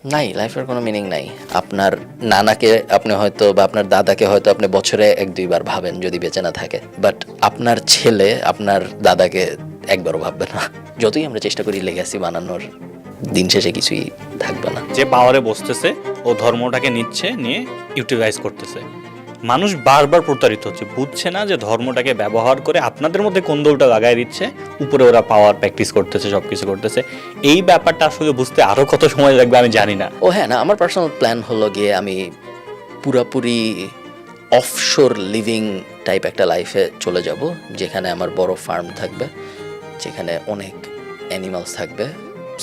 নাই, লাইফের কোনো মিনিং নাই। আপনার নানাকে আপনি হয়তো বা আপনার দাদাকে হয়তো আপনি বছরে 1-2 বার ভাবেন যদি বেঁচে না থাকে, বাট আপনার ছেলে আপনার দাদাকে একবারও ভাববে না। যতই আমরা চেষ্টা করি লেগাসি বানানোর, দিন শেষে কিছুই থাকবে না। যে পাওয়ারে বসতেছে ও ধর্মটাকে নিয়ে ইউটিলাইজ করতেছে। মানুষ বারবার প্রতারিত হচ্ছে, বুঝছে না যে ধর্মটাকে ব্যবহার করে আপনাদের মধ্যে কোন্দলটা লাগাই দিচ্ছে, উপরে ওরা পাওয়ার প্র্যাকটিস করতেছে, সব কিছু করতেছে। এই ব্যাপারটা আসলে বুঝতে আরও কত সময় লাগবে আমি জানি না। ও হ্যাঁ, না, আমার পার্সোনাল প্ল্যান হলো গিয়ে আমি পুরাপুরি অফশোর লিভিং টাইপ একটা লাইফে চলে যাব, যেখানে আমার বড় ফার্ম থাকবে, যেখানে অনেক অ্যানিমালস থাকবে,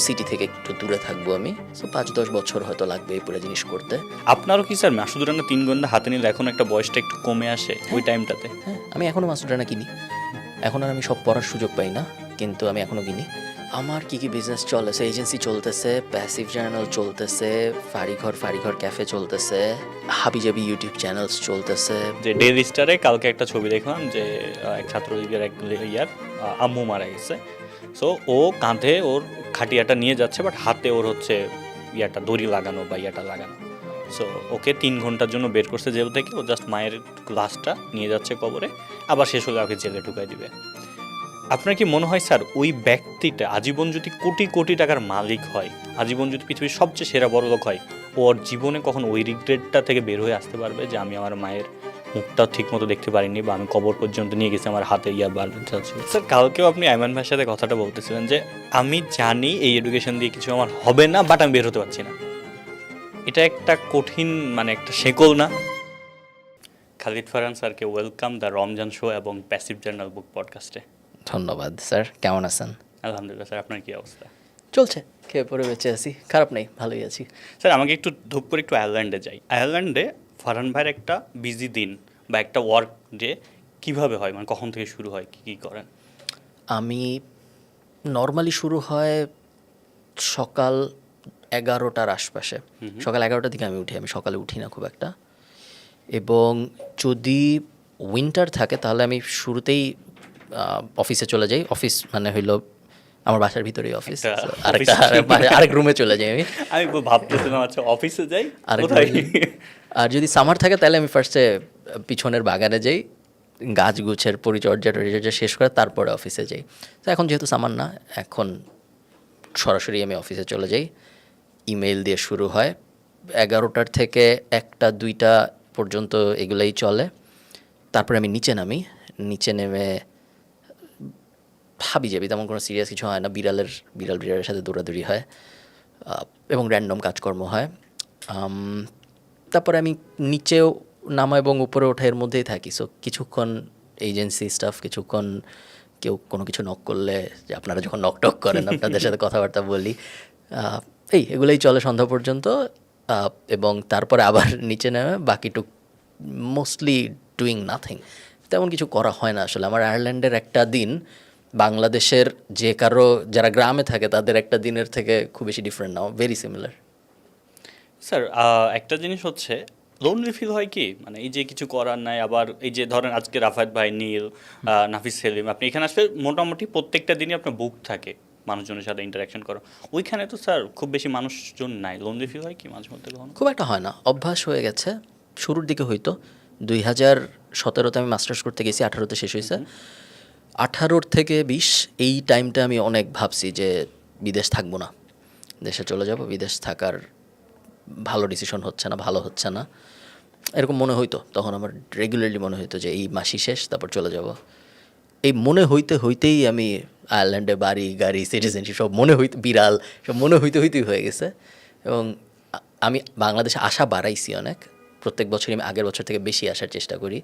সিটি থেকে একটু দূরে থাকবো আমি। সো 5-10 বছর হয়তো লাগবে এই পুরো জিনিস করতে। আপনারও কি স্যার মাসুদুরানা 3 গোয়েন্দা হাতে নিলে এখন একটা বয়সটা একটু কমে আসে ওই টাইমটাতে? হ্যাঁ, আমি এখনও মাসুদানা কিনি। এখন আর আমি সব পড়ার সুযোগ পাই না, কিন্তু আমি এখনও কিনি। আমার কি কি বিজনেস চলেছে, এজেন্সি চলতেছে, প্যাসিভ জার্নাল চলতেছে, ফাড়িঘর ক্যাফে চলতেছে, হাবিজাবি ইউটিউব চ্যানেলস চলতেছে। যে ডেইলি স্টারে কালকে একটা ছবি দেখলাম যে এক ছাত্রলীগের এক আম্মু মারা গেছে। সো ও কাঁধে ওর খাটিয়াটা নিয়ে যাচ্ছে, বাট হাতে ওর হচ্ছে দড়ি লাগানো বা লাগানো। সো ওকে 3 ঘন্টার জন্য বের করছে জেল থেকে। ও জাস্ট মায়ের লাশটা নিয়ে যাচ্ছে কবরে, আবার শেষ হলে ওকে জেলে ঢুকাই দিবে। আপনার কি মনে হয় স্যার ওই ব্যক্তিটা আজীবন যদি কোটি কোটি টাকার মালিক হয়, আজীবন যদি পৃথিবীর সবচেয়ে সেরা বড়লোক হয়, ওর জীবনে কখন ওই রিগ্রেটটা থেকে বের হয়ে আসতে পারবে যে আমি আমার মায়ের মুখটাও ঠিক মতো দেখতে পারিনি, বা আমি কবর পর্যন্ত নিয়ে গেছি আমার হাতে ছিল? স্যার কালকেও আপনি আইমান ভাইয়ের সাথে কথাটা বলতেছিলেন যে আমি জানি এই এডুকেশন দিয়ে কিছু আমার হবে না, বাট আমি বের হতে পারছি না। এটা একটা কঠিন একটা শেকল না? খালিদ ফারহান স্যারকে ওয়েলকাম দ্য রমজান শো এবং প্যাসিভ জার্নাল বুক পডকাস্টে। ধন্যবাদ স্যার, কেমন আছেন? আলহামদুলিল্লাহ স্যার, আপনার কি অবস্থা? চলছে, খেয়ে পরে বেঁচে আছি, খারাপ নেই, ভালোই আছি। স্যার আমাকে একটু ধূপ করে একটু আয়ারল্যান্ডে যাই। আয়ারল্যান্ডে ফারহান ভাইয়ের একটা বিজি দিন বা একটা ওয়ার্ক ডে কীভাবে হয়, কখন থেকে শুরু হয়, কী কী করেন? আমি নর্মালি শুরু হয় সকাল 11টার আশপাশে। সকাল 11টার দিকে আমি উঠি। আমি সকালে উঠি না খুব একটা, এবং যদি উইন্টার থাকে তাহলে আমি শুরুতেই অফিসে চলে যাই। অফিস মানে হইল আমার বাসার ভিতরেই অফিস, আরেক রুমে চলে যাই আমি ভাবতেছিলাম আচ্ছা অফিসে যাই আর যদি সামার থাকে তাহলে আমি ফার্স্টে পিছনের বাগানে যাই, গাছ গুছের পরিচর্যা শেষ করে তারপরে অফিসে যাই। তো এখন যেহেতু সামার না, এখন সরাসরি আমি অফিসে চলে যাই। ইমেইল দিয়ে শুরু হয় 11টার থেকে 1টা-2টা পর্যন্ত, এগুলোই চলে। তারপরে আমি নিচে নামি। নিচে নেমে হাবি যাবি, তেমন কোনো সিরিয়াস কিছু হয় না। বিড়ালের সাথে দৌড়াদৌড়ি হয় এবং র্যান্ডম কাজকর্ম হয়। তারপরে আমি নিচেও নামা এবং উপরে ওঠা এর মধ্যেই থাকি। সো কিছুক্ষণ এজেন্সি স্টাফ, কিছুক্ষণ কেউ কোনো কিছু নক করলে, যে আপনারা যখন নক টক করেন আপনাদের সাথে কথাবার্তা বলি, এগুলোই চলে সন্ধ্যা পর্যন্ত। এবং তারপরে আবার নিচে নেমে বাকিটুক মোস্টলি ডুইং নাথিং, তেমন কিছু করা হয় না আসলে। আমার আয়ারল্যান্ডের একটা দিন বাংলাদেশের যারা গ্রামে থাকে তাদের একটা দিনের থেকে খুব বেশি ডিফারেন্ট না, ভেরি সিমিলার। স্যার একটা জিনিস হচ্ছে, লোনলি ফিল হয় কি, এই যে কিছু করার নাই, আবার এই যে ধরেন আজকে রাফায়েত ভাই, নীল, নাফিস সেলিম, আপনি এখানে আসলে মোটামুটি প্রত্যেকটা দিনই আপনার বুক থাকে মানুষজনের সাথে ইন্টারাকশন করো। ওইখানে তো স্যার খুব বেশি মানুষজন নাই, লোনলি ফিল হয় কি মাঝে মধ্যে? খুব একটা হয় না, অভ্যাস হয়ে গেছে। শুরুর দিকে হয়তো 2017-তে আমি মাস্টার্স করতে গেছি, 18তে শেষ হয়েছে। 18 থেকে 20 এই টাইমটা আমি অনেক ভাবছি যে বিদেশ থাকবো না, দেশে চলে যাব। বিদেশ থাকার ভালো ডিসিশন হচ্ছে না, ভালো হচ্ছে না, এরকম মনে হইতো। তখন আমার রেগুলারলি মনে হইতো যে এই মাসই শেষ, তারপর চলে যাব। এই মনে হইতেই আমি আয়ারল্যান্ডে বাড়ি গাড়ি সিটিজেনশিপ সব বিড়াল সব হইতেই হয়ে গেছে। এবং আমি বাংলাদেশে আসা বাড়াইছি অনেক। প্রত্যেক বছরই আমি আগের বছর থেকে বেশি আসার চেষ্টা করি।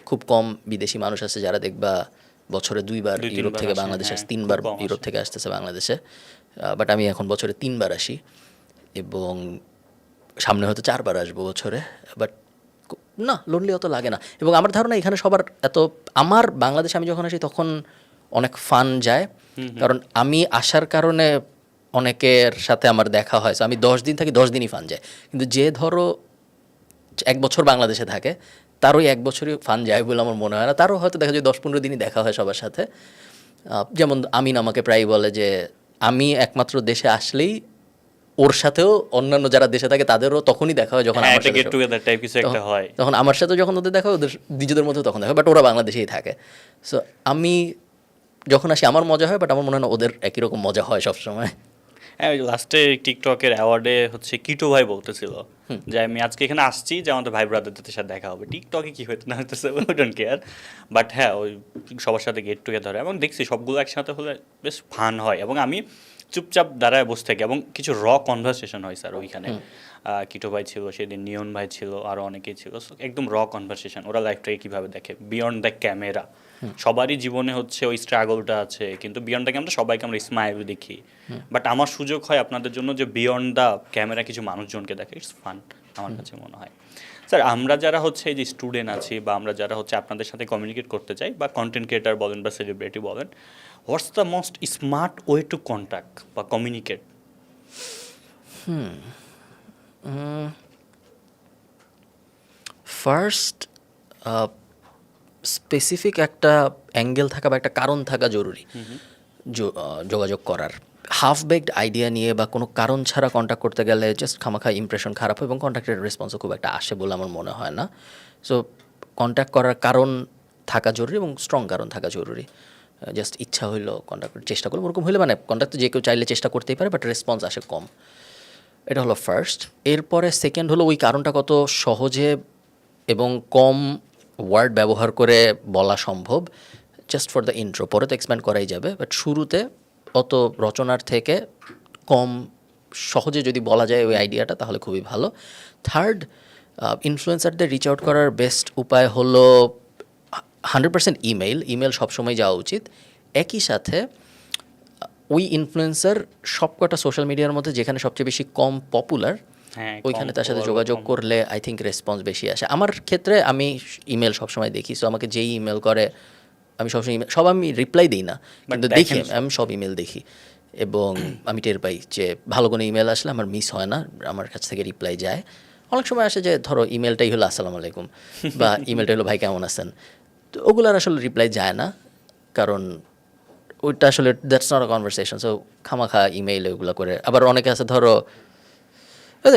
খুব কম বিদেশি মানুষ আছে যারা দেখবা বছরে 2বার ইউরোপ থেকে বাংলাদেশে আসে, 3বার ইউরোপ থেকে আসতেছে বাংলাদেশে। বাট আমি এখন বছরে 3বার আসি, এবং সামনে হয়তো 4বার আসবো বছরে। বাট না, লোনলি অত লাগে না। এবং আমার ধারণা এখানে সবার আমার বাংলাদেশে আমি যখন আসি তখন অনেক ফান যায়, কারণ আমি আসার কারণে অনেকের সাথে আমার দেখা হয়। আমি 10 দিন থাকি, 10 দিনই ফান যায়। কিন্তু যে ধরো 1 বছর বাংলাদেশে থাকে, তারও 1 বছরই ফান যায় বলে আমার মনে হয় না। তারও হয়তো দেখা যায় 10-15 দিনই দেখা হয় সবার সাথে। যেমন আমিন আমাকে প্রায় বলে যে আমি একমাত্র দেশে আসলেই ওর সাথেও অন্যান্য যারা দেশে থাকে তাদেরও তখনই দেখা হয় যখন হ্যাঁ আমার একটা সাথে গেট টুগেদার টাইপ কিছু একটা হয়। তখন আমার সাথে যখন ওদের দেখা হয়, ওদের নিজেদের মধ্যেও তখন দেখা হয়, বাট ওরা বাংলাদেশেই থাকে। সো আমি যখন আসি আমার মজা হয়, বাট আমার মনে হয় না ওদের একই রকম মজা হয় সবসময়। হ্যাঁ ওই লাস্টে টিকটকের অ্যাওয়ার্ডে হচ্ছে কিটো ভাই বলতেছিল যে আমি আজকে এখানে আসছি যে আমাদের ভাই ব্রাদারদের সাথে দেখা হবে, টিকটকে কি হইতে না হইতেছে উই ডোন্ট কেয়ার, বাট হ্যাঁ ওই সবার সাথে গেট টুগেদার হয় এবং দেখছি সবগুলো একসাথে হলে বেশ ফান হয় এবং আমি চুপচাপ দাঁড়ায় বসে থাকি এবং কিছু কনভারসেশন হয় স্যার ওইখানে। কিটো ভাই ছিল সেদিন, নিয়ন ভাই ছিল, আরও অনেকেই ছিল। So, একদম কনভারসেশন, ওরা লাইফটাকে কীভাবে দেখে বিয়ন্ড দ্য ক্যামেরা। সবারই জীবনে হচ্ছে ওই স্ট্রাগলটা আছে, কিন্তু বিয়ন্ড দ্য ক্যামেরা সবাইকে আমরা স্মাইল দেখি, বাট আমার সুযোগ হয় আপনাদের জন্য যে বিয়ন্ড দ্য ক্যামেরা কিছু মানুষজনকে দেখে, ইটস ফান আমার কাছে মনে হয়। স্যার আমরা যারা হচ্ছে এই যে স্টুডেন্ট আছি বা আমরা যারা হচ্ছে আপনাদের সাথে কমিউনিকেট করতে চাই বা কন্টেন্ট ক্রিয়েটার বলেন বা সেলিব্রিটি বলেন, what's the most smart way to contact বা কমিউনিকেট? ফার্স্ট স্পেসিফিক একটা অ্যাঙ্গেল থাকা বা একটা কারণ থাকা জরুরি যোগাযোগ করার। হাফ বেকড আইডিয়া নিয়ে বা কোনো কারণ ছাড়া কন্ট্যাক্ট করতে গেলে জাস্ট খামাখা ইমপ্রেশন খারাপ হয় এবং কন্ট্যাক্টের রেসপন্সও খুব একটা আসে বলে আমার মনে হয় না। সো কন্ট্যাক্ট করার কারণ থাকা জরুরি এবং স্ট্রং কারণ থাকা জরুরি। জাস্ট ইচ্ছা হইলো কন্ট্যাক্ট করার চেষ্টা করলো ওরকম হইলে, মানে কন্ট্যাক্ট তো যে কেউ চাইলে চেষ্টা করতেই পারে, বাট রেসপন্স আসে কম। এটা হলো ফার্স্ট। এরপরে সেকেন্ড হলো ওই কারণটা কত সহজে এবং কম ওয়ার্ড ব্যবহার করে বলা সম্ভব, জাস্ট ফর দ্য ইন্ট্রো। পরে তো এক্সপ্যান্ড করাই যাবে, বাট শুরুতে অত রচনার থেকে কম সহজে যদি বলা যায় ওই আইডিয়াটা, তাহলে খুবই ভালো। থার্ড, ইনফ্লুয়েন্সারদের রিচ আউট করার বেস্ট উপায় হলো 100% ইমেল সবসময় যাওয়া উচিত। একই সাথে ওই ইনফ্লুয়েন্সার সবকটা সোশ্যাল মিডিয়ার মধ্যে যেখানে সবচেয়ে বেশি কম পপুলার, হ্যাঁ ওইখানে তার সাথে যোগাযোগ করলে আই থিঙ্ক রেসপন্স বেশি আসে। আমার ক্ষেত্রে আমি ইমেল সবসময় দেখি, সো আমাকে যেই ইমেল করে আমি সবসময় সব আমি রিপ্লাই দিই না, কিন্তু দেখি, আমি সব ইমেল দেখি এবং আমি টের পাই যে ভালো কোনো ইমেল আসলে আমার মিস হয় না, আমার কাছ থেকে রিপ্লাই যায়। অনেক সময় আসে যে ধরো ইমেলটাই হলো আসসালামু আলাইকুম বা ইমেলটা হলো ভাই কেমন আছেন, তো ওগুলার আসলে রিপ্লাই যায় না, কারণ ওইটা আসলে that's not a conversation. So খামাখা ইমেইল ওইগুলো করে। আবার অনেকে আছে ধরো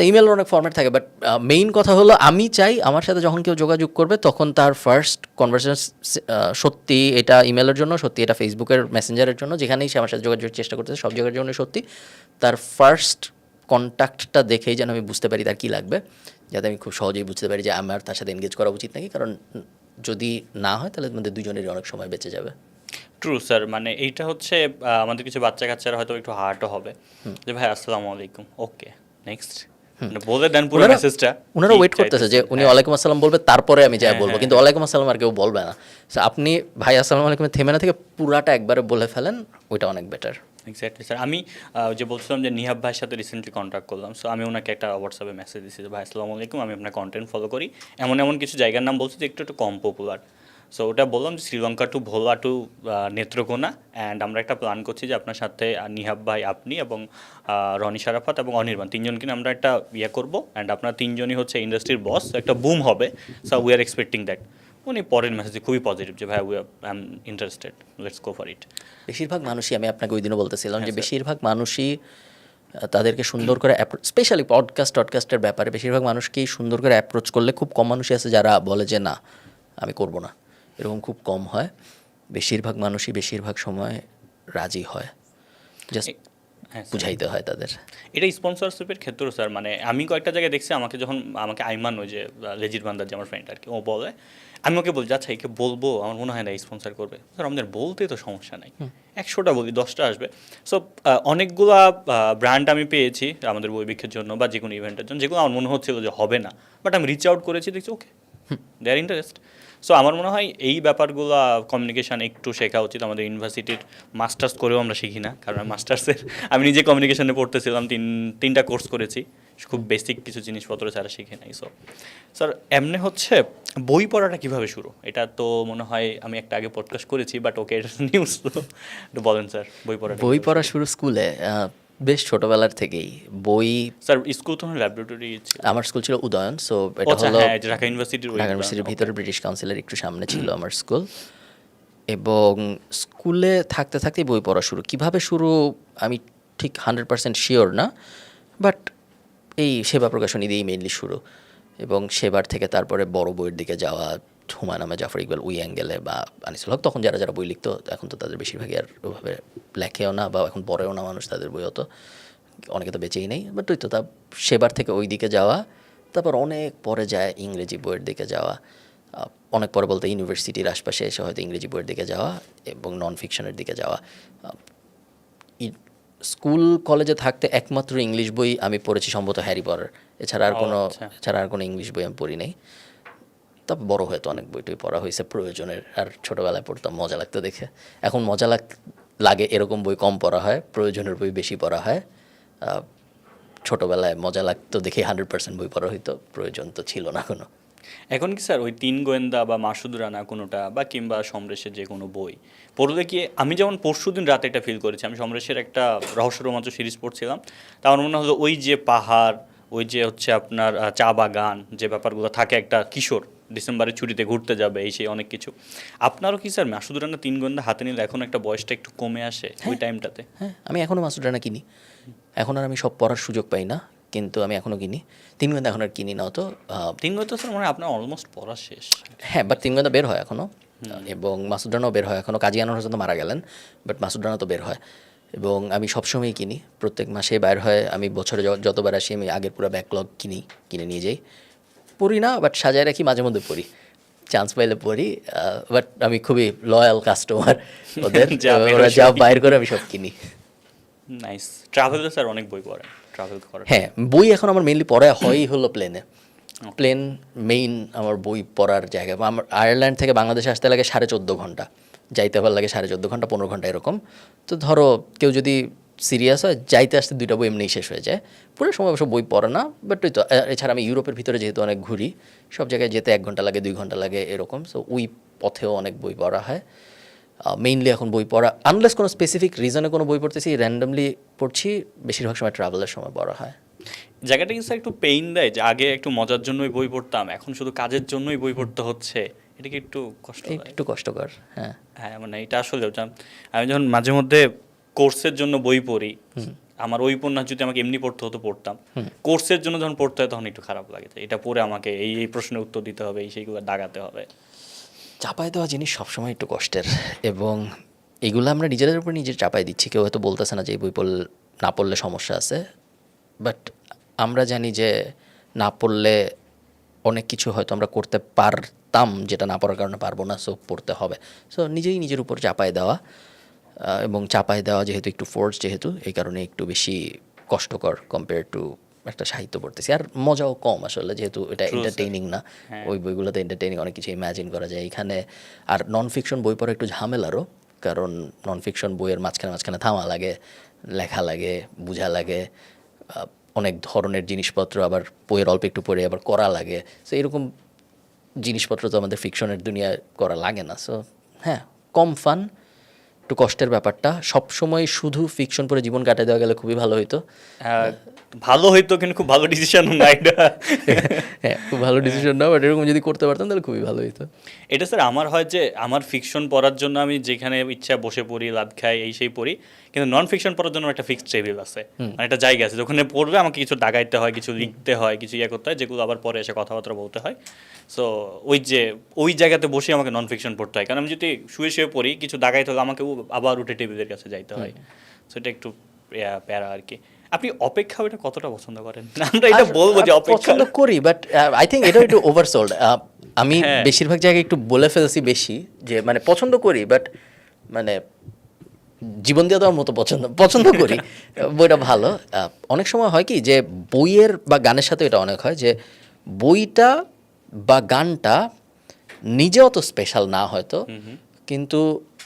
ইমেলের অনেক ফরম্যাট থাকে, বাট মেইন কথা হলো আমি চাই আমার সাথে যখন কেউ যোগাযোগ করবে তখন তার ফার্স্ট কনভারসেশন সত্যি এটা ইমেলের জন্য, সত্যি এটা ফেসবুকের মেসেঞ্জারের জন্য, যেখানেই সে আমার সাথে যোগাযোগের চেষ্টা করতেছে সব জায়গার জন্য সত্যি, তার ফার্স্ট কন্ট্যাক্টটা দেখেই যেন আমি বুঝতে পারি তার কী লাগবে, যাতে আমি খুব সহজেই বুঝতে পারি যে আমার তার সাথে এনগেজ করা উচিত নাকি, কারণ যদি না হয় তাহলে আমাদের দুজনেরই অনেক সময় বেঁচে যাবে। ট্রু স্যার, মানে এইটা হচ্ছে আমাদের কিছু বাচ্চা কাচ্চারা হয়তো একটু হার্টও হবে যে ভাই আসসালামু আলাইকুম, ওকে নেক্সট বলে দেন পুরো মেসেজটা। ওনারা ওয়েট করতেছে যে উনি ওয়ালাইকুম আসসালাম বলবে, তারপরে আমি যাই বলবো, কিন্তু ওয়ালাইকুম আসসালাম আর কেউ বলবে না। সো আপনি ভাই আসসালামু আলাইকুম থেমে না থেকে পুরাটা একবারে বলে ফেলেন, ওইটা অনেক বেটার। Exactly sir. আমি যে বলছিলাম যে নিহাব ভাইয়ের সাথে রিসেন্টলি কন্ট্যাক্ট করলাম, সো আমি ওনাকে একটা হোয়াটসঅ্যাপে মেসেজ দিচ্ছি যে ভাই আসসালামু আলাইকুম, আমি আপনার কন্টেন্ট ফলো করি, এমন এমন কিছু জায়গার নাম বলছি যে একটু একটু কম পপুলার। সো ওটা বললাম যে Sri Lanka to Bhola to Netrokona, and আমরা একটা প্ল্যান করছি যে আপনার সাথে নিহাব ভাই, আপনি এবং রনি সারাফাত এবং অনির্বাণ তিনজনকে নিয়ে আমরা একটা ইয়ে করবো, অ্যান্ড আপনার তিনজনই হচ্ছে ইন্ডাস্ট্রির বস, একটা বুম হবে। So we are expecting that. উনি পরের মেসেজে খুবই পজিটিভ যে ভাই I am interested, let's go for it. বেশিরভাগ মানুষই, আমি আপনাকে ওই দিনও বলতেছিলাম যে বেশিরভাগ মানুষই তাদেরকে সুন্দর করে স্পেশালি টডকাস্টের ব্যাপারে বেশিরভাগ মানুষকেই সুন্দর করে অ্যাপ্রোচ করলে, খুব কম মানুষই আছে যারা বলে যে না আমি করব না, এরকম খুব কম হয়। বেশিরভাগ মানুষই বেশিরভাগ সময় রাজি হয়, জাস্ট বুঝাইতে হয় তাদের। এটা স্পন্সরশিপের ক্ষেত্রেও স্যার, মানে আমি কয়েকটা জায়গায় দেখছি আমাকে যখন আমাকে আইমান, ওই যে লেজির বান্দার যে আমার ফ্রেন্ড আর কি, ও বলে, আমি ওকে বলছি আচ্ছা একে বলবো, আমার মনে হয় না স্পন্সর করবে। স্যার আমাদের বলতে তো সমস্যা নাই, 100টা বলি 10টা আসবে। সো অনেকগুলা ব্র্যান্ড আমি পেয়েছি আমাদের বই বিক্রির জন্য বা যে কোনো ইভেন্টের জন্য, যেগুলো আমার মনে হচ্ছিল যে হবে না, বাট আমি রিচ আউট করেছি, দেখছি ওকে দে আর ইন্টারেস্ট। সো আমার মনে হয় এই ব্যাপারগুলো কমিউনিকেশান একটু শেখা উচিত। আমাদের ইউনিভার্সিটির মাস্টার্স করেও আমরা শিখি না, কারণ মাস্টার্সের আমি নিজে কমিউনিকেশানে পড়তেছিলাম, তিনটা কোর্স করেছি, খুব বেসিক কিছু জিনিসপত্র ছাড়া শিখে নাই। সো স্যার এমনি হচ্ছে বই পড়াটা কীভাবে শুরু, এটা তো মনে হয় আমি একটা আগে পডকাস্ট করেছি, বাট ওকে এটা নিউজ তো একটু বলেন স্যার। বই পড়া শুরু স্কুলে বেশ ছোটবেলার থেকেই বই। স্যার স্কুল তো ল্যাবরেটরি, আমার স্কুল ছিল উদয়ন, সো এটা হলো ঢাকা ইউনিভার্সিটির ভিতরে ব্রিটিশ কাউন্সিলের একটু সামনে ছিল আমার স্কুল। এবং স্কুলে থাকতে থাকতেই বই পড়া শুরু। কিভাবে শুরু আমি ঠিক 100% শিওর না, বাট এই সেবা প্রকাশনী দিয়েই মেইনলি শুরু, এবং সেবার থেকে তারপরে বড় বইয়ের দিকে যাওয়া, হুমায়ুন আহমেদ, জাফর ইকবাল, ওই অ্যাঙ্গেলে, বা আনিসুল হক, তখন যারা যারা বই লিখতো, এখন তো তাদের বেশিরভাগই আর ওভাবে লেখেও না বা এখন পড়েও না মানুষ তাদের বই অত, অনেকে তো বেঁচেই নেই। বাট ওই তো তা সেবার থেকে ওই দিকে যাওয়া, তারপর অনেক পরে যায় ইংরেজি বইয়ের দিকে যাওয়া, অনেক পরে বলতে ইউনিভার্সিটির আশপাশে এসে হয়তো ইংরেজি বইয়ের দিকে যাওয়া এবং নন ফিকশনের দিকে যাওয়া। স্কুল কলেজে থাকতে একমাত্র ইংলিশ বই আমি পড়েছি সম্ভবত হ্যারি পটার, এছাড়া আর কোনো ইংলিশ বই আমি পড়ি নাই। তবে বড় হয়তো অনেক বইটই পড়া হয়েছে প্রয়োজনের, আর ছোটোবেলায় পড়তাম মজা লাগতো দেখে। এখন মজা লাগে এরকম বই কম পড়া হয়, প্রয়োজনের বই বেশি পড়া হয়। ছোটোবেলায় মজা লাগতো দেখে 100% বই পড়া হইতো, প্রয়োজন তো ছিল না কোনো। এখন কি স্যার ওই তিন গোয়েন্দা বা মাসুদ রানা কোনোটা বা কিংবা সমরেশের যে কোনো বই পড়লে কি, আমি যেমন পরশুদিন রাতে একটা ফিল করেছি, আমি সমরেশের একটা রহস্য রোমাঞ্চ সিরিজ পড়ছিলাম, তা আমার মনে হলো ওই যে পাহাড়, ওই যে হচ্ছে আপনার চা বাগান, যে ব্যাপারগুলো থাকে একটা কিশোর ডিসেম্বরের ছুটিতে ঘুরতে যাবে, এই সেই অনেক কিছু। আপনারও কি স্যার মাসুদ রানা তিন গোয়েন্দা হাতে নিলে এখন একটা বয়সটা একটু কমে আসে ওই টাইমটাতে? হ্যাঁ, আমি এখনও মাসুদ রানা কিনি, এখন আর আমি সব পড়ার সুযোগ পাই না, কিন্তু আমি এখনও কিনি। তিন গোয়েন্দা এখন আর কিনি না তো। তিন গোয়েন্দা স্যার মানে আপনার অলমোস্ট পড়া শেষ। হ্যাঁ, বাট তিন গোয়েন্দা বের হয় এখনও, এবং মাসুদ রানাও বের হয় এখনও। কাজী আনোয়ার হোসেন তো মারা গেলেন, বাট মাসুদ রানা তো বের হয়, এবং আমি সবসময়ই কিনি, প্রত্যেক মাসে বাইর হয়। আমি বছরে যতবার আসি আমি আগের পুরো ব্যাকলগ কিনে নিয়ে যাই। পড়ি না, বাট সাজায় রাখি, মাঝে মধ্যে পড়ি, চান্স পাইলে পড়ি। বাট আমি খুবই লয়াল কাস্টমার ওদের, ওরা যা বাইর করে আমি সব কিনি। নাইস। ট্রাভেলে স্যার অনেক বই পড়েন, ট্রাভেল করেন? হ্যাঁ, বই এখন আমার মেইনলি পড়া হয়ই হলো প্লেনে। প্লেন মেইন আমার বই পড়ার জায়গা। আমার আয়ারল্যান্ড থেকে বাংলাদেশে আসতে লাগে 14.5 ঘন্টা, যাইতে ভালো লাগে 14.5 ঘন্টা, 15 ঘন্টা এরকম। তো ধরো কেউ যদি সিরিয়াস হয়, যাইতে আসতে 2টা বই এমনিই শেষ হয়ে যায়, পুরো সময় অবশ্য বই পড়ে না। বাট ওই তো, এছাড়া আমি ইউরোপের ভিতরে যেহেতু অনেক ঘুরি, সব জায়গায় যেতে 1 ঘন্টা লাগে, 2 ঘন্টা লাগে এরকম। সো ওই পথেও অনেক বই পড়া হয়। মেইনলি এখন বই পড়া, আনলেস কোনো স্পেসিফিক রিজনে কোনো বই পড়তেছি, র্যান্ডমলি পড়ছি, বেশিরভাগ সময় ট্রাভেলের সময় পড়া হয়। জায়গাটা কি স্যার একটু পেইন দেয় যে আগে একটু মজার জন্যই বই পড়তাম, এখন শুধু কাজের জন্যই বই পড়তে হচ্ছে? এটা কি একটু কষ্ট? একটু কষ্টকর, হ্যাঁ। হ্যাঁ, মানে এটা আসলে আমি যখন মাঝে মধ্যে কোর্সের জন্য বই পড়ি, আমার ওই উপন্যাস যদি আমাকে এমনি পড়তে হতো পড়তাম, কোর্সের জন্য যখন পড়তে হয় তখন একটু খারাপ লাগে, এটা পড়ে আমাকে এই এই প্রশ্নের উত্তর দিতে হবে, এই সেইগুলো দাগাতে হবে। চাপায় দেওয়া জিনিস সবসময় একটু কষ্টের, এবং এগুলো আমরা নিজেদের উপর নিজে চাপাই দিচ্ছি। কেউ হয়তো বলতেছে না যে এই বই না পড়লে সমস্যা আছে, বাট আমরা জানি যে না পড়লে অনেক কিছু হয়তো আমরা করতে পারতাম যেটা না পড়ার কারণে পারবো না, সো পড়তে হবে। সো নিজেই নিজের উপর চাপায় দেওয়া, এবং চাপায় দেওয়া যেহেতু একটু ফোর্স, যেহেতু এই কারণে একটু বেশি কষ্টকর কম্পেয়ার টু একটা সাহিত্য পড়তেছি। আর মজাও কম আসলে, যেহেতু এটা এন্টারটেইনিং না। ওই বইগুলোতে এন্টারটেইনিং অনেক কিছু ইম্যাজিন করা যায় এখানে। আর নন ফিকশন বই পড়া একটু ঝামেলারও, কারণ নন ফিকশন বইয়ের মাঝখানে মাঝখানে থামা লাগে, লেখা লাগে, বোঝা লাগে, অনেক ধরনের জিনিসপত্র আবার বইয়ের অল্প একটু পড়ে আবার করা লাগে। সো এরকম জিনিসপত্র তো আমাদের ফিকশনের দুনিয়ায় করা লাগে না। সো হ্যাঁ, কম ফান, একটু কষ্টের ব্যাপারটা। সবসময় শুধু ফিকশন পড়ে জীবন কাটিয়ে দেওয়া গেলে খুবই ভালো হইতো। ভালো হইতো, কিন্তু খুব ভালো ডিসিশন না এটা। হ্যাঁ, খুব ভালো ডিসিশন না, বাট এরকম যদি করতে পারতাম তাহলে খুবই ভালো হইতো। এটা স্যার আমার হয় যে আমার ফিকশন পড়ার জন্য আমি যেখানে ইচ্ছা বসে পড়ি, লাদ খাই, এই সেই পড়ি, কিন্তু নন ফিকশন পড়ার জন্য একটা ফিক্সড টেবিল আছে, মানে একটা জায়গা আছে যেখানে পড়বে আমাকে কিছু দাগাইতে হয়, কিছু লিখতে হয়, কিছু ইয়ে করতে হয়, যেগুলো আবার পরে এসে কথাবার্তা বলতে হয়। সো ওই জায়গাতে বসে আমাকে নন ফিকশন পড়তে হয়, কারণ আমি যদি শুয়ে শুয়ে পড়ি কিছু দাগাইতে হলে আমাকে আবার উঠে টেবিলের কাছে যাইতে হয়। সো এটা একটু প্যারা আর কি। আপনি অপেক্ষা এটা কতটা পছন্দ করেন? আমরা এটা বলবো যে অপেক্ষা পছন্দ করি, বাট আই থিঙ্ক এটা একটু ওভারসোল্ড। আমি বেশিরভাগ জায়গায় একটু বলে ফেলছি বেশি, যে মানে পছন্দ করি, বাট মানে জীবন দিয়ে দেওয়ার মতো পছন্দ করি। বইটা ভালো। অনেক সময় হয় কি যে বইয়ের বা গানের সাথে এটা অনেক হয় যে বইটা বা গানটা নিজে অত স্পেশাল না হয়তো, কিন্তু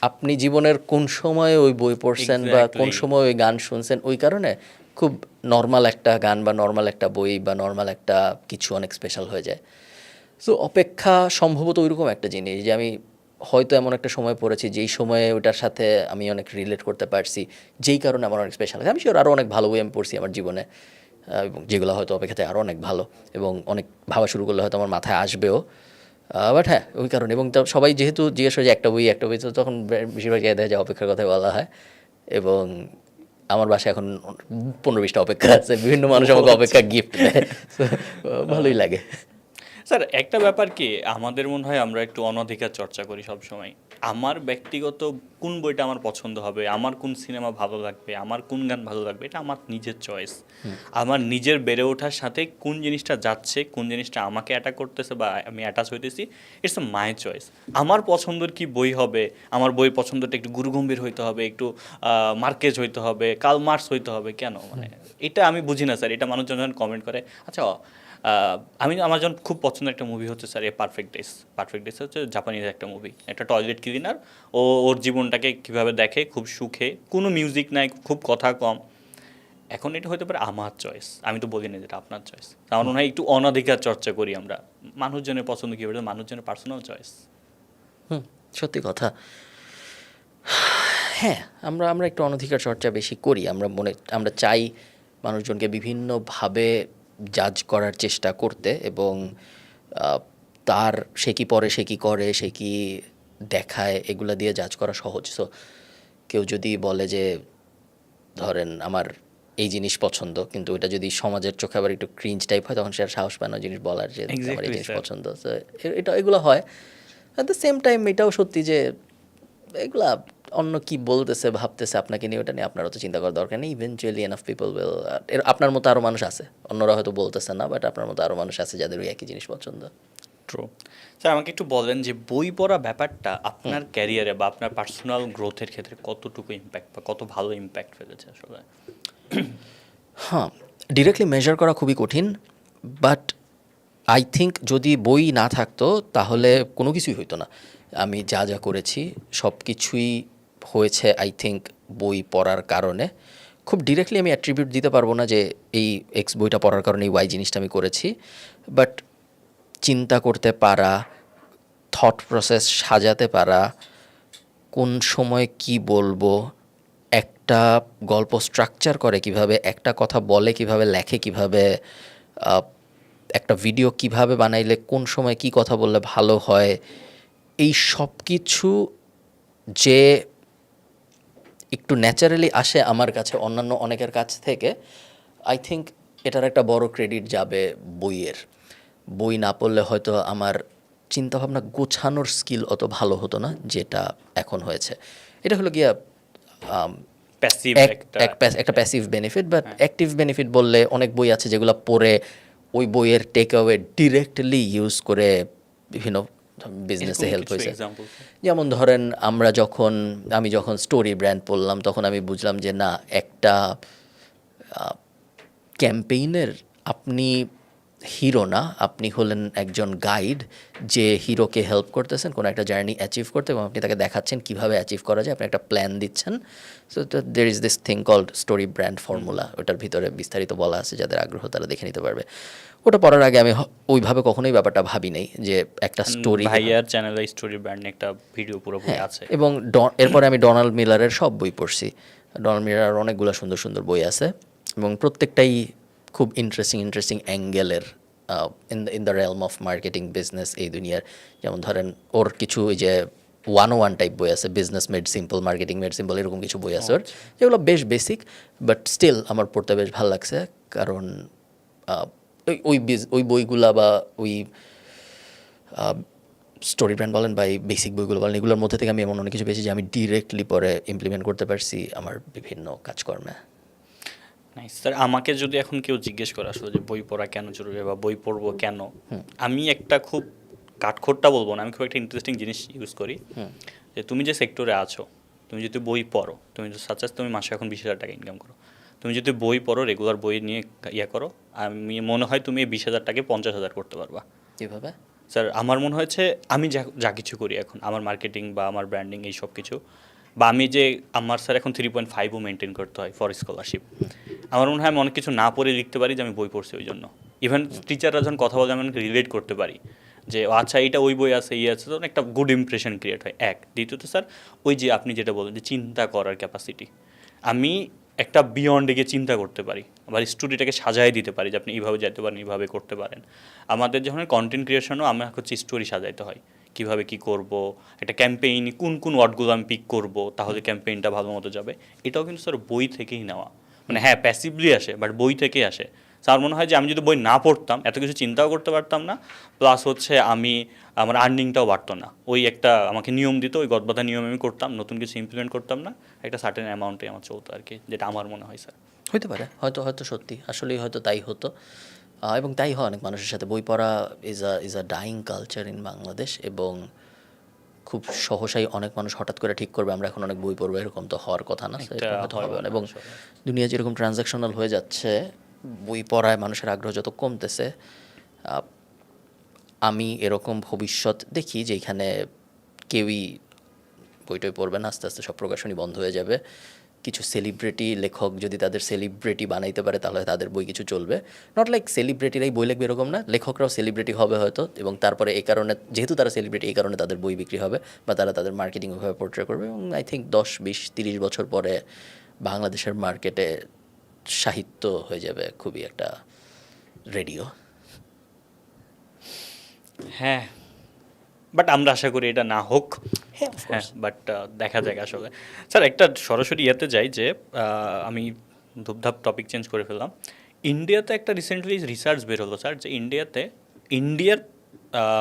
আপনি জীবনের কোন সময় ওই বই পড়ছেন বা কোন সময় ওই গান শুনছেন, ওই কারণে খুব নর্মাল একটা গান বা নর্মাল একটা বই বা নর্মাল একটা কিছু অনেক স্পেশাল হয়ে যায়। সো অপেক্ষা সম্ভবত ওইরকম একটা জিনিস, যে আমি হয়তো এমন একটা সময় পড়েছি যেই সময়ে ওটার সাথে আমি অনেক রিলেট করতে পারছি, যেই কারণে আমার অনেক স্পেশাল। আমি শিওর আরও অনেক ভালো বই আমি পড়ছি আমার জীবনে, এবং যেগুলো হয়তো অপেক্ষাতে আরও অনেক ভালো, এবং অনেক ভাবা শুরু করলে হয়তো আমার মাথায় আসবেও। বাট হ্যাঁ, ওই কারণে। এবং সবাই যেহেতু জিজ্ঞেস করে যে একটা বই, তো তখন বেশিরভাগ দেখা যায় অপেক্ষার কথাই বলা হয়, এবং আমার বাসায় এখন 15-20টা অপেক্ষা আছে, বিভিন্ন মানুষ আমাকে অপেক্ষা গিফট দেয়। So, ভালোই লাগে। স্যার একটা ব্যাপার কি, আমাদের মনে হয় আমরা একটু অনধিকার চর্চা করি সব সময়। আমার ব্যক্তিগত কোন বইটা আমার পছন্দ হবে, আমার কোন সিনেমা ভালো লাগবে, আমার কোন গান ভালো লাগবে, এটা আমার নিজের চয়েস। আমার নিজের বেড়ে ওঠার সাথে কোন জিনিসটা যাচ্ছে, কোন জিনিসটা আমাকে অ্যাটাক করতেছে বা আমি অ্যাটাচ হইতেছি, ইটস আ মাই চয়েস। আমার পছন্দের কি বই হবে, আমার বই পছন্দটা একটু গুরুগম্ভীর হইতে হবে, একটু মার্কেজ হইতে হবে, কার্ল মার্কস হইতে হবে, কেন? মানে এটা আমি বুঝি না স্যার। এটা মানুষজন যখন কমেন্ট করে, আচ্ছা আমার যখন খুব পছন্দের একটা মুভি হচ্ছে স্যার পারফেক্ট ডেস। পারফেক্ট ডেস হচ্ছে জাপানিজ একটা মুভি, একটা টয়লেট ক্লিনার, ওর জীবনটাকে কীভাবে দেখে, খুব সুখে, কোনো মিউজিক নাই, খুব কথা কম। এখন এটা হতে পারে আমার চয়েস, আমি তো বলি না যেটা আপনার চয়েস। আমার মনে হয় একটু অনধিকার চর্চা করি আমরা। মানুষজনের পছন্দ কী হবে, মানুষজনের পার্সোনাল চয়েস। সত্যি কথা। হ্যাঁ, আমরা আমরা একটু অনধিকার চর্চা বেশি করি। আমরা চাই মানুষজনকে বিভিন্নভাবে জাজ করার চেষ্টা করতে, এবং তার সে কি পড়ে, সে কি করে, সে কি দেখায়, এগুলা দিয়ে জাজ করা সহজ। সো কেউ যদি বলে যে ধরেন আমার এই জিনিস পছন্দ, কিন্তু এটা যদি সমাজের চোখে আবার একটু ক্রিঞ্জ টাইপ হয়, তখন সে আর সাহস পায় না জিনিস বলার যে আমার এই Exactly, জিনিস sir. পছন্দ। সো এগুলো হয়। অ্যাট দ্য সেম টাইম এটাও সত্যি যে এগুলা অন্য কি বলতেছে, ভাবতেছে আপনাকে নিয়ে, ওটা নিয়ে আপনারও তো চিন্তা করার দরকার নেই। ইভেনচুয়ালি এনাফ পিপল উইল, আপনার মতো আরও মানুষ আছে, অন্যরা হয়তো বলতেছে না, বাট আপনার মতো আরও মানুষ আছে যাদের ওই একই জিনিস পছন্দ। ট্রু। স্যার আমাকে একটু বলেন যে বই পড়া ব্যাপারটা আপনার ক্যারিয়ারে বা আপনার পার্সোনাল গ্রোথের ক্ষেত্রে কতটুকু ইম্প্যাক্ট বা কত ভালো ইম্প্যাক্ট ফেলেছে আসলে? হ্যাঁ, ডিরেক্টলি মেজার করা খুবই কঠিন, বাট আই থিঙ্ক যদি বই না থাকতো তাহলে কোনো কিছুই হইতো না। আমি যা যা করেছি সব কিছুই হয়েছে আই থিঙ্ক বই পড়ার কারণে। খুব ডিরেক্টলি আমি অ্যাট্রিবিউট দিতে পারবো না যে এই এক্স বইটা পড়ার কারণে এই ওয়াই জিনিসটা আমি করেছি, বাট চিন্তা করতে পারা, থট প্রসেস সাজাতে পারা, কোন সময় কি বলবো, একটা গল্প স্ট্রাকচার করে কিভাবে, একটা কথা বলে কিভাবে, লেখে কিভাবে, একটা ভিডিও কিভাবে বানাইলে কোন সময় কি কথা বললে ভালো হয়, এই সব কিছু যে একটু ন্যাচারালি আসে আমার কাছে অন্যান্য অনেকের কাছ থেকে, আই থিঙ্ক এটার একটা বড় ক্রেডিট যাবে বইয়ের। বই না পড়লে হয়তো আমার চিন্তাভাবনা গোছানোর স্কিল অত ভালো হতো না যেটা এখন হয়েছে। এটা হলো গিয়া প্যাসিভ একটা passive benefit, but active benefit বললে অনেক বই আছে যেগুলো পড়ে ওই বইয়ের টেক অ্যাওয়ে ডিরেক্টলি ইউজ করে বিভিন্ন বিজনেসে হেল্প হয়েছে। এক্সাম্পল। যেমন ধরেন আমি যখন স্টোরি ব্র্যান্ড পড়লাম, তখন আমি বুঝলাম যে না, একটা ক্যাম্পেইনের আপনি হিরো না, আপনি হলেন একজন গাইড যে হিরোকে হেল্প করতেছেন কোনো একটা জার্নি অ্যাচিভ করতে, এবং আপনি তাকে দেখাচ্ছেন কীভাবে অ্যাচিভ করা যায়, আপনি একটা প্ল্যান দিচ্ছেন। So there is this thing called story brand formula. ওটার ভিতরে বিস্তারিত বলা আছে, যাদের আগ্রহ তারা দেখে নিতে পারবে। ওটা পড়ার আগে আমি ওইভাবে কখনোই ব্যাপারটা ভাবি নাই যে একটা স্টোরি। ভাইয়ার চ্যানেলে স্টোরি ব্র্যান্ড একটা ভিডিও পুরোপুরি আছে। এবং এরপরে আমি ডোনাল্ড মিলারের সব বই পড়ছি। ডোনাল্ড মিলারের অনেকগুলো সুন্দর সুন্দর বই আছে, এবং প্রত্যেকটাই খুব ইন্টারেস্টিং অ্যাঙ্গেলের in the realm of marketing business এই দুনিয়ার। যেমন ধরেন ওর কিছু ওই যে 101 টাইপ বই আছে, business made simple, marketing made simple, এরকম কিছু বই আছে ওর, যেগুলো বেশ বেসিক, বাট স্টিল আমার পড়তে বেশ ভালো লাগছে। কারণ ওই বইগুলা বা ওই স্টোরি ব্র্যান্ড বলেন বা এই বেসিক বইগুলো বলেন, এগুলোর মধ্যে থেকে আমি এমন অনেক কিছু পেয়েছি যে আমি ডিরেক্টলি পরে ইমপ্লিমেন্ট করতে পারছি আমার বিভিন্ন কাজকর্মে। Nice sir. আমাকে যদি এখন কেউ জিজ্ঞেস করে আসলে যে বই পড়া কেন জরুরি বা বই পড়বো কেন, আমি একটা খুব কাঠখোট্টা বলবো না, আমি খুব একটা ইন্টারেস্টিং জিনিস ইউজ করি যে তুমি যে সেক্টরে আছো, তুমি যদি বই পড়ো, তুমি সাচাস তুমি মাসে এখন 20,000 টাকা ইনকাম করো, তুমি যদি বই পড়ো, রেগুলার বই নিয়ে করো, আমি মনে হয় তুমি এই 20,000 টাকা 50,000 করতে পারবা। কীভাবে? স্যার আমার মনে হয়েছে আমি যা কিছু করি এখন, আমার মার্কেটিং বা আমার ব্র্যান্ডিং এই সব কিছু, বা আমি যে আমার স্যার এখন 3.5ও মেনটেন করতে হয় ফর স্কলারশিপ, আমার মনে হয় আমি অনেক কিছু না পড়ে লিখতে পারি যে আমি বই পড়ছি ওই জন্য। ইভেন টিচাররা যখন কথা বলে আমি অনেক রিলেট করতে পারি যে আচ্ছা এটা ওই বই আছে, আছে, তো একটা গুড ইমপ্রেশন ক্রিয়েট হয়। দ্বিতীয়ত স্যার ওই যে আপনি যেটা বলেন যে চিন্তা করার ক্যাপাসিটি, আমি একটা বিয়ন্ডে গিয়ে চিন্তা করতে পারি, আবার স্টোরিটাকে সাজাই দিতে পারি যে আপনি এইভাবে যেতে পারেন, এইভাবে করতে পারেন। আমাদের যখন কন্টেন্ট ক্রিয়েশনও আমার হচ্ছে স্টোরি সাজাইতে হয়, কিভাবে কি করব, একটা ক্যাম্পেইন কোন কোন ওয়ার্ডগুলো আমি পিক করব তাহলে ক্যাম্পেইনটা ভালো মতো যাবে, এটাও কিন্তু স্যার বই থেকেই নেওয়া। মানে হ্যাঁ প্যাসিভলি আসে বাট বই থেকেই আসে। স্যার মনে হয় যে আমি যদি বই না পড়তাম এত কিছু চিন্তাও করতে পারতাম না, প্লাস হচ্ছে আমার আর্নিংটাও বাড়তো না। ওই একটা আমাকে নিয়ম দিত, ওই গদবাধা নিয়ম আমি করতাম, নতুন কিছু ইমপ্লিমেন্ট করতাম না, একটা সার্টেন অ্যামাউন্টে আমার চলতো আর কি, যেটা আমার মনে হয় স্যার। হইতে পারে, হয়তো হয়তো সত্যি আসলেই হয়তো তাই হতো। এবং তাই হয় অনেক মানুষের সাথে। বই পড়া is a dying culture in Bangladesh, এবং খুব সহসাই অনেক মানুষ হঠাৎ করে ঠিক করবে আমরা এখন অনেক বই পড়বো, এরকম তো হওয়ার কথা না। একটা এরকম হয়তো হয় হবে না। না এবং আসলে। দুনিয়া যেরকম ট্রানজ্যাকশনাল হয়ে যাচ্ছে, বই পড়ায় মানুষের আগ্রহ যত কমতেছে, আহ, আমি এরকম ভবিষ্যৎ দেখি যেখানে কেউই বইটই পড়বে না, আস্তে আস্তে সব প্রকাশনী বন্ধ হয়ে যাবে। কিছু সেলিব্রিটি লেখক যদি তাদের সেলিব্রিটি বানাইতে পারে তাহলে তাদের বই কিছু চলবে। নট লাইক সেলিব্রিটিরাই বই লিখবে এরকম না, লেখকরাও সেলিব্রিটি হবে হয়তো, এবং তারপরে এই কারণে যেহেতু তারা সেলিব্রিটি এই কারণে তাদের বই বিক্রি হবে বা তারা তাদের মার্কেটিং ওইভাবে পোর্ট্রে করবে। এবং আই থিঙ্ক 10-20-30 বছর পরে বাংলাদেশের মার্কেটে সাহিত্য হয়ে যাবে খুবই একটা রেডিও। হ্যাঁ, বাট আমরা আশা করি এটা না হোক। হ্যাঁ, of হ্যাঁ, course. বাট দেখা যাক আসলে। স্যার একটা সরাসরি ইয়েতে যাই যে আমি ধুপধাপ টপিক চেঞ্জ করে ফেললাম। ইন্ডিয়াতে একটা রিসেন্টলি রিসার্চ বের হলো স্যার, যে ইন্ডিয়ার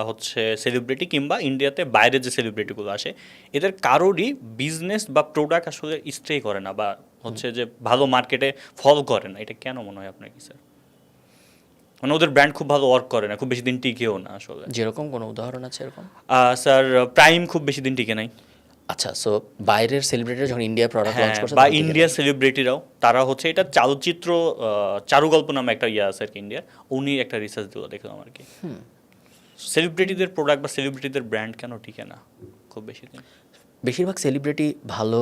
হচ্ছে সেলিব্রিটি কিংবা ইন্ডিয়াতে বাইরে যে সেলিব্রিটিগুলো আসে এদের কারোরই বিজনেস বা প্রোডাক্ট আসলে স্টে করে না, বা হচ্ছে যে ভালো মার্কেটে ফল করে না। এটা কেন মনে হয় আপনার কি স্যার? মানে ওদের ব্র্যান্ড খুব ভালো ওয়ার্ক করে না, খুব বেশি দিন টিকেও না আসলে। যেরকম কোনো উদাহরণ আছে এরকম? স্যার প্রাইম খুব বেশি দিন টিকে নাই। আচ্ছা, সো বাইরের সেলিব্রিটিরা যখন ইন্ডিয়ার প্রোডাক্ট লঞ্চ হ্যাঁ, করছে বা তখন থেকে ইন্ডিয়ার সেলিব্রিটিরাও তারা হচ্ছে এটা চালচিত্র চারুগল্প নামে একটা ইয়ে আছে আর কি ইন্ডিয়ার, উনি একটা রিসার্চ দিল দেখলাম আর কি। সেলিব্রিটিদের প্রোডাক্ট বা সেলিব্রিটিদের ব্র্যান্ড কেন টিকে না খুব বেশি দিন? বেশিরভাগ সেলিব্রিটি ভালো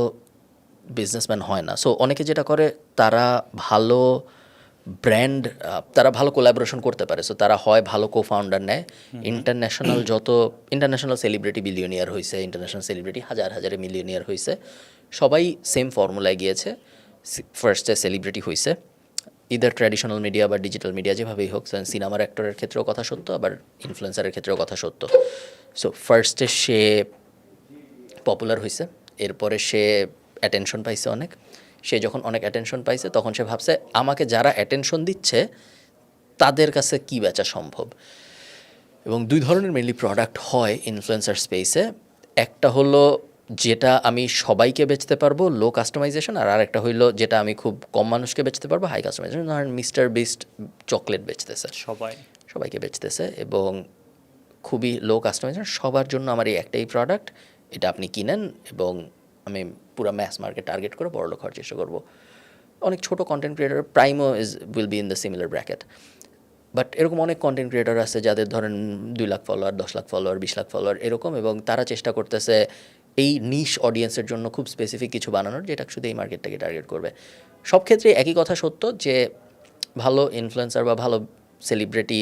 বিজনেসম্যান হয় না। সো অনেকে যেটা করে তারা ভালো ব্র্যান্ড, তারা ভালো কোলাবোরেশন করতে পারে। সো তারা হয় ভালো কো ফাউন্ডার নেয়। ইন্টারন্যাশনাল সেলিব্রিটি বিলিয়নিয়ার হয়েছে, ইন্টারন্যাশনাল সেলিব্রিটি হাজারে মিলিয়নিয়ার হয়েছে, সবাই সেম ফর্মুলায় গিয়েছে। ফার্স্টে সেলিব্রিটি হয়েছে, ইদার ট্র্যাডিশনাল মিডিয়া বা ডিজিটাল মিডিয়া যেভাবেই হোক। সিনেমার অ্যাক্টরের ক্ষেত্রেও কথা সত্য, আবার ইনফ্লুয়েন্সারের ক্ষেত্রেও কথা সত্য। সো ফার্স্টে সে পপুলার হয়েছে, এরপরে সে অ্যাটেনশন পাইছে অনেক। সে যখন অনেক অ্যাটেনশন পাইছে তখন সে ভাবছে আমাকে যারা অ্যাটেনশন দিচ্ছে তাদের কাছে কি বেচা সম্ভব। এবং দুই ধরনের মেনলি প্রোডাক্ট হয় ইনফ্লুয়েন্সার স্পেসে। একটা হলো যেটা আমি সবাইকে বেচতে পারবো, লো কাস্টমাইজেশন, আর আরেকটা হইলো যেটা আমি খুব কম মানুষকে বেচতে পারবো, হাই কাস্টমাইজেশন। ধরেন মিস্টার বিস্ট চকলেট বেচতেছে, সবাইকে বেচতেছে এবং খুবই লো কাস্টমাইজেশন, সবার জন্য আমার এই একটাই প্রোডাক্ট, এটা আপনি কিনেন এবং আমি পুরো ম্যাস মার্কেট টার্গেট করে বড়লোক হওয়ার চেষ্টা করবো। অনেক ছোটো কন্টেন্ট ক্রিয়েটার, প্রাইমও will be in the similar bracket. But এরকম অনেক কন্টেন্ট ক্রিয়েটার আছে যাদের ধরেন 2 lakh follower, 10 lakh follower, 20 lakh follower এরকম, এবং তারা চেষ্টা করতেছে এই নিশ অডিয়েন্সের জন্য খুব স্পেসিফিক কিছু বানানোর যেটা শুধু এই মার্কেটটাকে টার্গেট করবে। সব ক্ষেত্রে একই কথা সত্য যে ভালো ইনফ্লুয়েন্সার বা ভালো সেলিব্রিটি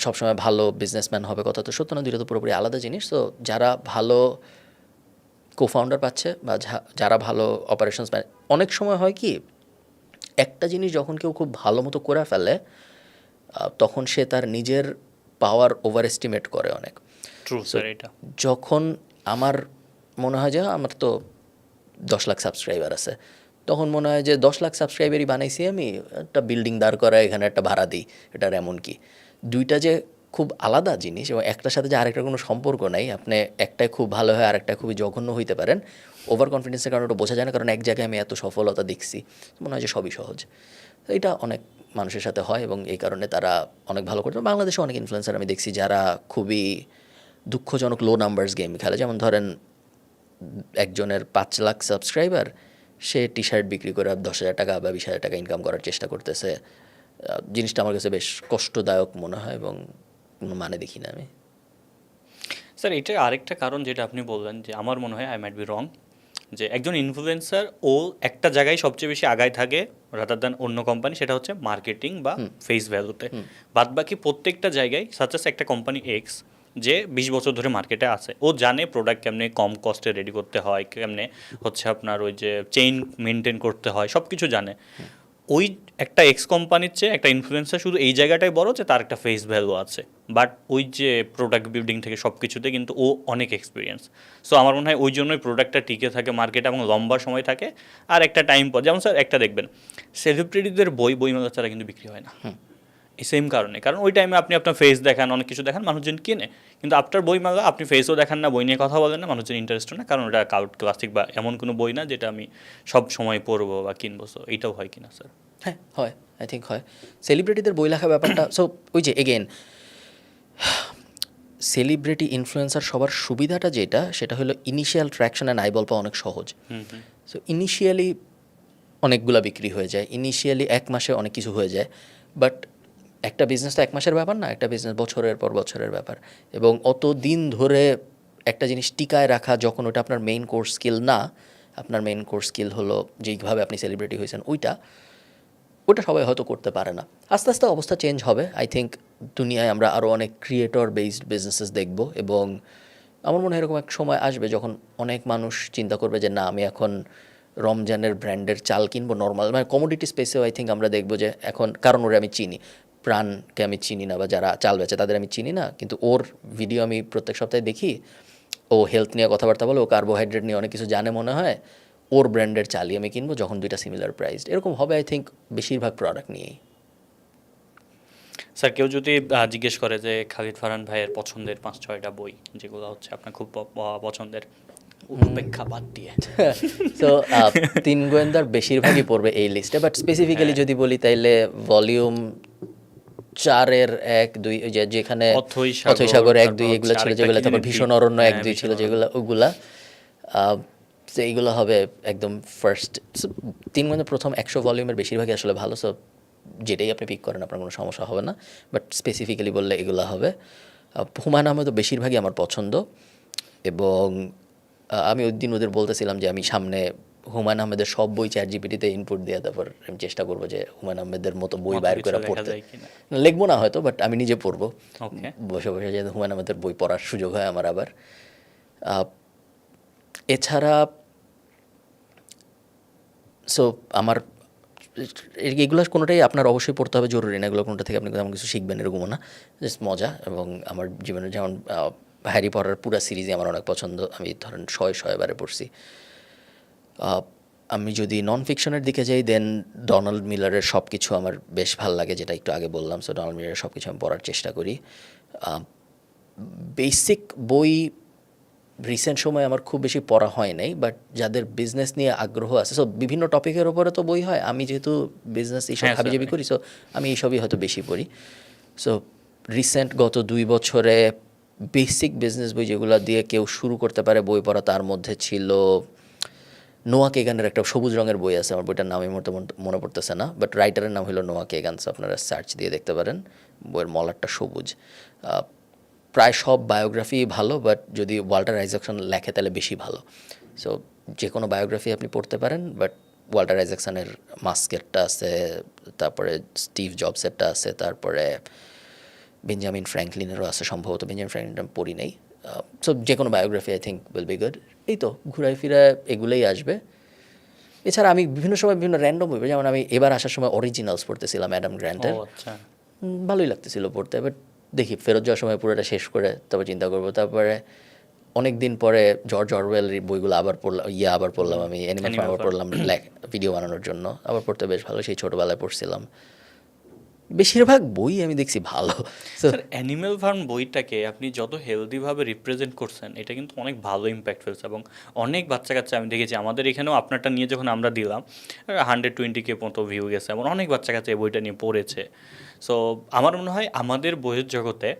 সবসময় ভালো বিজনেসম্যান হবে কথা তো সত্য না, দুটো তো পুরোপুরি আলাদা জিনিস। তো যারা ভালো কোফাউন্ডার পাচ্ছে বা যারা ভালো অপারেশনস, অনেক সময় হয় কি একটা জিনিস যখন কেউ খুব ভালো মতো করে ফেলে তখন সে তার নিজের পাওয়ার ওভার এস্টিমেট করে অনেক। ট্রু স্যার, এটা যখন আমার মনে হয় যে আমার তো 10 লাখ সাবস্ক্রাইবার আছে, তখন মনে হয় যে 10 লাখ সাবস্ক্রাইবারই বানাইছি আমি, একটা বিল্ডিং দাঁড় করা, এখানে একটা ভাড়া দিই, এটার এমন কি। দুইটা যে খুব আলাদা জিনিস এবং একটার সাথে যে আরেকটার কোনো সম্পর্ক নাই। আপনি একটাই খুব ভালো হয় আরেকটা খুবই জঘন্য হইতে পারেন। ওভার কনফিডেন্সের কারণে ওটা বোঝা যায় না, কারণ এক জায়গায় আমি এত সফলতা দেখছি, মনে হয় যে সবই সহজ। তো এটা অনেক মানুষের সাথে হয় এবং এই কারণে তারা অনেক ভালো করতে। বাংলাদেশে অনেক ইনফ্লুয়েন্সার আমি দেখছি যারা খুবই দুঃখজনক লো নাম্বারস গেম খেলে। যেমন ধরেন একজনের 5 লাখ সাবস্ক্রাইবার, সে টি শার্ট বিক্রি করে 10,000 টাকা বা 20,000 টাকা ইনকাম করার চেষ্টা করতেছে। জিনিসটা আমার কাছে বেশ কষ্টদায়ক মনে হয় এবং কোনো মানে দেখি না আমি। স্যার এটা আরেকটা কারণ যেটা আপনি বললেন, যে আমার মনে হয় আই মাইট বি রং, যে একজন ইনফ্লুয়েন্সার ও একটা জায়গায় সবচেয়ে বেশি আগায় থাকে রাদার দ্যান অন্য কোম্পানি, সেটা হচ্ছে মার্কেটিং বা ফেস ভ্যালুতে। বাদ বাকি প্রত্যেকটা জায়গায় সাচেস একটা কোম্পানি এক্স যে 20 বছর ধরে মার্কেটে আছে, ও জানে প্রোডাক্ট কেমনে কম কস্টে রেডি করতে হয়, কেমনে হচ্ছে আপনার ওই যে চেইন মেনটেন করতে হয়, সব কিছু জানে। ও ওই একটা এক্স কোম্পানির চেয়ে একটা ইনফ্লুয়েন্সার শুধু এই জায়গাটাই বড় যে তার একটা ফেস ভ্যালু আছে, বাট ওই যে প্রোডাক্ট বিল্ডিং থেকে সব কিছুতে কিন্তু ও অনেক এক্সপিরিয়েন্স। সো আমার মনে হয় ওই জন্যই প্রোডাক্টটা টিকে থাকে মার্কেটে এবং লম্বা সময় থাকে। আর একটা টাইম পর যেমন স্যার একটা দেখবেন সেলিব্রিটিদের বইমেলা ছাড়া কিন্তু বিক্রি হয় না, এই সেম কারণে। কারণ ওই টাইমে আপনি আপনার ফেস দেখান, অনেক কিছু দেখান, মানুষজন কিনে। কিন্তু আফটার বইমেলা আপনি ফেসও দেখান না, বই নিয়ে কথা বলেন না, মানুষজন ইন্টারেস্ট না, কারণ ওটা কাউট ক্লাসিক বা এমন কোনো বই না যেটা আমি সব সময় পড়বো বা কিনবো। সো এইটাও হয় কিনা স্যার? হ্যাঁ হয়, আই থিঙ্ক হয়। সেলিব্রিটিদের বই লেখা ব্যাপারটা সো ওই যে এগেন সেলিব্রিটি ইনফ্লুয়েন্সার সবার সুবিধাটা যেটা সেটা হলো ইনিশিয়াল ট্র্যাকশন অ্যান্ড আইবল পাওয়া অনেক সহজ। সো ইনিশিয়ালি অনেকগুলা বিক্রি হয়ে যায়, ইনিশিয়ালি 1 মাসে অনেক কিছু হয়ে যায়। বাট একটা বিজনেস তো 1 মাসের ব্যাপার না, একটা বিজনেস বছরের পর বছরের ব্যাপার। এবং অত দিন ধরে একটা জিনিস টিকায় রাখা যখন ওটা আপনার মেইন কোর্স স্কিল না, আপনার মেইন কোর্স স্কিল হলো যেইভাবে আপনি সেলিব্রিটি হয়েছেন ওটা সবাই হয়তো করতে পারে না। আস্তে আস্তে অবস্থা চেঞ্জ হবে। আই থিঙ্ক দুনিয়ায় আমরা আরও অনেক ক্রিয়েটর বেসড বিজনেসেস দেখব, এবং আমার মনে হয় এরকম এক সময় আসবে যখন অনেক মানুষ চিন্তা করবে যে না, আমি এখন রমজানের ব্র্যান্ডের চাল কিনবো নর্মাল, মানে কমোডিটি স্পেসেও আই থিঙ্ক আমরা দেখবো যে এখন, কারণ ওরে আমি চিনি, প্রাণকে আমি চিনি না, বা যারা চাল বেচে তাদের আমি চিনি না, কিন্তু ওর ভিডিও আমি প্রত্যেক সপ্তাহে দেখি, ও হেলথ নিয়ে কথাবার্তা বলে, ও কার্বোহাইড্রেট নিয়ে অনেক কিছু জানে মনে হয়, ওর ব্র্যান্ডের চালই আমি কিনবো যখন দুইটা সিমিলার প্রাইসড। এরকম হবে আই থিঙ্ক বেশিরভাগ প্রোডাক্ট নিয়েই। স্যার কেউ যদি জিজ্ঞেস করে যে খালিদ ফারহান ভাইয়ের পছন্দের 5-6টা বই যেগুলো হচ্ছে আপনার খুব পছন্দের, উপেক্ষা বাদ দিয়ে সো 3 গোয়েন্দার বেশিরভাগই পড়বে এই লিস্টে, বাট স্পেসিফিক্যালি যদি বলি তাইলে ভলিউম 4-এর 1-2, যেখানে অথৈ সাগর 1-2 এগুলো ছিল যেগুলো, তারপর ভীষণ অরণ্য 1-2 ছিল যেগুলো, ওগুলা তো এইগুলো হবে একদম ফার্স্ট। 3 গোয়েন্দা প্রথম 100 ভলিউমের বেশিরভাগই আসলে ভালো। সো যেটাই আপনি পিক করেন আপনার কোনো সমস্যা হবে না, বাট স্পেসিফিক্যালি বললে এগুলো হবে। হুমায়ুন আহমেদও বেশিরভাগই আমার পছন্দ, এবং আমি ওই দিন ওদের বলতেছিলাম যে আমি সামনে হুমায়ুন আহমেদের সব বই চ্যাটজিপিটিতে ইনপুট দিয়ে তারপর আমি চেষ্টা করবো যে হুমায়ুন আহমেদের মতো বই বাইর করে পড়তে। লিখবো না হয়তো, বাট আমি নিজে পড়বো বসে বসে, যে হুমায়ুন আহমেদের বই পড়ার সুযোগ হয় আমার। আবার এছাড়া সো আমার এগুলো কোনোটাই আপনার অবশ্যই পড়তে হবে জরুরি না, এগুলো কোনোটা থেকে আপনি তেমন কিছু শিখবেন এরকমও না, জাস্ট মজা। এবং আমার জীবনে যেমন হ্যারি পটার পুরো সিরিজই আমার অনেক পছন্দ, আমি ধরেন 100 বারে পড়ছি। আমি যদি নন ফিকশনের দিকে যাই, দেন ডোনাল্ড মিলারের সব কিছু আমার বেশ ভালো লাগে, যেটা একটু আগে বললাম। সো ডোনাল্ড মিলারের সব কিছু আমি পড়ার চেষ্টা করি। বেসিক বই রিসেন্ট সময় আমার খুব বেশি পড়া হয় নাই, বাট যাদের বিজনেস নিয়ে আগ্রহ আছে, সো বিভিন্ন টপিকের ওপরে তো বই হয়, আমি যেহেতু বিজনেস এইসব হাবিজাবি করি, সো আমি এইসবই হয়তো বেশি পড়ি। সো রিসেন্ট গত 2 বছরে বেসিক বিজনেস বই যেগুলো দিয়ে কেউ শুরু করতে পারে বই পড়া, তার মধ্যে ছিল নোয়া কেগানের একটা সবুজ রঙের বই আছে, আমার বইটার নাম এই মুহূর্তে মনে পড়তেছে না, বাট রাইটারের নাম হলো নোয়া কেগান। আপনারা সার্চ দিয়ে দেখতে পারেন, বইয়ের মলারটা সবুজ। প্রায় সব বায়োগ্রাফি ভালো, বাট যদি ওয়াল্টার আইজাকসন লেখে তাহলে বেশি ভালো। সো যে কোনো বায়োগ্রাফি আপনি পড়তে পারেন, বাট ওয়াল্টার আইজাকসনের মাস্কেরটা আছে, তারপরে স্টিভ জবসেরটা আছে, তারপরে বেঞ্জামিন ফ্র্যাঙ্কলিনেরও আছে সম্ভবত, বেঞ্জামিন ফ্র্যাঙ্কলিনটা পড়ি নেই। সো যে কোনো biography I think will be good. এই তো ঘুরায় ফিরায় এগুলোই আসবে। এছাড়া আমি বিভিন্ন সময় বিভিন্ন র্যান্ডম বই, যেমন আমি এবার আসার সময় অরিজিনালস পড়তেছিলাম অ্যাডাম গ্র্যান্টের, ভালোই লাগতেছিল পড়তে, বাট দেখি ফেরত যাওয়ার সময় পুরোটা শেষ করে তারপর চিন্তা করবো। তারপরে অনেক দিন পরে জর্জ অরওয়েলের বইগুলো আবার পড়লাম আমি, অ্যানিমেল ফার্ম আবার পড়লাম ভিডিও বানানোর জন্য, আবার পড়তে বেশ ভালো, সেই ছোটোবেলায় পড়ছিলাম। বেশিরভাগ বই আমি দেখছি ভালো। অ্যানিমেল ফার্ম বইটাকে আপনি যত হেলদিভাবে রিপ্রেজেন্ট করছেন, এটা কিন্তু অনেক ভালো ইম্প্যাক্ট ফেলছে, এবং অনেক বাচ্চা কাচ্চা আমি দেখেছি আমাদের এখানেও আপনারটা নিয়ে যখন আমরা দিলাম 120K মতো ভিউ গেছে, এমন অনেক বাচ্চা কাচ্চা এই বইটা নিয়ে পড়েছে। সো আমার মনে হয় আমাদের বইয়ের জগতে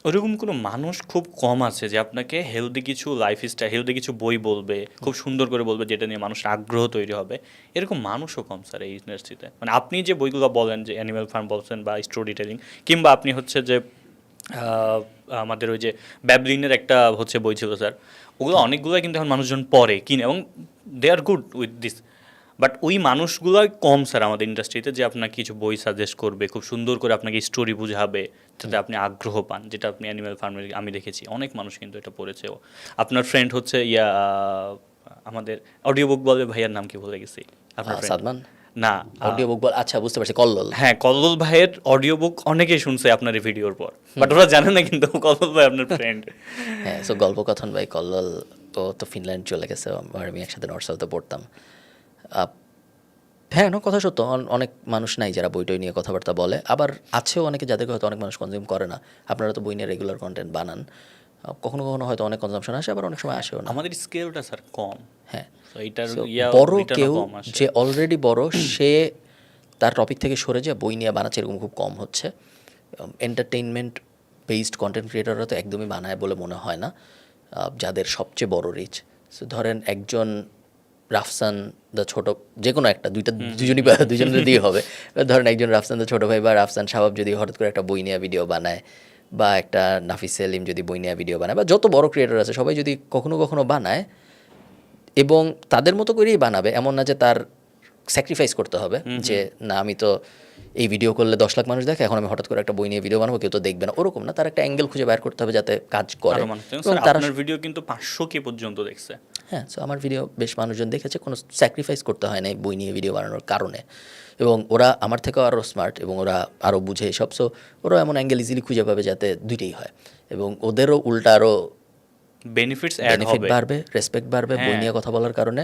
ওরকম কোনো মানুষ খুব কম আছে যে আপনাকে হেলদি কিছু লাইফস্টাইল, হেলদি কিছু বই বলবে, খুব সুন্দর করে বলবে, যেটা নিয়ে মানুষের আগ্রহ তৈরি হবে। এরকম মানুষও কম স্যার এই ইন্ডাস্ট্রিতে। মানে আপনি যে বইগুলো বলেন, যে অ্যানিমেল ফার্ম বলছেন বা স্টোরি টেলিং, কিংবা আপনি হচ্ছে যে আমাদের ওই যে ব্যাবলিনের একটা হচ্ছে বই ছিল স্যার, ওগুলো অনেকগুলো কিন্তু এখন মানুষজন পড়ে কিনে, এবং দে আর গুড উইথ দিস। বাট ওই মানুষগুলোই কম স্যার আমাদের ইন্ডাস্ট্রিতে, যে আপনাকে কিছু বই সাজেস্ট করবে, খুব সুন্দর করে আপনাকে স্টোরি বুঝাবে, যাতে আপনি আগ্রহ পান, যেটা আপনি অ্যানিমেল ফার্মের আমি দেখেছি অনেক মানুষ কিন্তু এটা পড়েছেও। আপনার ফ্রেন্ড হচ্ছে আমাদের অডিও বুক বলবে, ভাইয়ার নাম কি ভুলে গেছি, আপনার সাদমান। না অডিও বুক বল, আচ্ছা বুঝতে পারছি, কল্লোল। হ্যাঁ, কল্লোল ভাইয়ের অডিও বুক অনেকেই শুনছে আপনার এই ভিডিওর পর, বাট ওরা জানে না কিন্তু কল্লোল ভাই আপনার ফ্রেন্ড। হ্যাঁ, সো গল্পকথন ভাই কল্লোল, ও তো ফিনল্যান্ড চলে গেছে, আর আমি একসাথে নর্থ সাউথে পড়তাম। হ্যাঁ, কথা সত্য, অনেক মানুষ নাই যারা বইটই নিয়ে কথাবার্তা বলে, আবার আছেও অনেকে যাদেরকে হয়তো অনেক মানুষ কনজিউম করে না। আপনারা তো বই নিয়ে রেগুলার কন্টেন্ট বানান, কখনো কখনো হয়তো অনেক কনজাম্পশন আসে, আবার অনেক সময় আসেও না। আমাদের স্কেলটা স্যার কম। হ্যাঁ, তো এইটার So, বড় রিটার্নও কেউ কম আসে। যে অলরেডি বড়, সে তার টপিক থেকে সরে যায় বই নিয়ে বানাচ্ছে, এরকম খুব কম হচ্ছে। এন্টারটেইনমেন্ট বেসড কন্টেন্ট ক্রিয়েটররা তো একদমই বানায় বলে মনে হয় না, যাদের সবচেয়ে বড় রিচ। সো ধরেন একজন রাফসান দ্য ছোট, যে কোনো একটা দুজনের দিয়ে হবে। ধরেন একজন রাফসান দ্য ছোট ভাই বা রাফসান শাবাব যদি হঠাৎ করে একটা বই নিয়ে ভিডিও বানায়, বা একটা নাফিস সেলিম যদি বই নিয়ে ভিডিও বানায়, বা যত বড় ক্রিয়েটর আছে সবাই যদি কখনো কখনো বানায়, এবং তাদের মতো করেই বানাবে, এমন না যে তার স্যাক্রিফাইস করতে হবে যে না আমি তো এই ভিডিও করলে 10 লাখ মানুষ দেখে, এখন আমি হঠাৎ করে একটা বই নিয়ে ভিডিও বানাবো, কেউ তো দেখবে না, ওরকম না। তার একটা অ্যাঙ্গেল খুঁজে বের করতে হবে যাতে কাজ করে। আরো মানুষ দেখে। এবং স্যার, তারা আপনার ভিডিও কিন্তু 500K পর্যন্ত দেখছে। হ্যাঁ, সো আমার ভিডিও বেশ মানুষজন দেখেছে, কোনো স্যাক্রিফাইস করতে হয় না এই বই নিয়ে ভিডিও বানানোর কারণে। এবং ওরা আমার থেকেও আরও স্মার্ট, এবং ওরা আরও বুঝে এসব। সো ওরা এমন অ্যাঙ্গেল ইজিলি খুঁজে পাবে যাতে দুইটাই হয়, এবং ওদেরও উল্টা আরও বেনিফিটস অ্যাড বেনিফিট হবে। বাড়বে, রেসপেক্ট বাড়বে বই হ্যাঁ। নিয়ে কথা বলার কারণে।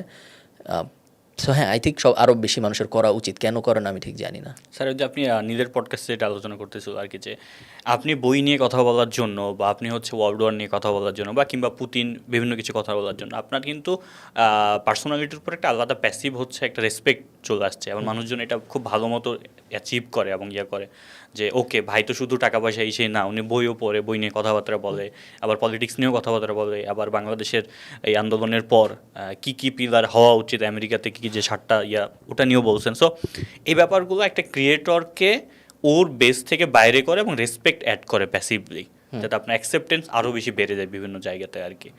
সো হ্যাঁ, আই থিঙ্ক সব আরও বেশি মানুষের করা উচিত। কেন করে না আমি ঠিক জানি না। স্যার, ওই যে আপনি নিজের পডকাস্টে যেটা আলোচনা করতেছিল আর কি, যে আপনি বই নিয়ে কথা বলার জন্য, বা আপনি হচ্ছে ওয়ার্ল্ড ওয়ার নিয়ে কথা বলার জন্য, বা কিংবা পুতিন বিভিন্ন কিছু কথা বলার জন্য আপনার কিন্তু পার্সোনালিটির উপর একটা আলাদা প্যাসিভ হচ্ছে একটা রেসপেক্ট চলে আসছে, এবং মানুষজন এটা খুব ভালো মতো অ্যাচিভ করে এবং করে যে ওকে ভাই তো শুধু টাকা পয়সা এই সেই না, উনি বইও পড়ে, বই নিয়ে কথাবার্তা বলে, আবার পলিটিক্স নিয়েও কথাবার্তা বলে, আবার বাংলাদেশের এই আন্দোলনের পর কি পিলার হওয়া উচিত আমেরিকাতে, কী যে 7টা ওটা নিয়েও বলছেন। সো এই ব্যাপারগুলো একটা ক্রিয়েটরকে ওর বেস থেকে বাইরে করে এবং রেসপেক্ট অ্যাড করে প্যাসিভলি, যাতে আপনার অ্যাকসেপ্টেন্স আরও বেশি বেড়ে যায় বিভিন্ন জায়গাতে আর কি।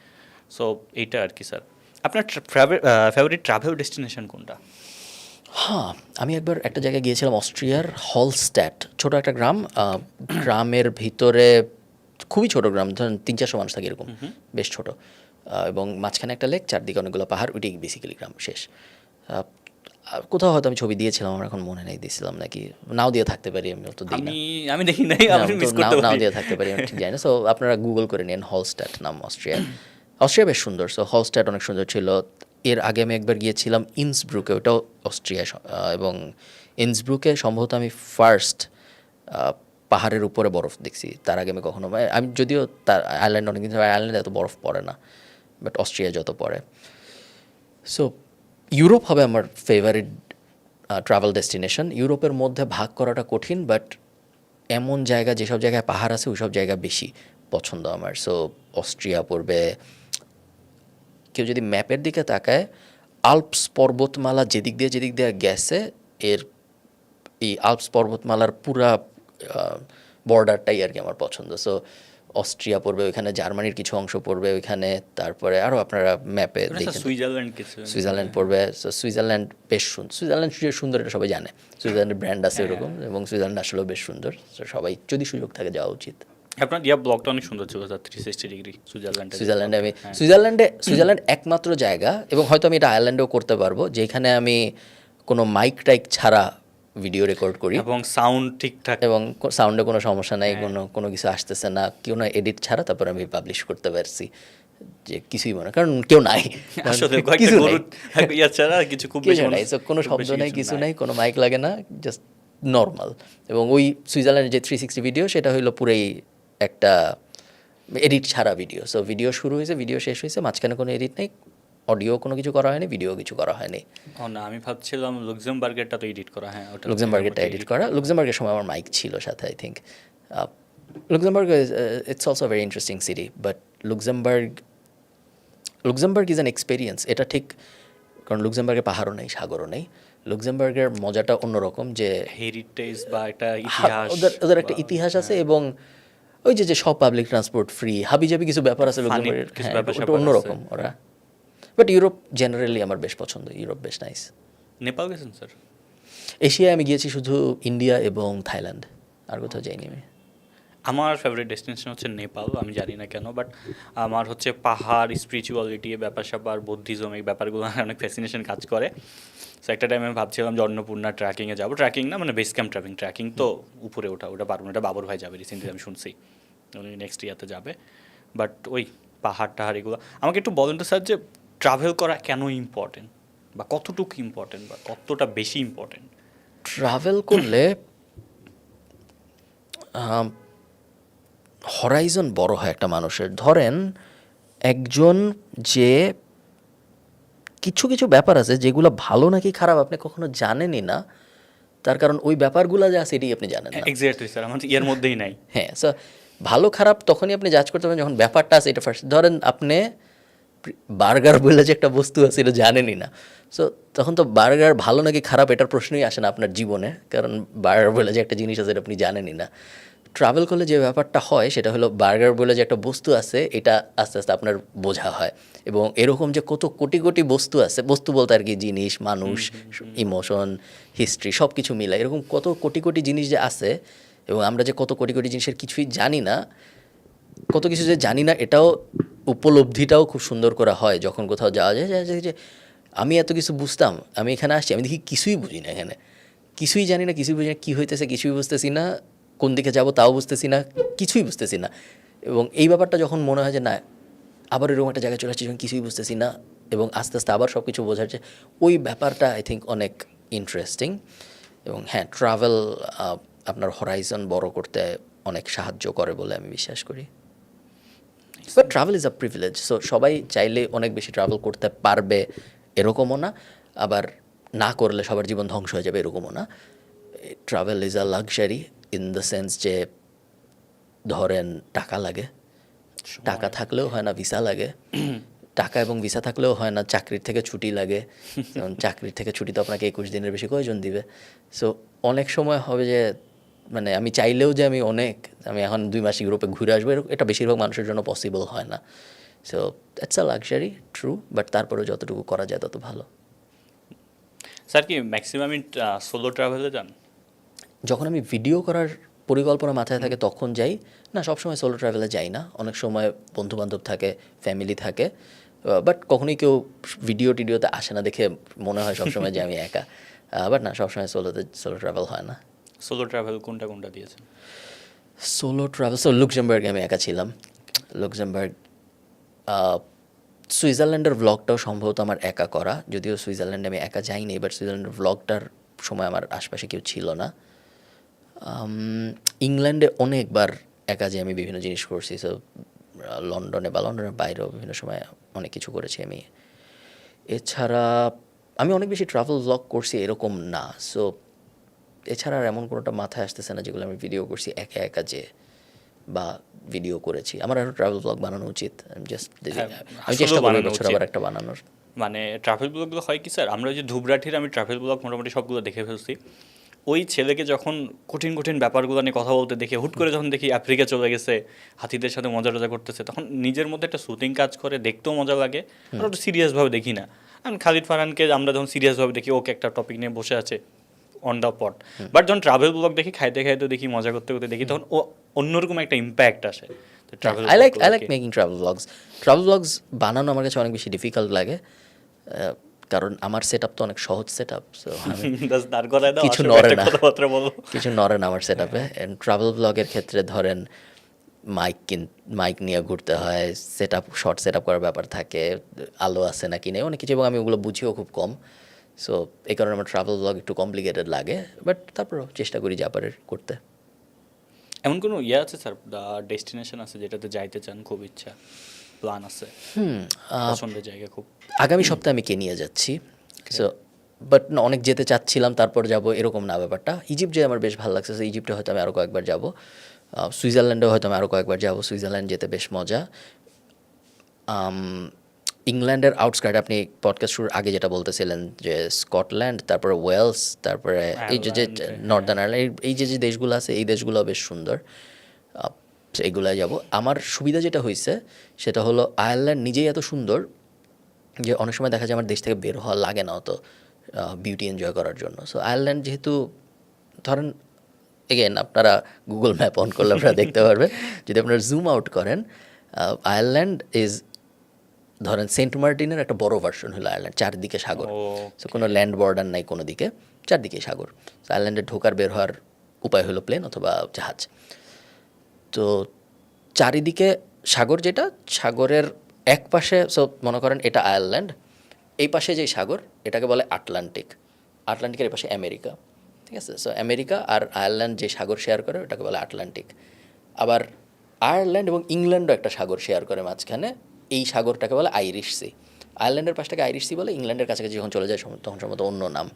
সো এইটা আর কি স্যার। আপনার ফেভারিট ট্রাভেল ডেস্টিনেশন কোনটা? হ্যাঁ, আমি একবার একটা জায়গায় গিয়েছিলাম, অস্ট্রিয়ার হলস্ট্যাট, ছোট একটা গ্রাম। গ্রামের ভিতরে খুবই ছোট গ্রাম, ধরেন 300-400 মানুষ থাকে এরকম, বেশ ছোট। এবং মাঝখানে একটা লেক, চারদিকে অনেকগুলো পাহাড়, ওইটাই বেসিক্যালি গ্রাম শেষ। কোথাও হয়তো আমি ছবি দিয়েছিলাম, আমার এখন মনে নেই দিয়েছিলাম নাকি, নাও দিয়ে থাকতে পারি, আমি তো দিই না। আমি দেখি নাই, আমি মিস করতে নাও পারি। দিয়ে থাকতে পারি, আমি ঠিক জানি না। সো আপনারা গুগল করে নিন, হলস্ট্যাট নাম অস্ট্রিয়া। অস্ট্রিয়া বেশ সুন্দর। সো হলস্ট্যাট অনেক সুন্দর ছিল। এর আগে আমি একবার গিয়েছিলাম ইন্সব্রুকে, ওটাও অস্ট্রিয়া। এবং ইন্সব্রুকে সম্ভবত আমি ফার্স্ট পাহাড়ের উপরে বরফ দেখছি। তার আগে আমি কখনো, আমি যদিও তার আয়ারল্যান্ড অনেক দিন, আয়ারল্যান্ডে এত বরফ পড়ে না, বাট অস্ট্রিয়া যত পড়ে। সো ইউরোপ হবে আমার ফেভারিট ট্রাভেল ডেস্টিনেশন। ইউরোপের মধ্যে ভাগ করাটা কঠিন, বাট এমন জায়গা, যেসব জায়গায় পাহাড় আছে ওইসব জায়গা বেশি পছন্দ আমার। সো অস্ট্রিয়া পড়বে। কেউ যদি ম্যাপের দিকে তাকায়, আল্পস পর্বতমালা যেদিক দিয়ে গেছে, এর এই আল্পস পর্বতমালার পুরা বর্ডারটাই আর কি আমার পছন্দ। সো অস্ট্রিয়া পড়বে, ওইখানে জার্মানির কিছু অংশ পড়বে ওইখানে, তারপরে আরও আপনারা ম্যাপে দেখেন সুইজারল্যান্ড কিছু, সুইজারল্যান্ড পড়বে। সো সুইজারল্যান্ড বেশ সুন্দর। সুইজারল্যান্ড সুন্দর, এটা সবাই জানে। সুইজারল্যান্ডের ব্র্যান্ড আছে এরকম, এবং সুইজারল্যান্ড আসলেও বেশ সুন্দর। সো সবাই যদি সুযোগ থাকে যাওয়া উচিত। আপনার ব্লগটা অনেক সুন্দর ছিল স্যার, 360 ডিগ্রি সুইজারল্যান্ডে আমি সুইজারল্যান্ড একমাত্র জায়গা, এবং হয়তো আমি এটা আয়ারল্যান্ডেও করতে পারবো, যেখানে আমি কোনো মাইক টাইক ছাড়া ভিডিও রেকর্ড করি, এবং সাউন্ড ঠিকঠাক, এবং সাউন্ডে কোনো সমস্যা নাই, কোনো কিছু আসতেছে না, কোনো এডিট ছাড়া তারপর আমি পাবলিশ করতে পারছি, যে কিছুই মনে, কারণ কেউ নাই, আসলে কিছু নাই, ছাড়া কিছু খুব কিছু বেশি নাই, কোনো শব্দ নাই, কিছু নাই, কোনো মাইক লাগে না, জাস্ট নর্মাল। এবং ওই সুইজারল্যান্ডের যে 360 ভিডিও, সেটা হইলো পুরোই একটা এডিট ছাড়া ভিডিও। সো ভিডিও শুরু হয়েছে, ভিডিও শেষ হয়েছে, মাঝখানে কোনো এডিট নেই, অডিও কোনো কিছু করা হয়নি, ভিডিও কিছু করা হয়নি। ও না, আমি ভাবছিলাম লুক্সেমবার্গেরটা তো এডিট করা। হ্যাঁ, ওটা লুক্সেমবার্গেরটা এডিট করা। লুক্সেমবার্গের সময় আমার মাইক ছিল সাথে, I think. Luxembourg it's also very interesting city, but Luxembourg is an experience. এটা ঠিক, কারণ লুক্সেমবার্গে পাহাড়ও নেই, সাগরও নেই। লুক্সেমবার্গের মজাটা অন্যরকম, যে হেরিটেজ বা একটা ইতিহাস, ওদের একটা ইতিহাস আছে, এবং ওই যে সব পাবলিক ট্রান্সপোর্ট ফ্রি, হাবিজাবি কিছু ব্যাপার আছে লুক্সেমবার্গের, ওটা অন্যরকম ওরা। বাট ইউরোপ জেনারেলি আমার বেশ পছন্দ, ইউরোপ বেশ নাইস। নেপাল গেছেন স্যার? এশিয়ায় আমি গিয়েছি শুধু ইন্ডিয়া এবং থাইল্যান্ড, আর কোথাও যাইনি আমি। আমার ফেভারিট ডেস্টিনেশন হচ্ছে নেপাল, আমি জানি না কেন, বাট আমার হচ্ছে পাহাড়, স্পিরিচুয়ালিটি, ব্যাপার স্যাপার, বুদ্ধিজম, এই ব্যাপারগুলো অনেক ফ্যাসিনেশন কাজ করে। সো একটা টাইমে আমি ভাবছিলাম যে অন্নপূর্ণা ট্র্যাকিংয়ে যাবো, ট্র্যাকিং না মানে বেস ক্যাম্প ট্র্যাকিং তো উপরে ওটা পারবো না, এটা বাবর ভাই যাবে, রিসেন্টলি আমি শুনছি উনি নেক্সট ইয়ারতে যাবে। বাট ওই পাহাড় টাহাড় এগুলো আমাকে একটু বলেন তো স্যার, যে ট্রাভেল করা কেন ইম্পর্টেন্ট, বা কতটুকু ইম্পর্টেন্ট, বা কতটা বেশি ইম্পর্টেন্ট? ট্রাভেল করলে হরাইজন বড় হয় একটা মানুষের। ধরেন একজন যে কিছু কিছু ব্যাপার আছে যেগুলো ভালো নাকি খারাপ আপনি কখনো জানেনই না, তার কারণ ওই ব্যাপারগুলো যে আছে এটাই আপনি জানেন না। এক্স্যাক্টলি স্যার, আমার এর মধ্যেই নাই। হ্যাঁ, সো ভালো খারাপ তখনই আপনি জাজ করতে পারেন যখন ব্যাপারটা আছে এটা ফার্স্ট। ধরেন আপনি বার্গার বলে যে একটা বস্তু আছে এটা জানেনই না, সো তখন তো বার্গার ভালো নাকি খারাপ এটার প্রশ্নই আসে না আপনার জীবনে, কারণ বার্গার বলে যে একটা জিনিস আছে এটা আপনি জানেনই না। ট্রাভেল করলে যে ব্যাপারটা হয় সেটা হলো বার্গার বলে যে একটা বস্তু আছে এটা আস্তে আস্তে আপনার বোঝা হয়, এবং এরকম যে কত কোটি কোটি বস্তু আছে, বস্তু বলতে আর কি জিনিস, মানুষ, ইমোশন, হিস্ট্রি সব কিছু মিলে এরকম কত কোটি কোটি জিনিস যে আছে, এবং আমরা যে কত কোটি কোটি জিনিসের কিছুই জানি না, কত কিছু যে জানি না এটাও উপলব্ধিটাও খুব সুন্দর করা হয় যখন কোথাও যাওয়া যায়। যে আমি এত কিছু বুঝতাম, আমি এখানে আসছি, আমি দেখি কিছুই বুঝি না, এখানে কিছুই জানি না, কিছুই বুঝি না, কী হইতেছে কিছুই বুঝতেছি না, কোন দিকে যাব তাও বুঝতেছি না, কিছুই বুঝতেছি না। এবং এই ব্যাপারটা যখন মনে হয় যে না আবার এরকম একটা জায়গায় চলে আসছি যখন কিছুই বুঝতেছি না এবং আস্তে আস্তে আবার সব কিছু বোঝার যে ওই ব্যাপারটা আই থিঙ্ক অনেক ইন্টারেস্টিং। এবং হ্যাঁ, ট্রাভেল আপনার হরাইজন বড় করতে অনেক সাহায্য করে বলে আমি বিশ্বাস করি। But travel is a privilege, so সবাই চাইলে অনেক বেশি ট্রাভেল করতে পারবে এরকমও না, আবার না করলে সবার জীবন ধ্বংস হয়ে যাবে এরকমও না। Travel is a luxury in the sense যে ধরেন টাকা লাগে, টাকা থাকলেও হয় না ভিসা লাগে, টাকা এবং ভিসা থাকলেও হয় না চাকরির থেকে ছুটি লাগে, যেমন চাকরির থেকে ছুটি তো আপনাকে 21 দিনের বেশি কয়জন দিবে। সো অনেক সময় হবে যে মানে আমি চাইলেও যে আমি এখন 2 মাস ইউরোপে ঘুরে আসবো এটা বেশিরভাগ মানুষের জন্য পসিবল হয় না। So that's a luxury, true, but তারপরেও যতটুকু করা যায় তত ভালো। স্যার কি ম্যাক্সিমামই সোলো ট্রাভেলে যান? যখন আমি ভিডিও করার পরিকল্পনা মাথায় থাকে তখন যাই, না সবসময় সোলো ট্রাভেলে যাই না, অনেক সময় বন্ধুবান্ধব থাকে, ফ্যামিলি থাকে, বাট কখনোই কেউ ভিডিও টিডিওতে আসে না দেখে মনে হয় সবসময় যে আমি একা, বাট না সবসময় সোলো ট্রাভেল হয় না। সোলো ট্রাভেল কোনটা কোনটা দিয়েছেন? সোলো ট্রাভেল লুক্সেমবার্গে আমি একা ছিলাম, লুক্সেমবার্গ, সুইজারল্যান্ডের ভ্লগটাও সম্ভবত আমার একা করা, যদিও সুইজারল্যান্ডে আমি একা যাইনি, বাট সুইজারল্যান্ডের ভ্লগটার সময় আমার আশপাশে কেউ ছিল না। ইংল্যান্ডে অনেকবার একা যে আমি বিভিন্ন জিনিস করছি, সো লন্ডনে বা লন্ডনের বাইরেও বিভিন্ন সময় অনেক কিছু করেছি আমি। এছাড়া আমি অনেক বেশি ট্রাভেল ব্লগ করছি এরকম না, সো এছাড়া আর এমন কোনোটা মাথায় আসতেছে না যেগুলো আমি ভিডিও করছি একা একা যে বা ভিডিও করেছি। আমার আরও ট্রাভেল ব্লগ বানানো উচিত, আমি চেষ্টা করি বছর আবার একটা বানানোর। মানে ট্রাভেল ব্লগগুলো হয় কি স্যার, আমরা ওই যে ধুবরাঠির আমি ট্রাভেল ব্লগ মোটামুটি সবগুলো দেখে ফেলছি। ওই ছেলেকে যখন কঠিন কঠিন ব্যাপারগুলো নিয়ে কথা বলতে দেখে, হুট করে যখন দেখি আফ্রিকা চলে গেছে, হাতিদের সাথে মজা টজা করতেছে, তখন নিজের মধ্যে একটা শুটিং কাজ করে, দেখতেও মজা লাগে, আর ওটা সিরিয়াসভাবে দেখি না। আমি খালিদ ফারহানকে আমরা যখন সিরিয়াসভাবে দেখি, ওকে একটা টপিক নিয়ে বসে আছে অন দ্য পট, বাট যখন ট্রাভেল ব্লগ দেখি, খাইতে খাইতে দেখি, মজা করতে করতে দেখি, তখন ও অন্যরকম একটা ইম্প্যাক্ট আসে। I like making travel blogs. Travel blogs বানানো আমার কাছে অনেক বেশি ডিফিকাল্ট লাগে, কারণ আমার সেট আপ তো অনেক সহজ সেট আপ, সো কিছু নড়ে না আমার সেট আপে। ট্রাভেল ব্লগের ক্ষেত্রে ধরেন মাইক নিয়ে ঘুরতে হয়, শর্ট সেট আপ করার ব্যাপার থাকে, আলো আছে নাকি নেই, অনেক কিছু, এবং আমি ওগুলো বুঝিও খুব কম। সো এই কারণে আমার ট্রাভেল ব্লগ একটু কমপ্লিকেটেড লাগে, বাট তারপরেও চেষ্টা করি যা পারে করতে। এমন কোনো ইয়ে আছে স্যার, ডেস্টিনেশন আছে যেটাতে যাইতে চান, খুব ইচ্ছা, প্ল্যান আছে, পছন্দের জায়গা খুব? আগামী সপ্তাহে আমি কেনিয়া যাচ্ছি, সো বাট অনেক যেতে চাচ্ছিলাম তারপর যাব এরকম না ব্যাপারটা। ইজিপ্ট যে আমার বেশ ভালো লাগছে, ইজিপ্টে হয়তো আমি আরও কয়েকবার যাব, সুইজারল্যান্ডেও হয়তো আমি আরও কয়েকবার যাব, সুইজারল্যান্ড যেতে বেশ মজা। ইংল্যান্ডের আউটস্কার্ট আপনি পডকাস্ট শুরুর আগে যেটা বলতেছিলেন যে স্কটল্যান্ড, তারপরে ওয়েলস, তারপরে এই যে নর্দার্ন আয়ারল্যান্ড, এই যে দেশগুলো আছে এই দেশগুলো বেশ সুন্দর, এইগুলোয় যাব। আমার সুবিধা যেটা হয়েছে সেটা হলো আয়ারল্যান্ড নিজেই এত সুন্দর যে অনেক সময় দেখা যায় আমার দেশ থেকে বের হওয়া লাগে না অত বিউটি এনজয় করার জন্য। সো আয়ারল্যান্ড যেহেতু ধরেন এগেন আপনারা গুগল ম্যাপ অন করলে আপনারা দেখতে পারবেন, যদি আপনারা জুম আউট করেন, আয়ারল্যান্ড ইজ, ধরেন সেন্ট মার্টিনের একটা বড় ভার্সন হলো আয়ারল্যান্ড, চারদিকে সাগর। সো কোনো ল্যান্ড বর্ডার নাই কোনো দিকে, চারদিকে সাগর। আয়ারল্যান্ডে ঢোকার বের হওয়ার উপায় হলো প্লেন অথবা জাহাজ। তো চারিদিকে সাগর, যেটা সাগরের এক পাশে, সো মনে করেন এটা আয়ারল্যান্ড, এই পাশে যেই সাগর এটাকে বলে আটলান্টিক, আটলান্টিকের এই পাশে আমেরিকা, ঠিক আছে? সো আমেরিকা আর আয়ারল্যান্ড যে সাগর শেয়ার করে ওটাকে বলে আটলান্টিক। আবার আয়ারল্যান্ড এবং ইংল্যান্ডও একটা সাগর শেয়ার করে মাঝখানে, এই সাগরটাকে বলে আইরিশ সি। আয়ারল্যান্ডের পাশটাকে আইরিশ সি বলে, ইংল্যান্ডের কাছাকাছি যখন চলে যায় তখন সম্ভবত অন্য নাম।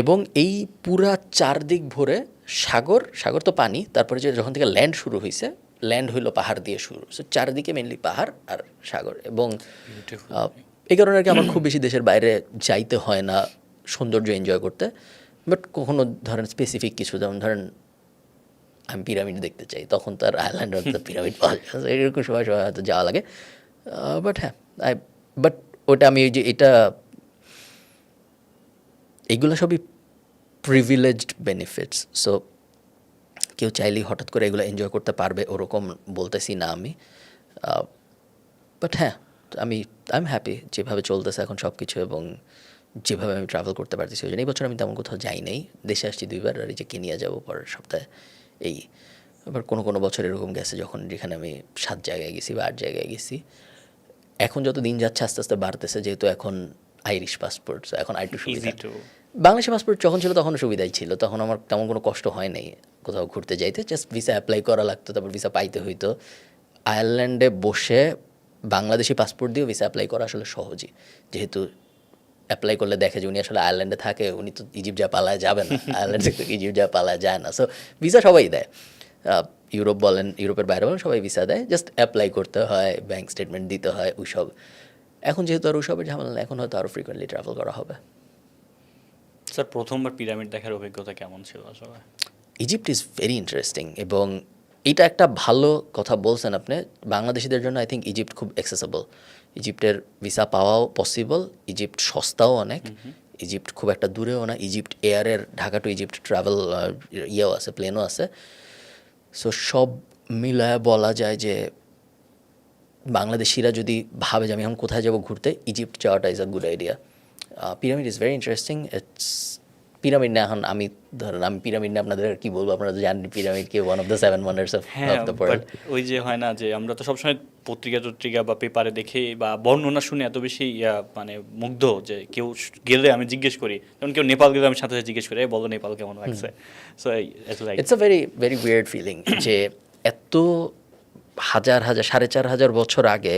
এবং এই পুরা চারদিক ভরে সাগর, সাগর তো পানি, তারপরে যে যখন থেকে ল্যান্ড শুরু হয়েছে, ল্যান্ড হইলো পাহাড় দিয়ে শুরু, সো চারদিকে মেনলি পাহাড় আর সাগর। এবং এই কারণে আর কি আমার খুব বেশি দেশের বাইরে যাইতে হয় না সৌন্দর্য এনজয় করতে। বাট কখনো ধরেন স্পেসিফিক কিছু, যেমন ধরেন আমি পিরামিড দেখতে চাই, তখন তার আয়ারল্যান্ডে পিরামিড পাওয়া যায়, এরকম সময় সময় হয়তো যাওয়া লাগে। বাট হ্যাঁ, বাট ওটা আমি যে এটা, এইগুলো সবই প্রিভিলেজড বেনিফিটস। সো কেউ চাইলেই হঠাৎ করে এগুলো এনজয় করতে পারবে ওরকম বলতেছি না আমি। বাট হ্যাঁ, আই এম হ্যাপি যেভাবে চলতেছে এখন সব কিছু, এবং যেভাবে আমি ট্রাভেল করতে পারতেছি। ওই জন্য এই বছর আমি তেমন কোথাও যাই নাই, দেশে আসছি 2বার, আর এই যে কেনিয়া যাবো পরের সপ্তাহে। এই আবার কোনো বছর এরকম গেছে যখন, যেখানে আমি 7 জায়গায় গেছি বা 8 জায়গায় গেছি। এখন যত দিন যাচ্ছে আস্তে আস্তে বাড়তেছে, যেহেতু এখন আইরিশ পাসপোর্ট, এখন আরেকটু সুবিধা। বাংলাদেশি পাসপোর্ট যখন ছিল তখন সুবিধাই ছিল, তখন আমার তেমন কোনো কষ্ট হয় নাই কোথাও ঘুরতে যাইতে, জাস্ট ভিসা অ্যাপ্লাই করা লাগতো, তারপর ভিসা পাইতে হইতো। আয়ারল্যান্ডে বসে বাংলাদেশি পাসপোর্ট দিয়েও ভিসা অ্যাপ্লাই করা আসলে সহজই, যেহেতু অ্যাপ্লাই করলে দেখে যে উনি আসলে আয়ারল্যান্ডে থাকে, উনি তো ইজিপ্ট যা পালায় যাবে না, আয়ারল্যান্ড থেকে ইজিপ্ট যা পালায় যায় না। সো ভিসা সবাই দেয়, ইউরোপ বলেন, ইউরোপের বাইরে বলেন, সবাই ভিসা দেয়, জাস্ট অ্যাপ্লাই করতে হয়, ব্যাঙ্ক স্টেটমেন্ট দিতে হয়, ওইসব। এখন যেহেতু আর ওইসবের ঝামেলা, এখন হয়তো আরও ফ্রিকোয়েন্টলি ট্রাভেল করা হবে। স্যার, প্রথমবার পিরামিড দেখার অভিজ্ঞতা কেমন ছিল আসলে? ইজিপ্ট ইজ ভেরি ইন্টারেস্টিং, এবং এটা একটা ভালো কথা বলছেন আপনি। বাংলাদেশিদের জন্য আই থিঙ্ক ইজিপ্ট খুব অ্যাক্সেসেবল, ইজিপ্টের ভিসা পাওয়াও পসিবল, ইজিপ্ট সস্তাও অনেক, ইজিপ্ট খুব একটা দূরেও না, ইজিপ্ট এয়ারের ঢাকা টু ইজিপ্ট ট্রাভেল ইয়েও আছে, প্লেনও আছে। সো সব মিলায় বলা যায় যে বাংলাদেশিরা যদি ভাবে যে আমি এখন কোথায় যাবো ঘুরতে, ইজিপ্ট যাওয়াটা is a good idea. Pyramid is very interesting. It's pyramid না, এখন আমি ধরেন আমি পিরামিড না আপনাদের কি বলবো, আপনারা তো জানেন পিরামিডকে one of the 7 wonders of the world. ওই যে হয় না যে আমরা তো সবসময় পত্রিকা বা পেপারে দেখে বা বর্ণনা শুনে এত বেশি মানে মুগ্ধ, যে কেউ গেলে আমি জিজ্ঞেস করি, যেমন কেউ নেপাল গেলে আমি সাথে সাথে জিজ্ঞেস করি, বলো নেপাল কেমন লাগছে। So it's a very very weird feeling যে এত হাজার হাজার 4,500 বছর আগে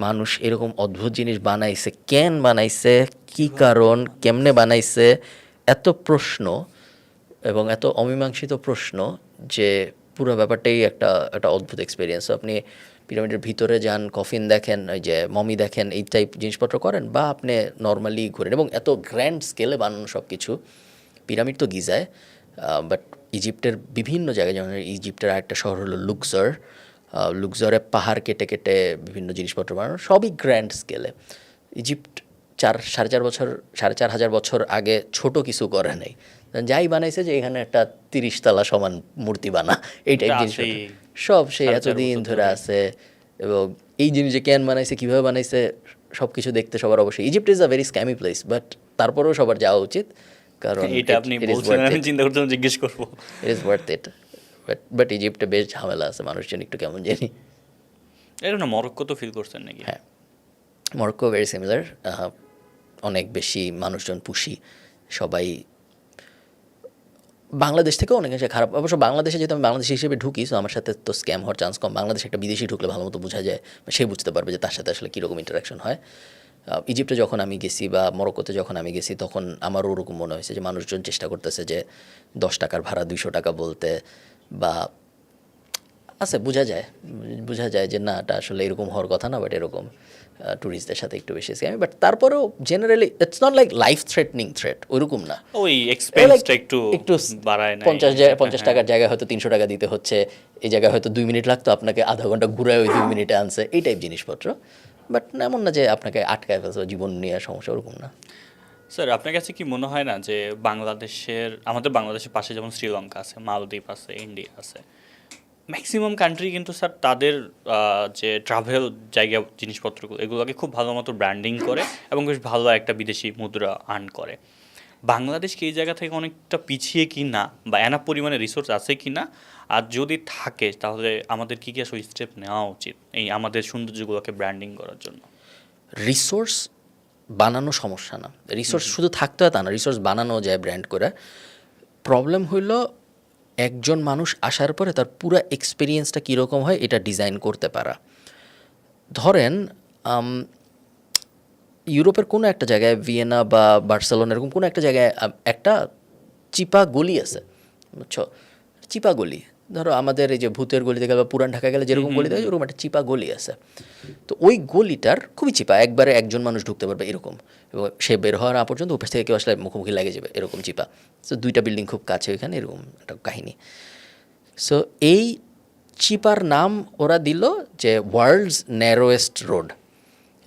মানুষ এরকম অদ্ভুত জিনিস বানাইছে, কেন বানাইছে, কি কারণ, কেমনে বানাইছে, এত প্রশ্ন এবং এত অমীমাংসিত প্রশ্ন, যে পুরো ব্যাপারটাই একটা একটা অদ্ভুত এক্সপিরিয়েন্স। আপনি পিরামিডের ভিতরে যান, কফিন দেখেন, ওই যে মমি দেখেন, এই টাইপ জিনিসপত্র করেন, বা আপনি নর্মালি ঘুরেন, এবং এত গ্র্যান্ড স্কেলে বানানো সব কিছু। পিরামিড তো গিজায়, বাট ইজিপ্টের বিভিন্ন জায়গায়, যেমন ইজিপ্টের আরেকটা শহর হলো লুক্সর, লুক্সরে পাহাড় কেটে কেটে বিভিন্ন জিনিসপত্র বানানো, সবই গ্র্যান্ড স্কেলে। ইজিপ্ট 4,500 বছর আগে ছোট কিছু করে নাই, যাই বানাইছে যে এখানে একটা 30 তলা সমান মূর্তি বানা, এই টাইপ জিনিস সব সেই এতদিন ধরে আছে। এবং এই জিনিস যে কেন বানাইছে, কীভাবে বানাইছে, সব কিছু দেখতে সবার অবশ্যই। Egypt is a very scammy place, but তারপরেও সবার যাওয়া উচিত, কারণ এটা আপনি বলছেন, আমি চিন্তা করতে জিজ্ঞেস করবো। It is worth it. But ইজিপ্টে বেশ ঝামেলা আছে, মানুষজন একটু কেমন জানি। এরকম না, মরক্কো তো ফিল করছেন নাকি? হ্যাঁ, মরক্কো ভেরি সিমিলার, অনেক বেশি মানুষজন পুষি, সবাই বাংলাদেশ থেকেও অনেক বেশি খারাপ। অবশ্য বাংলাদেশে যেহেতু আমি বাংলাদেশি হিসেবে ঢুকি, সো আমার সাথে তো স্ক্যাম হওয়ার চান্স কম। বাংলাদেশে একটা বিদেশি ঢুকলে ভালো মতো বোঝা যায়, সে বুঝতে পারবে যে তার সাথে আসলে কীরকম ইন্টারাকশন হয়। ইজিপ্টে যখন আমি গেছি বা মরক্কোতে যখন আমি গেছি, তখন আমারও ওরকম মনে হয়েছে যে মানুষজন চেষ্টা করতেছে যে 10 টাকার ভাড়া 200 টাকা বলতে, বা আছে বোঝা যায় যে না, এটা আসলে এরকম হওয়ার কথা না, বাট এরকম ট্যুরিস্টদের সাথে একটু বেশি স্ক্যামি। বাট তারপরেও generally it's not like life threatening threat, ওইরকম না। ওই এক্সপেন্সটা একটু বাড়ায় না, 50 টাকার জায়গায় হয়তো 300 টাকা দিতে হচ্ছে, এই জায়গায় হয়তো 2 মিনিট লাগতো, আপনাকে আধা ঘন্টা ঘুরায় ওই 2 মিনিটে আনছে, এই টাইপ জিনিসপত্র। বাট এমন না যে আপনাকে আটকায় ফেলছে, জীবন নিয়ে সমস্যা, ওরকম না। স্যার আপনার কাছে কি মনে হয় না যে আমাদের বাংলাদেশের পাশে যেমন শ্রীলঙ্কা আছে, মালদ্বীপ আছে, ইন্ডিয়া আছে, ম্যাক্সিমাম কান্ট্রি কিন্তু স্যার তাদের যে ট্রাভেল জায়গা জিনিসপত্রগুলো এগুলোকে খুব ভালো মতো ব্র্যান্ডিং করে এবং বেশ ভালো একটা বিদেশি মুদ্রা আর্ন করে। বাংলাদেশ কি এই জায়গা থেকে অনেকটা পিছিয়ে কি না, বা এনাফ পরিমাণে রিসোর্স আছে কি না, আর যদি থাকে তাহলে আমাদের কী কী আসলে স্টেপ নেওয়া উচিত এই আমাদের সৌন্দর্যগুলোকে ব্র্যান্ডিং করার জন্য? রিসোর্স বানানো সমস্যা না, রিসোর্স শুধু থাকতে হয় তা না, রিসোর্স বানানো যায় ব্র্যান্ড করে। প্রবলেম হইল একজন মানুষ আসার পরে তার পুরো এক্সপিরিয়েন্সটা কীরকম হয় এটা ডিজাইন করতে পারা। ধরেন ইউরোপের কোনো একটা জায়গায়, ভিয়েনা বা বার্সেলোনা এরকম কোনো একটা জায়গায় একটা চিপা গলি আছে, বুঝছো? চিপা গলি, ধরো আমাদের এই যে ভূতের গলিতে গেলে বা পুরান ঢাকা গেলে যেরকম গলি থাকে ওরকম একটা চিপা গলি আছে। তো ওই গলিটার খুবই চিপা, একবারে একজন মানুষ ঢুকতে পারবে এরকম, এবং সে বের হওয়ার না পর্যন্ত উপর থেকে কেউ আসলে মুখোমুখি লাগে যাবে এরকম চিপা। তো দুইটা বিল্ডিং খুব কাছে ওইখানে, এরকম একটা কাহিনী। সো এই চিপার নাম ওরা দিল যে ওয়ার্ল্ডস ন্যারোয়েস্ট রোড,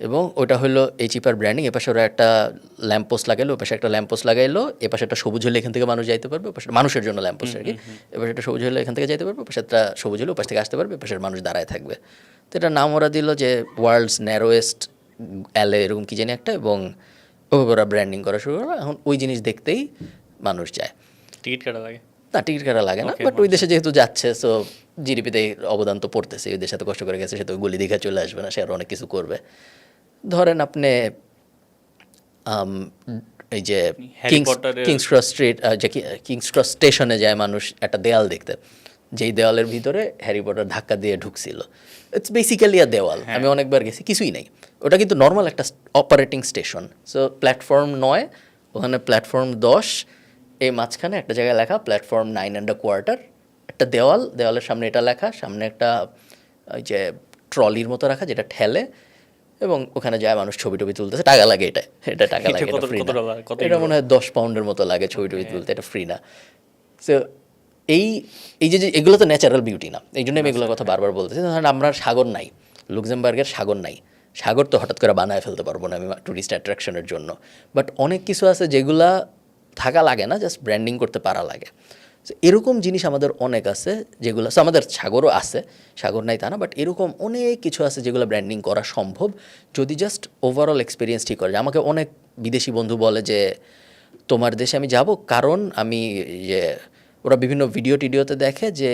এবং ওটা হলো এই চিপার ব্র্যান্ডিং। এপাশে ওরা একটা ল্যাম্পপোস্ট লাগাইলো, ওপাশে একটা ল্যাম্পপোস্ট লাগাইলো, এপাশে একটা সবুজ হলে এখান থেকে মানুষ যাইতে পারবে, ওপাশে মানুষের জন্য ল্যাম্পপোস্ট আর কি, এপাশে একটা সবুজ হলে এখান থেকে যাইতে পারবে, ওপাশে একটা সবুজ হলে ওপাশ থেকে আসতে পারবে, এপাশের মানুষ দাঁড়ায় থাকবে। তো এটার নাম ওরা দিল যে ওয়ার্ল্ডস ন্যারোয়েস্ট অ্যালে এরকম কি জানি একটা, এবং ওভাবে ওরা ব্র্যান্ডিং করা শুরু করলো। এখন ওই জিনিস দেখতেই মানুষ যায়। টিকিট কাটা লাগে না, টিকিট কাটা লাগে না, বাট ওই দেশে যেহেতু যাচ্ছে, সো জিডিপিতে অবদান তো পড়তেছে, ওই দেশে এত কষ্ট করে গেছে, সে তো গলি দেখে চলে আসবে না, সে আরও অনেক কিছু করবে। ধরেন আপনি এই যে কিংস ক্রস স্ট্রিট, যে কিংস ক্রস স্টেশনে যায় মানুষ একটা দেয়াল দেখতে, যেই দেওয়ালের ভিতরে হ্যারি পটার ধাক্কা দিয়ে ঢুকছিল। ইটস বেসিক্যালি আ দেওয়াল, আমি অনেকবার গেছি, কিছুই নেই। ওটা কিন্তু নর্মাল একটা অপারেটিং স্টেশন। সো প্ল্যাটফর্ম 9, ওখানে প্ল্যাটফর্ম 10, এই মাঝখানে একটা জায়গায় লেখা প্ল্যাটফর্ম 9.25, একটা দেওয়াল, দেওয়ালের সামনে এটা লেখা, সামনে একটা ওই যে ট্রলির মতো রাখা যেটা ঠেলে, এবং ওখানে যায় মানুষ ছবি টবি তুলতেছে। টাকা লাগে, এটা টাকা লাগে, এটা ফ্রি না। এটা মনে হয় 10 পাউন্ডের মতো লাগে ছবি টবি তুলতে, এটা ফ্রি না। সো এই এই যে এগুলো তো ন্যাচারাল বিউটি না, এই জন্য আমি এগুলোর কথা বারবার বলতেছি। ধরেন আমরা সাগর নাই, লুক্সেমবার্গের সাগর নাই, সাগর তো হঠাৎ করে বানায় ফেলতে পারবো না আমি টুরিস্ট অ্যাট্রাকশনের জন্য, বাট অনেক কিছু আছে যেগুলা থাকা লাগে না, জাস্ট ব্র্যান্ডিং করতে পারা লাগে। সো এরকম জিনিস আমাদের অনেক আছে যেগুলো, সো আমাদের সাগরও আছে, সাগর নাই তা না, বাট এরকম অনেক কিছু আছে যেগুলো ব্র্যান্ডিং করা সম্ভব যদি জাস্ট ওভারঅল এক্সপিরিয়েন্স ঠিক করে। আমাকে অনেক বিদেশি বন্ধু বলে যে তোমার দেশে আমি যাব, কারণ আমি যে ওরা বিভিন্ন ভিডিও টিডিওতে দেখে যে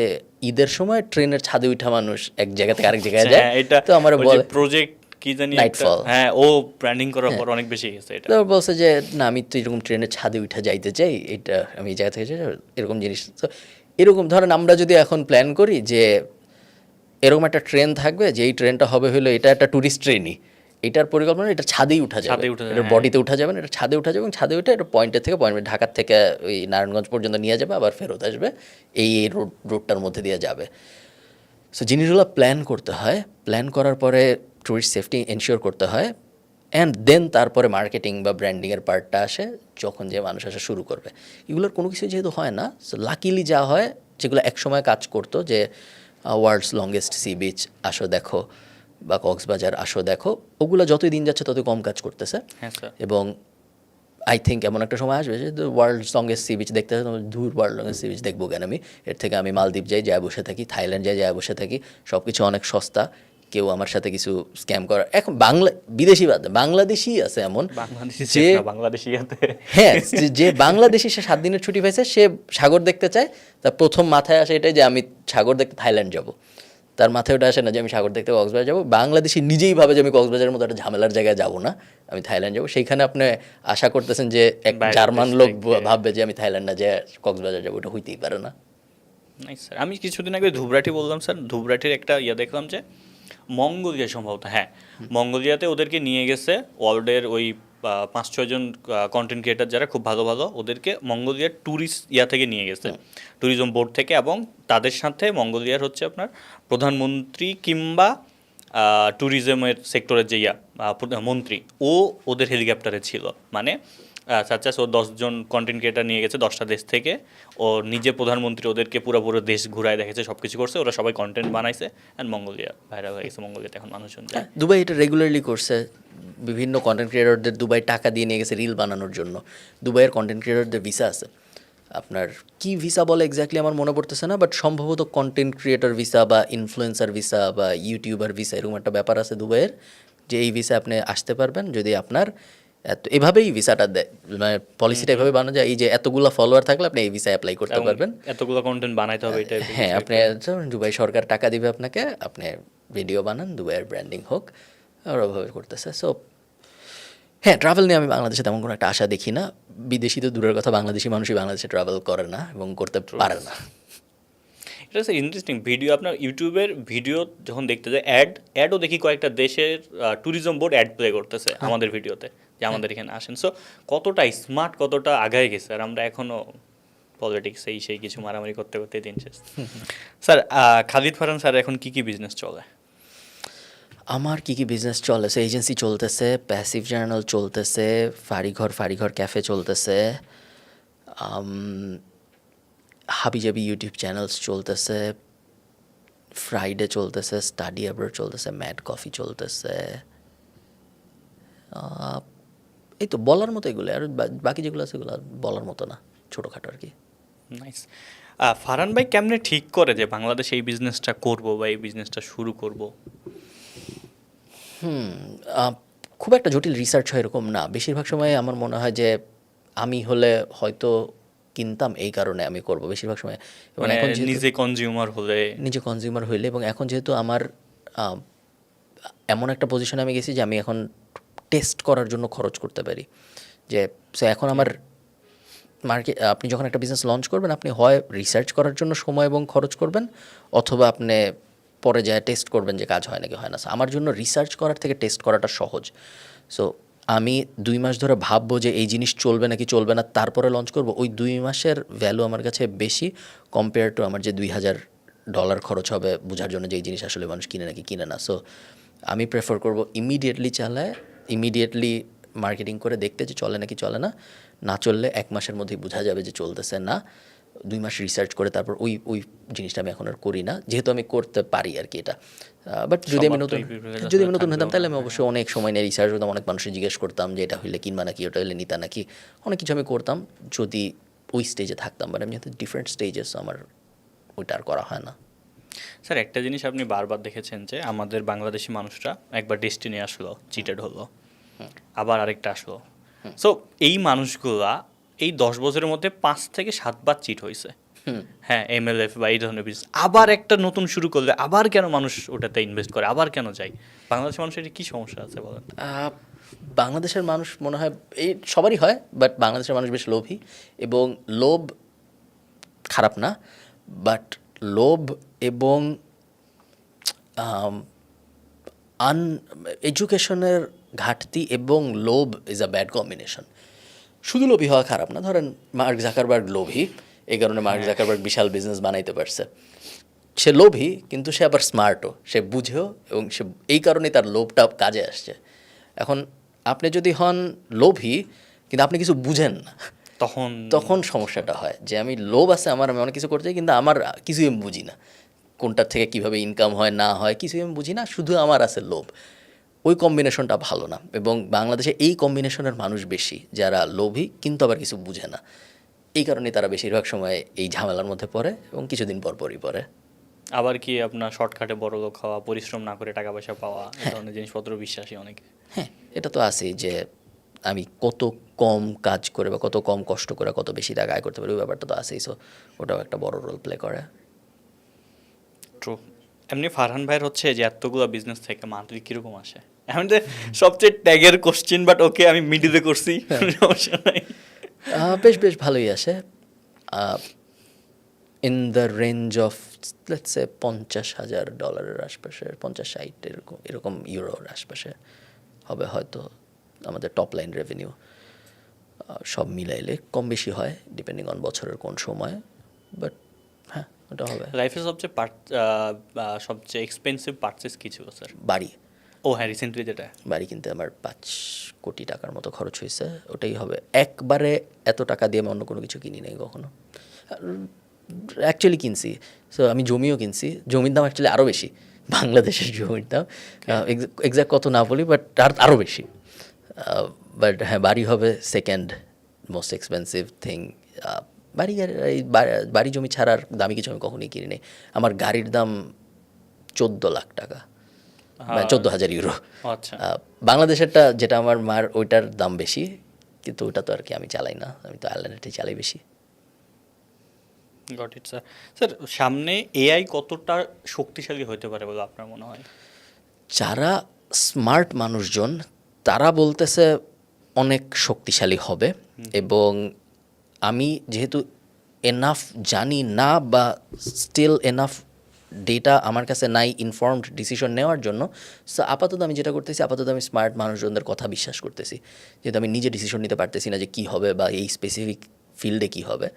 ঈদের সময় ট্রেনের ছাদে উঠা মানুষ এক জায়গা থেকে আরেক জায়গায় যায়। তো আমার বলে প্রজেক্ট কি জানি নাইটফল, হ্যাঁ, ও ব্র্যান্ডিং করার পর অনেক বেশি গেছে এটা। তো বলছে যে না, আমি তো এরকম ট্রেনের ছাদে উঠা যাইতে চাই, এটা আমি এই জায়গা থেকে এরকম জিনিস। তো এরকম ধরেন আমরা যদি এখন প্ল্যান করি যে এরকম একটা ট্রেন থাকবে, যে এই ট্রেনটা হবে হলো এটা একটা ট্যুরিস্ট ট্রেনই, এটার পরিকল্পনা এটা ছাদেই উঠা যাবে, এটা বডিতে উঠা যাবে না, এটা ছাদে উঠা যাবে, এবং ছাদে উঠে এটা পয়েন্টের থেকে পয়েন্ট, ঢাকার থেকে ওই নারায়ণগঞ্জ পর্যন্ত নিয়ে যাবে, আবার ফেরত আসবে, এই রোডটার মধ্যে দিয়ে যাবে। সো জিনিসগুলো প্ল্যান করতে হয়, প্ল্যান করার পরে ট্যুরিস্ট সেফটি এনশিওর করতে হয়, অ্যান্ড দেন তারপরে মার্কেটিং বা ব্র্যান্ডিংয়ের পার্টটা আসে, যখন যে মানুষ আসা শুরু করবে। এগুলোর কোনো কিছু যেহেতু হয় না, সো লাকিলি যা হয়, যেগুলো একসময় কাজ করতো, যে ওয়ার্ল্ডস লংগেস্ট সি বিচ আসো দেখো, বা কক্সবাজার আসো দেখো, ওগুলো যতই দিন যাচ্ছে ততই কম কাজ করতেছে। এবং আই থিঙ্ক এমন একটা সময় আসবে যে ওয়ার্ল্ড লংগেস্ট সি বিচ দেখতে হবে, দূর ওয়ার্ল্ড লংগেস্ট সি বিচ দেখবো কেন আমি, এর থেকে আমি মালদ্বীপ যাই, যায় বসে থাকি, থাইল্যান্ড যাই, যায় বসে থাকি, সব কিছু অনেক সস্তা, কেউ আমার সাথে কিছু স্ক্যাম করা। এখন বিদেশি বাদ, বাংলাদেশি আছে এমন যে হ্যাঁ, যে বাংলাদেশি, সে 7 দিনের ছুটি পাইছে, সে সাগর দেখতে চায়, তার প্রথম মাথায় আসে এটাই যে আমি সাগর দেখতে থাইল্যান্ড যাব, তার মাথায় ওটা আসে না যে আমি সাগর দেখতে কক্সবাজার যাবো। বাংলাদেশি নিজেই ভাবে যে আমি কক্সবাজারের মতো একটা ঝামেলার জায়গায় যাবো না, আমি থাইল্যান্ড যাবো। সেইখানে আপনি আশা করতেছেন যে এক জার্মান লোক ভাববে যে আমি থাইল্যান্ড না যে কক্সবাজার যাবো, এটা হইতেই পারে না। স্যার আমি কিছুদিন আগে ধুবরাটি বললাম স্যার, ধুবরাটির একটা দেখলাম যে মঙ্গোলিয়া সম্ভবত, হ্যাঁ মঙ্গোলিয়াতে ওদেরকে নিয়ে গেছে ওয়ার্ল্ডের ওই 5-6 জন কন্টেন্ট ক্রিয়েটার যারা খুব ভালো ভালো, ওদেরকে মঙ্গোলিয়ার ট্যুরিস্ট থেকে নিয়ে গেছে, ট্যুরিজম বোর্ড থেকে, এবং তাদের সাথে মঙ্গোলিয়ার হচ্ছে আপনার প্রধানমন্ত্রী কিংবা ট্যুরিজমের সেক্টরের যে মন্ত্রী, ওদের হেলিকপ্টারে ছিল। মানে সাচাস ও 10 জন কন্টেন্ট ক্রিয়েটার নিয়ে গেছে 10টা দেশ থেকে, ও নিজে প্রধানমন্ত্রী ওদেরকে পুরো দেশ ঘুরায় দেখেছে, সব কিছু করছে, ওরা সবাই কন্টেন্ট বানাইছে অ্যান্ড মঙ্গোলিয়া ভাইরাল হয়ে গেছে, মঙ্গোলিয়াতে এখন মানুষজন যায়। দুবাই এটা রেগুলারলি করছে, বিভিন্ন কন্টেন্ট ক্রিয়েটরদের দুবাই টাকা দিয়ে নিয়ে গেছে রিল বানানোর জন্য। দুবাইয়ের কন্টেন্ট ক্রিয়েটরদের ভিসা আছে, আপনার কি ভিসা বলে এক্স্যাক্টলি আমার মনে পড়তেছে না, বাট সম্ভবত কন্টেন্ট ক্রিয়েটর ভিসা বা ইনফ্লুয়েন্সার ভিসা বা ইউটিউবার ভিসা এরকম একটা ব্যাপার আছে দুবাইয়ের, যে এই ভিসা আপনি আসতে পারবেন যদি আপনার এভাবেই ভিসাটা দেয়, মানে পলিসিটা এভাবে বানানো যায়, এই যে এতগুলো ফলোয়ার থাকলে আপনি এই ভিসা অ্যাপ্লাই করতে এবং পারবেন। এতগুলো কন্টেন্ট বানাইতে হবে এটা। হ্যাঁ, আপনি দুবাই সরকার টাকা দিবে আপনাকে, আপনি ভিডিও বানান, দুবাইয়ের ব্র্যান্ডিং হোক, ওরা ওভাবে করতেছে। সো হ্যাঁ, ট্রাভেল নিয়ে আমি বাংলাদেশে তেমন কোনো একটা আশা দেখি না। বিদেশি তো দূরের কথা, বাংলাদেশি মানুষই বাংলাদেশে ট্রাভেল করে না এবং করতে পারে না। এটা হচ্ছে ইন্টারেস্টিং ভিডিও, আপনার ইউটিউবের ভিডিও যখন দেখতে যায়, অ্যাডও দেখি কয়েকটা দেশের ট্যুরিজম বোর্ড অ্যাড প্লে করতেছে আমাদের ভিডিওতে, যে আমাদের এখানে আসেন। সো কতটা স্মার্ট, কতটা আগায় গেছে, আর আমরা এখনও পলিটিক্স সেই কিছু মারামারি করতে করতে দিন শেষ। স্যার, খালিদ ফারহান স্যার এখন কি বিজনেস চলে? আমার কি বিজনেস চলেছে, এজেন্সি চলতেছে, প্যাসিভ জার্নাল চলতেছে, ফাড়িঘর ক্যাফে চলতেছে, হাবিজাবি ইউটিউব চ্যানেলস চলতেছে, ফ্রাইডে চলতেছে, স্টাডি অ্যাব্রড চলতেছে, ম্যাড কফি চলতেছে। এই তো বলার মতো এগুলো, আর বাকি যেগুলো আছে এগুলো আর বলার মতো না, ছোটোখাটো আর কি। নাইস। ফারহান ভাই কেমনে ঠিক করে যে বাংলাদেশে এই বিজনেসটা করব বা এই বিজনেসটা শুরু করব? খুব একটা জটিল রিসার্চ হয় এরকম না, বেশিরভাগ সময় আমার মনে হয় যে আমি হলে হয়তো কিনতাম, এই কারণে আমি করব বেশিরভাগ সময়। এবং মানে এখন নিজে কনজিউমার হলে, নিজে কনজিউমার হইলে, এবং এখন যেহেতু আমার এমন একটা পজিশনে আমি গেছি যে আমি এখন টেস্ট করার জন্য খরচ করতে পারি, যে সো এখন আমার মার্কেট, আপনি যখন একটা বিজনেস লঞ্চ করবেন, আপনি হয় রিসার্চ করার জন্য সময় এবং খরচ করবেন, অথবা আপনি পরে যায় টেস্ট করবেন যে কাজ হয় নাকি হয় না। So, আমার জন্য রিসার্চ করার থেকে টেস্ট করাটা সহজ। সো আমি 2 মাস ধরে ভাববো যে এই জিনিস চলবে নাকি চলবে না, তারপরে লঞ্চ করব, ওই 2 মাসের ভ্যালু আমার কাছে বেশি কম্পেয়ার টু আমার যে $2000 খরচ হবে বোঝার জন্য যে এই জিনিস আসলে মানুষ কিনে নাকি কিনে না। সো আমি প্রেফার করব ইমিডিয়েটলি চালায়, ইমিডিয়েটলি মার্কেটিং করে দেখতে যে চলে নাকি চলে না, না চললে 1 মাসের মধ্যেই বোঝা যাবে যে চলতেছে না, 2 মাস রিসার্চ করে তারপর ওই জিনিসটা আমি এখন আর করি না, যেহেতু আমি করতে পারি আর কি এটা। বাট যদি আমি নতুন হতাম তাহলে আমি অবশ্যই অনেক সময় নিয়ে রিসার্চ করতাম, অনেক মানুষের জিজ্ঞেস করতাম যে এটা হইলে কিনবা নাকি, ওটা হইলে নিতা নাকি, অনেক কিছু আমি করতাম যদি ওই স্টেজে থাকতাম। বাট আমি যেহেতু ডিফারেন্ট স্টেজেস, আমার ওইটা আর করা হয় না। স্যার একটা জিনিস আপনি বারবার দেখেছেন যে আমাদের বাংলাদেশি মানুষরা একবার ডেস্টিনি আসলো, চিটেড হলো, আবার আরেকটা আসলো। সো এই মানুষগুলা এই 10 বছরের মধ্যে 5 থেকে 7 বার চিট হয়েছে। হ্যাঁ, MLF বা এই ধরনের বিজনেস আবার একটা নতুন শুরু করলে আবার কেন মানুষ ওটাতে ইনভেস্ট করে, আবার কেন যায়? বাংলাদেশের মানুষের কী সমস্যা আছে বলেন? বাংলাদেশের মানুষ মনে হয় এই সবারই হয়, বাট বাংলাদেশের মানুষ বেশ লোভী, এবং লোভ খারাপ না, বাট লোভ এবং এডুকেশনের ঘাটতি এবং লোভ ইজ আ ব্যাড কম্বিনেশন। শুধু লোভী হওয়া খারাপ না, ধরেন মার্ক জাকারবার্গ লোভী, এই কারণে মার্ক জাকারবার্গ বিশাল বিজনেস বানাইতে পারছে। সে লোভী কিন্তু সে আবার স্মার্টও, সে বুঝেও, এবং সে এই কারণেই তার লোভটা কাজে আসছে। এখন আপনি যদি হন লোভী কিন্তু আপনি কিছু বুঝেন না, তখন সমস্যাটা হয় যে আমি লোভ আছে আমার, আমি অনেক কিছু করতে চাই কিন্তু আমার কিছুই আমি বুঝি না, কোনটার থেকে কিভাবে ইনকাম হয় না হয় কিছুই আমি বুঝি না, শুধু আমার আছে লোভ। ওই কম্বিনেশনটা ভালো না, এবং বাংলাদেশে এই কম্বিনেশনের মানুষ বেশি, যারা লোভী কিন্তু আবার কিছু বুঝে না। এই কারণে তারা বেশিরভাগ সময় এই ঝামেলার মধ্যে পড়ে এবং কিছুদিন পরই পড়ে। আবার কি আপনার শর্টকাটে বড় লোক হওয়া, পরিশ্রম না করে টাকা পয়সা পাওয়া, এই ধরনের জিনিসপত্র বিশ্বাসী অনেকে। হ্যাঁ, এটা তো আছেই যে আমি কত কম কাজ করে বা কত কম কষ্ট করে কত বেশি টাকা আয় করতে পারি, ওই ব্যাপারটা তো আছেই। সো ওটাও একটা বড় রোল প্লে করে। ট্রু। এমনি ফারহান ভাইয়ের হচ্ছে যে এতগুলো বিজনেস থেকে মান্থলি কীরকম আসে? এখন যে সবচেয়ে ট্যাগের কোশ্চেন, বাট ওকে আমি মিডিলে করছি, সমস্যা নাই। বেশ ভালোই আসে, in the range of let's say $50,000 আশপাশে, 50-60 এরকম ইউরোর আশপাশে হবে হয়তো আমাদের টপ লাইন রেভিনিউ। সব মিলাইলে কম বেশি হয় ডিপেন্ডিং অন বছরের কোন সময়, বাট হ্যাঁ ওটা হবে। লাইফের সবচেয়ে এক্সপেন্সিভ পারচেস কী ছিল স্যার? বাড়ি। ও হ্যাঁ, রিসেন্টলি যেটা। বাড়ি কিনতে আমার 5 কোটি টাকার মতো খরচ হয়েছে, ওটাই হবে। একবারে এত টাকা দিয়ে আমি অন্য কোনো কিছু কিনি নাই কখনো, অ্যাকচুয়ালি কিনছি। সো আমি জমিও কিনছি, জমির দাম অ্যাকচুয়ালি আরও বেশি, বাংলাদেশের জমির দাম এক্সাক্ট কত না বলি, বাট আরও বেশি। বাট হ্যাঁ, বাড়ি হবে সেকেন্ড মোস্ট এক্সপেন্সিভ থিং। বাড়ি জমি ছাড়ার দামি কিছু আমি কখনোই কিনি নি। আমার গাড়ির দাম 14 লাখ টাকা, 14,000 ইউরো। আচ্ছা, বাংলাদেশেরটা যেটা আমার মার, ওইটার দাম বেশি, কিন্তু ওটা তো আর কি আমি চালাই না, আমি তো আইল্যান্ডেরটাই চালাই বেশি। Got it sir. স্যার, সামনে এআই কতটা শক্তিশালী হতে পারে বলে আপনার মনে হয়? যারা স্মার্ট মানুষজন তারা বলতেছে অনেক শক্তিশালী হবে, এবং আমি যেহেতু এনাফ জানি না, বা স্টিল এনাফ ডেটা আমার কাছে নাই ইনফর্মড ডিসিশন নেওয়ার জন্য, সো আপাতত আমি যেটা করতেছি, আপাতত আমি স্মার্ট মানুষজনদের কথা বিশ্বাস করতেছি, যেহেতু আমি নিজে ডিসিশন নিতে পারতেছি না যে কী হবে বা এই স্পেসিফিক ফিল্ডে কী হবে।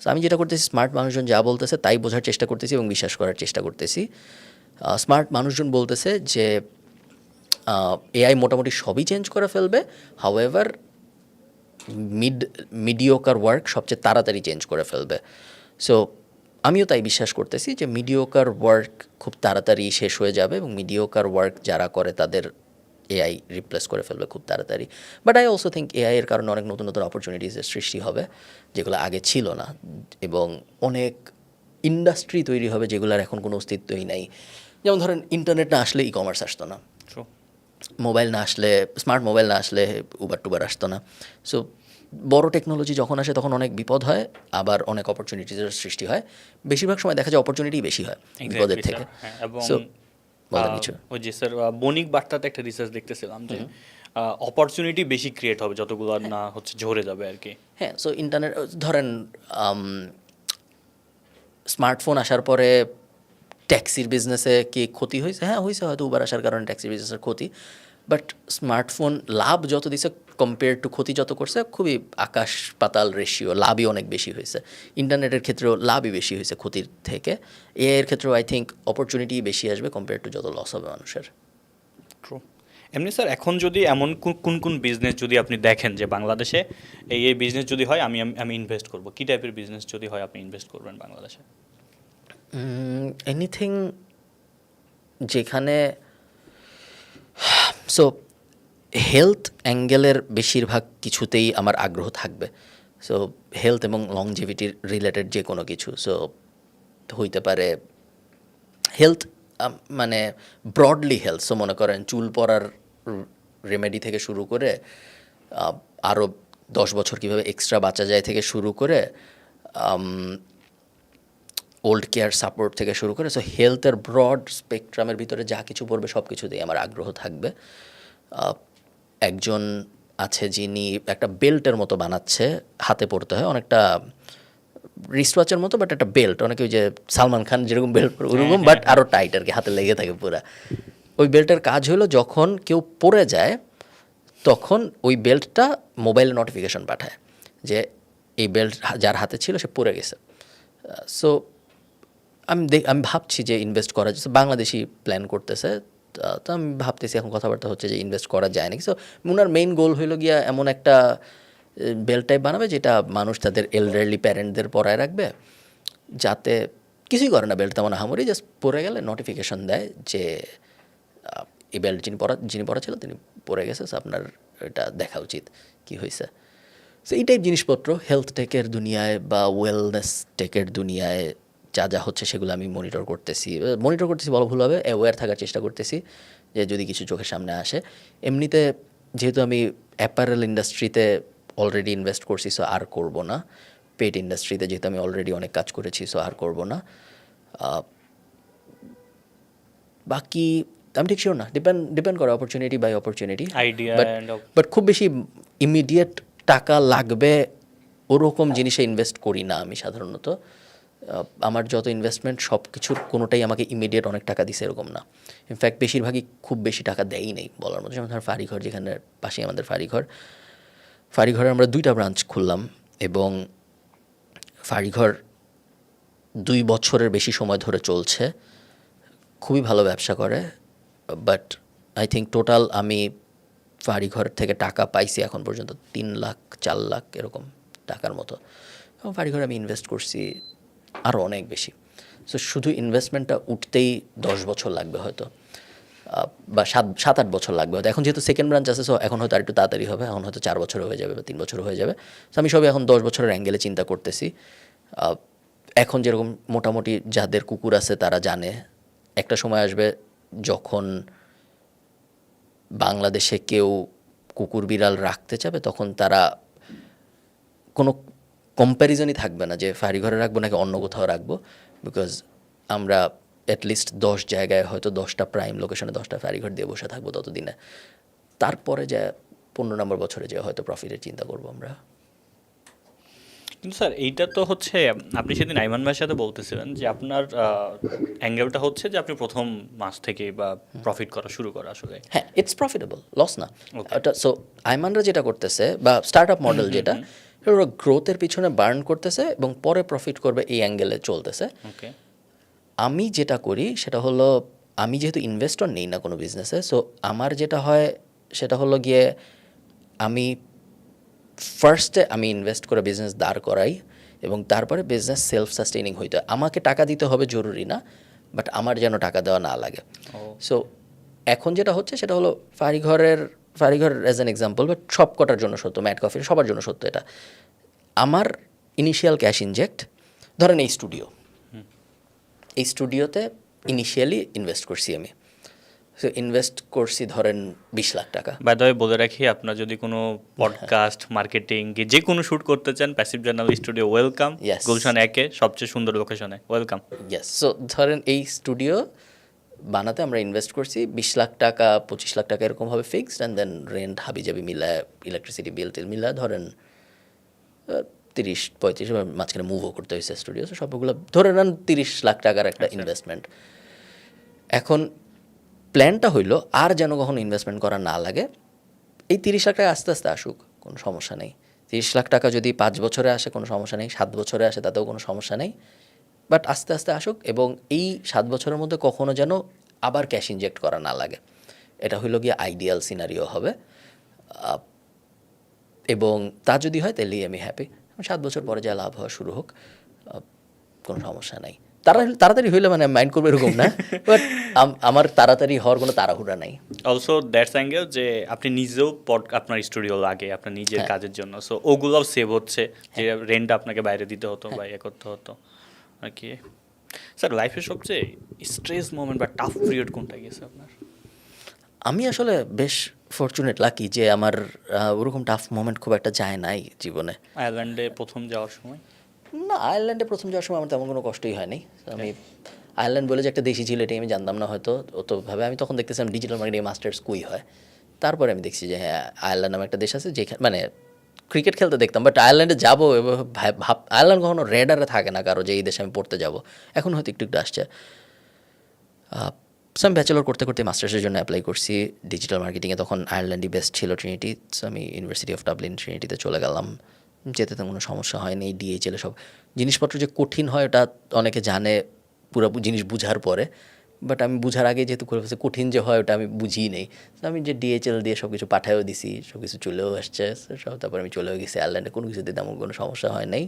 সো আমি যেটা করতেছি, স্মার্ট মানুষজন যা বলতেছে তাই বোঝার চেষ্টা করতেছি এবং বিশ্বাস করার চেষ্টা করতেছি। স্মার্ট মানুষজন বলতেছে যে এআই মোটামুটি সবই চেঞ্জ করে ফেলবে, হাউএভার মিডিওকার ওয়ার্ক সবচেয়ে তাড়াতাড়ি চেঞ্জ করে ফেলবে। সো আমিও তাই বিশ্বাস করতেছি যে মিডিওকার ওয়ার্ক খুব তাড়াতাড়ি শেষ হয়ে যাবে, এবং মিডিওকার ওয়ার্ক যারা করে তাদের এআই রিপ্লেস করে ফেলবে খুব তাড়াতাড়ি। But I also think AI এর কারণে অনেক নতুন নতুন অপরচুনিটিসের সৃষ্টি হবে, যেগুলো আগে ছিল না, এবং অনেক ইন্ডাস্ট্রি তৈরি হবে যেগুলোর এখন কোনো অস্তিত্বই নাই। যেমন ধরেন, ইন্টারনেট না আসলে ই কমার্স আসতো না, মোবাইল না আসলে, স্মার্ট মোবাইল না আসলে উবার টুবার আসতো না। সো বড় টেকনোলজি যখন আসে তখন অনেক বিপদ হয়, আবার অনেক অপরচুনিটিসের সৃষ্টি হয়। বেশিরভাগ সময় দেখা যায় অপরচুনিটি বেশি হয় বিপদের থেকে। এবং সো বলেন কিছু। ওই যে স্যার, বণিক বার্তাতে একটা রিসার্চ দেখতেছিলাম যে অপরচুনিটি বেশি ক্রিয়েট হবে যতগুলো না হচ্ছে ঝরে যাবে আর কি। হ্যাঁ, সো ইন্টারনেট ধরেন, স্মার্টফোন আসার পরে ট্যাক্সির বিজনেসে কি ক্ষতি হয়েছে? হ্যাঁ হয়েছে, হয়তো উবার আসার কারণে ট্যাক্সি বিজনেসের ক্ষতি। বাট স্মার্টফোন লাভ যত দিছে কম্পেয়ার টু ক্ষতি যত করছে, খুবই আকাশ পাতাল রেশিও, লাভই অনেক বেশি হয়েছে। ইন্টারনেটের ক্ষেত্রেও লাভই বেশি হয়েছে ক্ষতির থেকে। এআই এর ক্ষেত্রেও আই থিঙ্ক অপরচুনিটি বেশি আসবে কম্পেয়ার টু যত লস হবে মানুষের। ট্রু। এমনি স্যার, এখন যদি এমন কোন কোন বিজনেস যদি আপনি দেখেন যে বাংলাদেশে এই বিজনেস যদি হয়, আমি ইনভেস্ট করব, কি টাইপের বিজনেস যদি হয় আপনি ইনভেস্ট করবেন বাংলাদেশে? এনিথিং যেখানে, সো হেলথ অ্যাঙ্গেলের বেশিরভাগ কিছুতেই আমার আগ্রহ থাকবে। সো হেলথ এবং লংজিভিটির রিলেটেড যে কোনো কিছু, সো হইতে পারে হেলথ, মানে ব্রডলি হেলথ। সো মনে করেন চুল পড়ার রেমেডি থেকে শুরু করে আরও 10 বছর কীভাবে এক্সট্রা বাঁচা যায় থেকে শুরু করে ওল্ড কেয়ার সাপোর্ট থেকে শুরু করে, সো হেলথের ব্রড স্পেকট্রামের ভিতরে যা কিছু পড়বে সব কিছুতেই আমার আগ্রহ থাকবে। একজন আছে যিনি একটা বেল্টের মতো বানাচ্ছে, হাতে পড়তে হয়, অনেকটা রিস্টওয়াচের মতো, বাট একটা বেল্ট, অনেকে ওই যে সালমান খান যেরকম বেল্ট পরে ওরকম, বাট আরও টাইট আর কি, হাতে লেগে থাকে পুরা। ওই বেল্টের কাজ হলো যখন কেউ পড়ে যায় তখন ওই বেল্টটা মোবাইলে নোটিফিকেশন পাঠায় যে এই বেল্ট যার হাতে ছিল সে পড়ে গেছে। সো আমি ভাবছি যে ইনভেস্ট করা যাচ্ছে, বাংলাদেশি প্ল্যান করতেছে, তো আমি ভাবতেছি এখন কথাবার্তা হচ্ছে যে ইনভেস্ট করা যায় নাকি। সো ওনার মেইন গোল হইলো গিয়া এমন একটা বেল্ট টাইপ বানাবে যেটা মানুষ তাদের এলডারলি প্যারেন্টদের পরায় রাখবে, যাতে কিছুই করে না বেল্ট তেমন আহামরি, জাস্ট পরে গেলে নোটিফিকেশন দেয় যে এই বেল্ট যিনি পরা ছিল তিনি পরে গেছে, সো আপনার এটা দেখা উচিত কী হয়েছে। সো এই টাইপ জিনিসপত্র হেলথ টেকের দুনিয়ায় বা ওয়েলনেস টেকের দুনিয়ায় যা যা হচ্ছে সেগুলো আমি মনিটর করতেছি বলা ভুল হবে, অ্যাওয়্যার থাকার চেষ্টা করতেছি যে যদি কিছু চোখের সামনে আসে। এমনিতে যেহেতু আমি অ্যাপারেল ইন্ডাস্ট্রিতে অলরেডি ইনভেস্ট করছি, সো আর করব না। পেট ইন্ডাস্ট্রিতে যেহেতু আমি অলরেডি অনেক কাজ করেছি, সো আর করব না। বাকি আমি ঠিক শিওর না, ডিপেন্ড করে opportunity by opportunity, idea but খুব বেশি ইমিডিয়েট টাকা লাগবে ওরকম জিনিসে ইনভেস্ট করি না আমি সাধারণত। আমার যত ইনভেস্টমেন্ট সব কিছুর কোনোটাই আমাকে ইমিডিয়েট অনেক টাকা দিছে এরকম না। ইনফ্যাক্ট বেশিরভাগই খুব বেশি টাকা দেয়ই নেই বলার মতো। যেমন ধর ফাড়িঘর, যেখানে পাশেই আমাদের ফাড়িঘরে আমরা 2টা ব্রাঞ্চ খুললাম, এবং ফাড়িঘর 2 বছরের বেশি সময় ধরে চলছে, খুবই ভালো ব্যবসা করে, বাট আই থিঙ্ক টোটাল আমি বাড়িঘর থেকে টাকা পাইছি এখন পর্যন্ত 3 লাখ 4 লাখ এরকম টাকার মতো, এবং বাড়িঘরে আমি ইনভেস্ট করছি আরও অনেক বেশি। সো শুধু ইনভেস্টমেন্টটা উঠতেই 10 বছর লাগবে হয়তো, বা 7-8 বছর লাগবে হয়তো। এখন যেহেতু সেকেন্ড ব্রাঞ্চ আছে, সো এখন হয়তো আরেকটু তাড়াতাড়ি হবে, এখন হয়তো 4 বছর হয়ে যাবে বা 3 বছর হয়ে যাবে। সো আমি সবই এখন 10 বছরের অ্যাঙ্গেলে চিন্তা করতেছি। এখন যেরকম মোটামুটি যাদের কুকুর আছে তারা জানে একটা সময় আসবে যখন বাংলাদেশে কেউ কুকুর বিড়াল রাখতে চাবে, তখন তারা কোনো কম্প্যারিজনই থাকবে না যে ফাঁড়িঘরে রাখবো নাকি অন্য কোথাও রাখবো, বিকজ আমরা অ্যাটলিস্ট 10 জায়গায় হয়তো 10টা প্রাইম লোকেশনে 10টা ফাঁড়িঘর দিয়ে বসে থাকবো ততদিনে। তারপরে যে 15 নম্বর বছরে যে হয়তো প্রফিটের চিন্তা করবো আমরা। কিন্তু স্যার এইটা তো হচ্ছে আপনি সেদিন আইমান ভাইয়ের সাথে বলতেছিলেন যে আপনার অ্যাঙ্গেলটা হচ্ছে যে আপনি প্রথম মাস থেকে বা প্রফিট করা শুরু করা আসলে। হ্যাঁ, ইটস প্রফিটেবল, লস না ওটা। সো আইমানরা যেটা করতেছে বা স্টার্ট আপ মডেল যেটা, ওরা গ্রোথের পিছনে বার্ন করতেছে এবং পরে প্রফিট করবে এই অ্যাঙ্গেলে চলতেছে। ওকে, আমি যেটা করি সেটা হলো, আমি যেহেতু ইনভেস্টর নেই না কোনো বিজনেসে, সো আমার যেটা হয় সেটা হলো গিয়ে আমি ফার্স্টে আমি ইনভেস্ট করে বিজনেস দাঁড় করাই এবং তারপরে বিজনেস সেলফ সাস্টেইনিং হইতে হয়। আমাকে টাকা দিতে হবে জরুরি না, বাট আমার যেন টাকা দেওয়া না লাগে। সো এখন যেটা হচ্ছে সেটা হলো ফাঁড়িঘর অ্যাজ অ্যান এক্সাম্পল, বাট সব কটার জন্য সত্য, ম্যাট কফির সবার জন্য সত্য এটা। আমার ইনিশিয়াল ক্যাশ ইনজেক্ট, ধরেন এই স্টুডিওতে ইনিশিয়ালি ইনভেস্ট করছি আমি। সো ইনভেস্ট করছি ধরেন 20 লাখ টাকা। বাই দ্য ওয়ে বলে রাখি, আপনার যদি কোনো পডকাস্ট মার্কেটিং যে কোনো শুট করতে চান, passive journal studio welcome. Yes. Gulshan 1-এ সবচেয়ে সুন্দর লোকেশনে ওয়েলকাম। ইয়েস, সো ধরেন এই স্টুডিও বানাতে আমরা ইনভেস্ট করছি 20 লাখ টাকা, 25 লাখ টাকা এরকমভাবে ফিক্সড, অ্যান্ড দেন রেন্ট হাবিজাবি মিলায়, ইলেকট্রিসিটি বিল টিল মিলায় ধরেন 30-35, মাঝখানে মুভও করতে হয়েছে স্টুডিও, সবগুলো ধরে নেন 30 লাখ টাকার একটা ইনভেস্টমেন্ট। এখন প্ল্যানটা হইলো আর যেন কখনো ইনভেস্টমেন্ট করা না লাগে, এই 30 লাখ টাকা আস্তে আস্তে আসুক, কোনো সমস্যা নেই। 30 লাখ টাকা যদি 5 বছরে আসে কোনো সমস্যা নেই, 7 বছরে আসে তাতেও কোনো সমস্যা নেই, বাট আস্তে আস্তে আসুক, এবং এই 7 বছরের মধ্যে কখনো যেন আবার ক্যাশ ইনজেক্ট করা না লাগে। এটা হইলো গিয়ে আইডিয়াল সিনারিও হবে, এবং তা যদি হয় তাহলেই আমি হ্যাপি। 7 বছর পরে যা লাভ হওয়া শুরু হোক, কোনো সমস্যা নাই। তাড়াতাড়ি হইলে মানে মাইন্ড করবে এরকম না, বাট আমার তাড়াতাড়ি হওয়ার কোনো তাড়াহুড়া নাই। অলসো দ্যাটস অ্যাঙ্গেল যে আপনি নিজেও আপনার স্টুডিও লাগে আপনার নিজের কাজের জন্য, সো ওগুলোও সেভ হচ্ছে, যে রেন্ট আপনাকে বাইরে দিতে হতো বা ইয়ে করতে হতো আর কি। স্যার লাইফের সবচেয়ে স্ট্রেস মোমেন্ট বা টাফ পিরিয়ড কোনটা গেছে আপনার? আমি আসলে বেশ ফরচুনেট, লাকি যে আমার ওরকম টাফ মোমেন্ট খুব একটা যায় নাই জীবনে। আয়ারল্যান্ডে প্রথম যাওয়ার সময়? না, আয়ারল্যান্ডে প্রথম যাওয়ার সময় আমার তেমন কোনো কষ্টই হয়নি। আমি আয়ারল্যান্ড বলে যে একটা দেশি ছিল এটাই আমি জানতাম না হয়তো অতভাবে। আমি তখন দেখতেছিলাম ডিজিটাল মার্কেটিং মাস্টার্স কুই হয়, তারপরে আমি দেখছি যে হ্যাঁ আয়ারল্যান্ড নামে একটা দেশ আছে যেখানে মানে ক্রিকেট খেলতে দেখতাম, বাট আয়ারল্যান্ডে যাবো আয়ারল্যান্ড কখনো রেডারে থাকে না কারো যে এই দেশে আমি পড়তে যাবো, এখন হয়তো একটু একটু আসছে। সো আমি ব্যাচেলর করতে করতে মাস্টার্সের জন্য অ্যাপ্লাই করছি ডিজিটাল মার্কেটিংয়ে, তখন আয়ারল্যান্ডই বেস্ট ছিল, ট্রিনিটি। সো আমি ইউনিভার্সিটি অফ ডাবলিন ট্রিনিটিতে চলে গেলাম, যেতে তো কোনো সমস্যা হয়নি। ডিএইচএলে সব জিনিসপত্র যে কঠিন হয় ওটা অনেকে জানে পুরো জিনিস বুঝার পরে, বাট আমি বুঝার আগে যেহেতু করে ফেলছি কঠিন যে হয় ওটা আমি বুঝিই নেই। আমি যে ডিএইচএল দিয়ে সব কিছু পাঠায়ও দিছি, সব কিছু চলেও আসছে সব, তারপর আমি চলেও গেছি আয়ারল্যান্ডে, কোনো কিছুতে তেমন কোনো সমস্যা হয় নাই।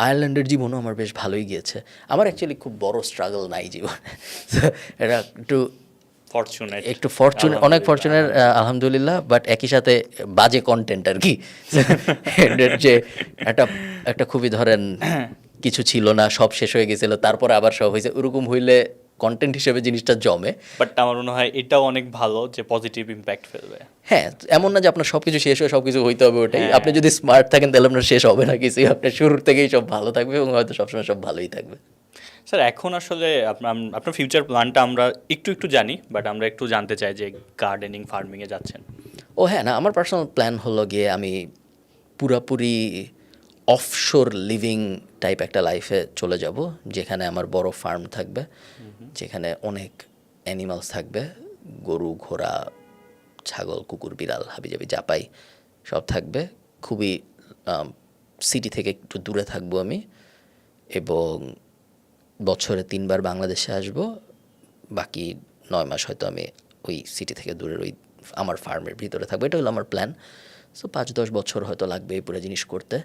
আয়ারল্যান্ডের জীবনও আমার বেশ ভালোই গিয়েছে। আমার অ্যাকচুয়ালি খুব বড় স্ট্রাগল নাই জীবনে, এটা একটু ফরচুনেট, অনেক ফরচুনেট আলহামদুলিল্লাহ, বাট একই সাথে বাজে কন্টেন্ট আর কি। যে একটা খুবই ধরেন কিছু ছিল না, সব শেষ হয়ে গেছিলো, তারপরে আবার সব হয়েছে, ওরকম হইলে কন্টেন্ট হিসেবে জিনিসটা জমে। বাট আমার মনে হয় এটাও অনেক ভালো যে পজিটিভ ইম্প্যাক্ট ফেলবে। হ্যাঁ, এমন না যে আপনার সব কিছু শেষ হয়ে সব কিছু হইতে হবে ওটাই। আপনি যদি স্মার্ট থাকেন তাহলে আপনার শেষ হবে না কিছুই, আপনার শুরুর থেকেই সব ভালো থাকবে এবং হয়তো সবসময় সব ভালোই থাকবে। স্যার এখন আসলে আপনার ফিউচার প্ল্যানটা আমরা একটু জানি, বাট আমরা একটু জানতে চাই যে গার্ডেনিং ফার্মিংয়ে যাচ্ছেন। ও হ্যাঁ, না আমার পার্সোনাল প্ল্যান হলো গিয়ে আমি পুরাপুরি অফশোর লিভিং টাইপ একটা লাইফে চলে যাব, যেখানে আমার বড় ফার্ম থাকবে, যেখানে অনেক অ্যানিমালস থাকবে, গরু ঘোড়া ছাগল কুকুর বিড়াল হাবিজাবি যা পাই সব থাকবে। খুবই সিটি থেকে একটু দূরে থাকবো আমি, এবং বছরে 3 বার বাংলাদেশে আসব, বাকি 9 মাস হয়তো আমি ওই সিটি থেকে দূরের ওই আমার ফার্মের ভিতরে থাকবো, এটা হলো আমার প্ল্যান। সো 5-10 বছর হয়তো লাগবে এই পুরো জিনিস করতে।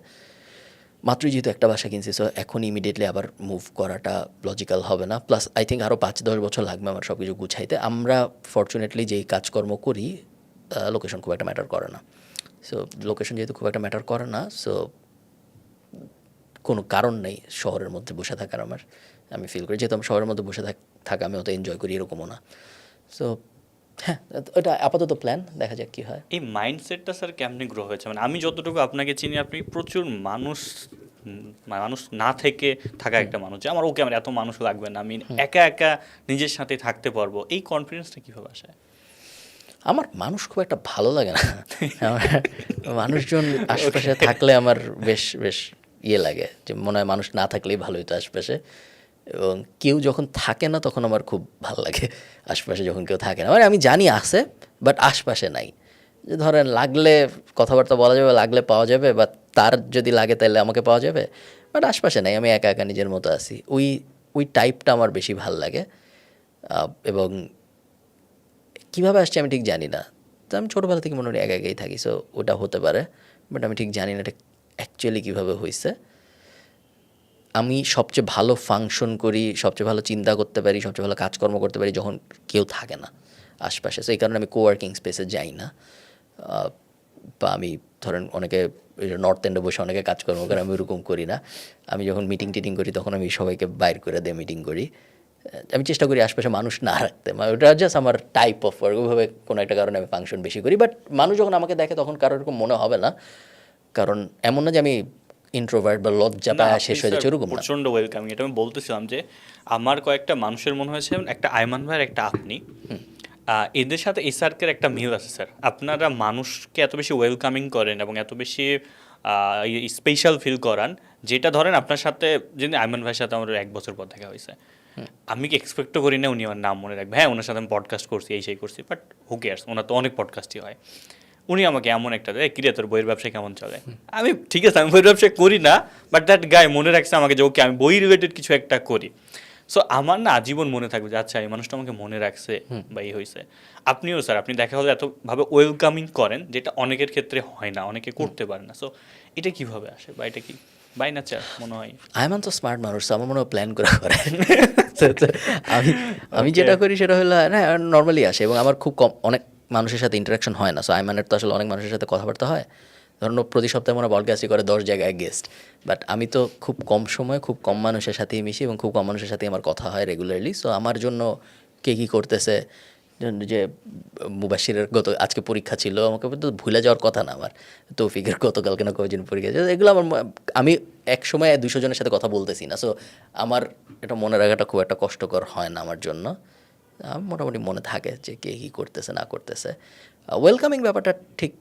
মাত্রই যেহেতু একটা বাসা কিনছি, সো এখন ইমিডিয়েটলি আবার মুভ করাটা লজিক্যাল হবে না। প্লাস আই থিঙ্ক আরও 5-10 বছর লাগবে আমার সব কিছু গুছাইতে। আমরা ফর্চুনেটলি যেই কাজকর্ম করি, লোকেশন খুব একটা ম্যাটার করে না। সো লোকেশন যেহেতু খুব একটা ম্যাটার করে না, সো কোনো কারণ নেই শহরের মধ্যে বসে থাকার আমার। আমি ফিল করি যেহেতু আমি শহরের মধ্যে বসে থাকা আমি অত এনজয় করি এরকমও না। সো হ্যাঁ, এটা আপাতত প্ল্যান, দেখা যাক কী হয়। এই মাইন্ডসেটটা স্যার কেমনে গ্রো হয়েছে? মানে আমি যতটুকু আপনাকে চিনি, আপনি প্রচুর মানুষ মানুষ না থেকে থাকা একটা মানুষ, যে আমার ওকে আমার এত মানুষ লাগবে না, আমি একা একা নিজের সাথে থাকতে পারবো, এই কনফিডেন্সটা কীভাবে আসে? আমার মানুষ খুব একটা ভালো লাগে না। আমার মানুষজন আশপাশে থাকলে আমার বেশ বেশ ইয়ে লাগে, যে মনে হয় মানুষ না থাকলেই ভালো হতো আশপাশে। এবং কেউ যখন থাকে না তখন আমার খুব ভালো লাগে, আশপাশে যখন কেউ থাকে না। মানে আমি জানি আছে, বাট আশপাশে নাই। যে ধরেন লাগলে কথাবার্তা বলা যাবে, লাগলে পাওয়া যাবে, বা তার যদি লাগে তাহলে আমাকে পাওয়া যাবে, বাট আশপাশে নাই, আমি একা একা নিজের মতো আছি। ওই ওই টাইপটা আমার বেশি ভাল লাগে। এবং কীভাবে আসছে আমি ঠিক জানি না। তো আমি ছোটোবেলা থেকে মনে করি একা একাই থাকি, সো ওটা হতে পারে, বাট আমি ঠিক জানি না এটা অ্যাকচুয়ালি কীভাবে হয়েছে। আমি সবচেয়ে ভালো ফাংশন করি, সবচেয়ে ভালো চিন্তা করতে পারি, সবচেয়ে ভালো কাজকর্ম করতে পারি যখন কেউ থাকে না আশপাশে। সো এই কারণে আমি কোওয়ার্কিং স্পেসে যাই না। বা আমি ধরেন অনেকে নর্থ এন্ডে বসে অনেকে কাজকর্ম করে, আমি ওরকম করি না। আমি যখন মিটিং টিটিং করি তখন আমি সবাইকে বাইর করে দিয়ে মিটিং করি। আমি চেষ্টা করি আশপাশে মানুষ না রাখতে, মানে ওটা জাস্ট আমার টাইপ অফ ওয়ার্ক, ওইভাবে কোনো একটা কারণে আমি ফাংশন বেশি করি। বাট মানুষ যখন আমাকে দেখে তখন কারোর এরকম মনে হবে না, কারণ এমন না যে আমি ইন্ট্রোভার্ট বা লজ্জা পায় শেষ হয়ে যাচ্ছে, ওরকম না। প্রচণ্ড ওয়েলকামিং, এটা আমি বলতেছিলাম যে আমার কয়েকটা মানুষের মনে হয়েছে, একটা আইমান ভাই, একটা আপনি, এদের সাথে এসআরকের একটা মিল আছে স্যার। আপনারা মানুষকে এত বেশি ওয়েলকামিং করেন এবং এত বেশি স্পেশাল ফিল করান, যেটা ধরেন আপনার সাথে যদি আইমান ভাইয়ের সাথে আমার 1 বছর পর দেখা হয়েছে, আমি কি এক্সপেক্টও করি না উনি আমার নাম মনে রাখবে। হ্যাঁ, ওনার সাথে আমি পডকাস্ট করছি, এই সেই করছি, বাট হু কেয়ার্স, ওনার তো অনেক পডকাস্টই হয়। উনি আমাকে এমন একটা দেয়, কিরে তোর বইয়ের ব্যবসা কেমন চলে? আমি ঠিক আছে, আমি বইয়ের ব্যবসা করি না, বাট দ্যাট গাই মনে রাখছে আমাকে যে ওকে আমি বই রিলেটেড কিছু একটা করি। সো আমার না আজীবন মনে থাকবে যে আচ্ছা এই মানুষটা আমাকে মনে রাখছে বা এই হয়েছে। আপনিও স্যার, আপনি দেখা হলে এতভাবে ওয়েলকামিং করেন, যেটা অনেকের ক্ষেত্রে হয় না, অনেকে করতে পারে না। সো এটা কিভাবে আসে, বা এটা কি বাই নেচার মনে হয়? আয়মান তো স্মার্ট মানুষ, আমার মনে হয় প্ল্যান করে করে। আমি আমি যেটা করি সেটা হলো না, নর্মালি আসে। এবং আমার খুব কম, অনেক মানুষের সাথে ইন্টারাকশন হয় না। সো আয়মানের তো আসলে অনেক মানুষের সাথে কথাবার্তা হয়। ধরুন প্রতি সপ্তাহে মনে পডকাস্টই করে 10 জায়গায় গেস্ট, বাট আমি তো খুব কম সময় খুব কম মানুষের সাথেই মিশি এবং খুব কম মানুষের সাথেই আমার কথা হয় রেগুলারলি। সো আমার জন্য কে কী করতেছে, যে মুবাশিরের আজকে পরীক্ষা ছিল, আমাকে তো ভুলে যাওয়ার কথা না আমার। তৌফিকের গতকালকে না কয়েকজন পরীক্ষা ছিল, এগুলো আমার আমি এক সময় 200 জনের সাথে কথা বলতেছি না। সো আমার এটা মনে রাখাটা খুব একটা কষ্টকর হয় না আমার জন্য। মোটামুটি মনে থাকে যে কে কী করতেছে না করতেছে। ওয়েলকামিং ব্যাপারটা ঠিক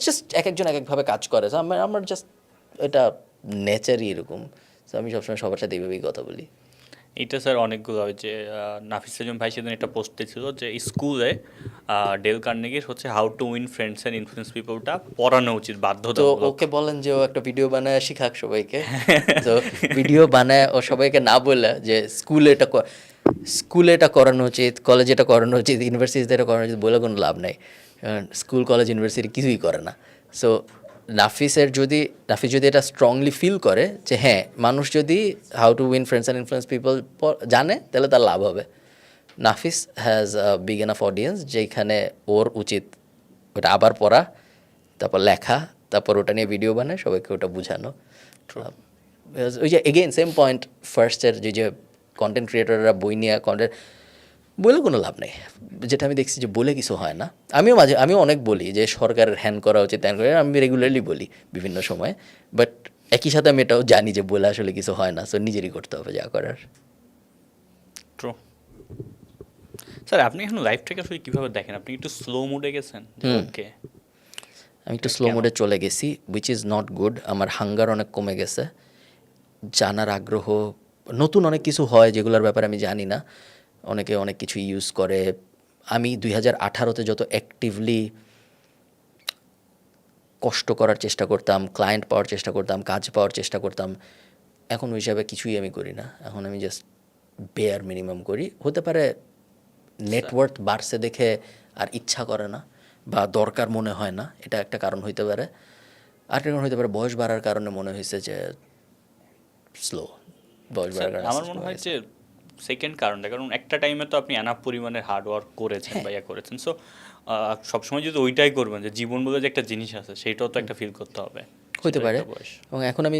জাস্ট এক একজন এক একভাবে কাজ করে। সো আমার জাস্ট এটা নেচারই এরকম। সো আমি সবসময় সবার সাথে এইভাবেই কথা বলি। এটা স্যার অনেকগুলো হয় যে নাফিস সাইজুম ভাই সেদিন একটা পোস্ট দিয়েছিল যে স্কুলে ডেল কার্নেগির হচ্ছে how to win friends and influence পিপলটা পড়ানো উচিত তো বাধ্যতামূলক। ওকে বলেন যে ও একটা ভিডিও বানায় শিখাক সবাইকে। তো ভিডিও বানায় ও সবাইকে না বলে যে স্কুলে এটা করানো উচিত, কলেজে এটা করানো উচিত, ইউনিভার্সিটিতে এটা করানো উচিত বলে কোনো লাভ নেই। স্কুল কলেজ ইউনিভার্সিটি কিছুই করে না। সো নাফিস যদি এটা স্ট্রংলি ফিল করে যে হ্যাঁ, মানুষ যদি how to win friends and influence people জানে, তাহলে তার লাভ হবে। Nafis has a big enough audience, যেখানে ওর উচিত ওটা আবার পড়া, তারপর লেখা, তারপর ওটা নিয়ে ভিডিও বানায়, সবাইকে ওটা বোঝানো। ওই যে এগেইন সেম পয়েন্ট ফার্স্টের, যে কন্টেন্ট ক্রিয়েটররা বই নিয়ে কন্টেন্ট বলে কোনো লাভ নেই। যেটা আমি দেখছি যে বলে কিছু হয় না। আমিও অনেক বলি যে সরকারের হ্যান করা উচিত, ত্যান করে, আমি রেগুলারলি বলি বিভিন্ন সময়। বাট একই সাথে আমি এটাও জানি যে বলে আসলে কিছু হয় না। সো নিজেরই করতে হবে যা করার। ট্রু। স্যার আপনি এখন লাইফটাকে আসলে কীভাবে দেখেন? আপনি একটু স্লো মুডে গেছেন? ওকে, আমি একটু স্লো মোডে চলে গেছি, উইচ ইজ নট গুড। আমার হাঙ্গার অনেক কমে গেছে, জানার আগ্রহ, নতুন অনেক কিছু হয় যেগুলোর ব্যাপারে আমি জানি না। অনেকে অনেক কিছু ইউজ করে। আমি 2018-তে যত অ্যাক্টিভলি কষ্ট করার চেষ্টা করতাম, ক্লায়েন্ট পাওয়ার চেষ্টা করতাম, কাজ পাওয়ার চেষ্টা করতাম, এখন ওই হিসাবে কিছুই আমি করি না। এখন আমি জাস্ট বেয়ার মিনিমাম করি। হতে পারে নেটওয়ার্থ বাড়ছে দেখে আর ইচ্ছা করে না বা দরকার মনে হয় না, এটা একটা কারণ হইতে পারে। আরেকটা কারণ হইতে পারে বয়স বাড়ার কারণে মনে হয়েছে যে স্লো, বয়স বাড়ার কারণে আমার slow মনে হয় হয়েছে। যে সেকেন্ড কারণটা, কারণ একটা টাইমে তো আপনি এনাফ পরিমাণের হার্ড ওয়ার্ক করেছেন বা ইয়া করেছেন, সো সবসময় যদি ওইটাই করবেন, যে জীবন বলে যে একটা জিনিস আছে সেইটাও তো একটা ফিল করতে হবে, হইতে সেটার পারে। একটা বয়স। এবং এখন আমি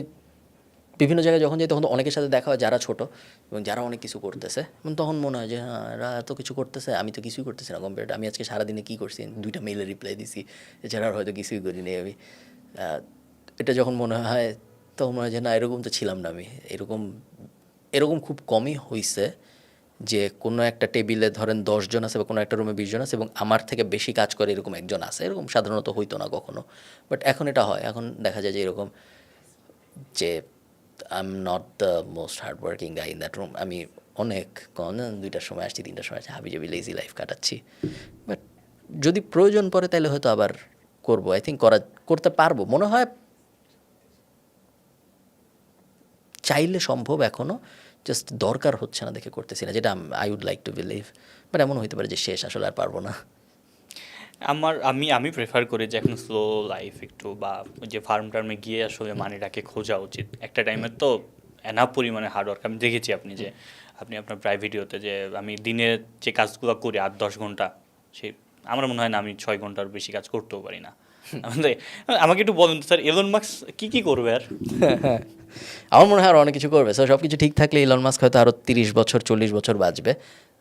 বিভিন্ন জায়গায় যখন যাই তখন তো অনেকের সাথে দেখা হয় যারা ছোট এবং যারা অনেক কিছু করতেছে, এবং তখন মনে হয় যে হ্যাঁ এরা এত কিছু করতেছে, আমি তো কিছুই করতেছি না কম্পেয়ার। আমি আজকে সারাদিনে কী করছি, 2টা মেইলে রিপ্লাই দিছি, এছাড়া আর হয়তো কিছুই করিনি আমি। এটা যখন মনে হয় তখন মনে হয় যে না, এরকম তো ছিলাম না আমি। এরকম এরকম খুব কমই হইছে যে কোনো একটা টেবিলে ধরেন 10 জন আছে বা কোনো একটা রুমে 20 জন আছে এবং আমার থেকে বেশি কাজ করে এরকম একজন আছে। এরকম সাধারণত হইতো না কখনো, বাট এখন এটা হয়। এখন দেখা যায় যে এরকম যে I am not the most hard working guy in that room. আমি অনেক 2টার সময় আসছি, 3টার সময় আসছি, হাবিজাবি লেজি লাইফ কাটাচ্ছি। বাট যদি প্রয়োজন পড়ে তাহলে হয়তো আবার করবো। আই থিঙ্ক করতে পারবো মনে হয়, চাইলে সম্ভব এখনও, জাস্ট দরকার হচ্ছে না দেখে করতেছি না, যেটা I would like to believe. But এমন হতে পারে যে শেষ, আসলে আর পারবো না। আমি প্রেফার করি যে এখন স্লো লাইফ একটু, বা ওই যে ফার্ম টার্মে গিয়ে আসলে মানিটাকে খোঁজা উচিত। একটা টাইমে তো এনাফ পরিমাণে হার্ডওয়ার্ক আমি দেখেছি, আপনি আপনার প্রায় ভিডিওতে, যে আমি দিনে যে কাজগুলো করি 8-10 ঘন্টা, সে আমার মনে হয় না আমি 6 ঘন্টার বেশি কাজ করতেও পারি না। আমাকে একটু বলুন তো স্যার, এলন মাস্ক কি করবে আর? আমার মনে হয় আর অনেক কিছু করবে। সো সব কিছু ঠিক থাকলে ইলন মাস্ক হয়তো আরও 30 বছর 40 বছর বাঁচবে।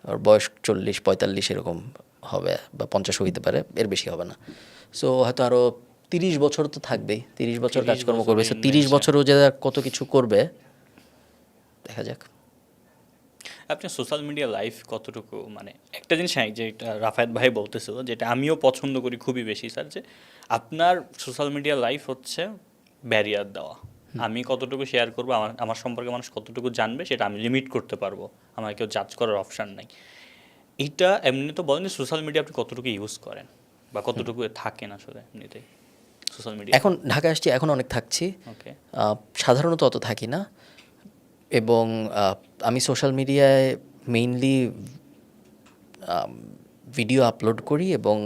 ওর বয়স 40-45 এরকম হবে, বা 50 হইতে পারে, এর বেশি হবে না। সো হয়তো আরও 30 বছর তো থাকবেই, 30 বছর 30 কাজকর্ম করবে। সো বছরের 30 invention। বছরও যে কত কিছু করবে দেখা যাক। আপনি সোশ্যাল মিডিয়া লাইফ কতটুকু, মানে একটা জিনিস হ্যাঁ, যে রাফায়েত ভাই বলতেছিল, যেটা আমিও পছন্দ করি খুবই বেশি স্যার, যে আপনার সোশ্যাল মিডিয়া লাইফ হচ্ছে ব্যারিয়ার দেওয়া। আমি কতটুকু শেয়ার করবো, আমার সম্পর্কে মানুষ কতটুকু জানবে, সেটা আমি লিমিট করতে পারবো, আমার কেউ জাজ করার অপশান নাই। এইটা এমনি তো বলেন যে সোশ্যাল মিডিয়া আপনি কতটুকু ইউজ করেন বা কতটুকু থাকেন আসলে এমনিতে সোশ্যাল মিডিয়া? এখন ঢাকায় আসছি, এখন অনেক থাকছি। ওকে। সাধারণত অত থাকি না। এবং আমি সোশ্যাল মিডিয়ায় মেইনলি ভিডিও আপলোড করি, এবং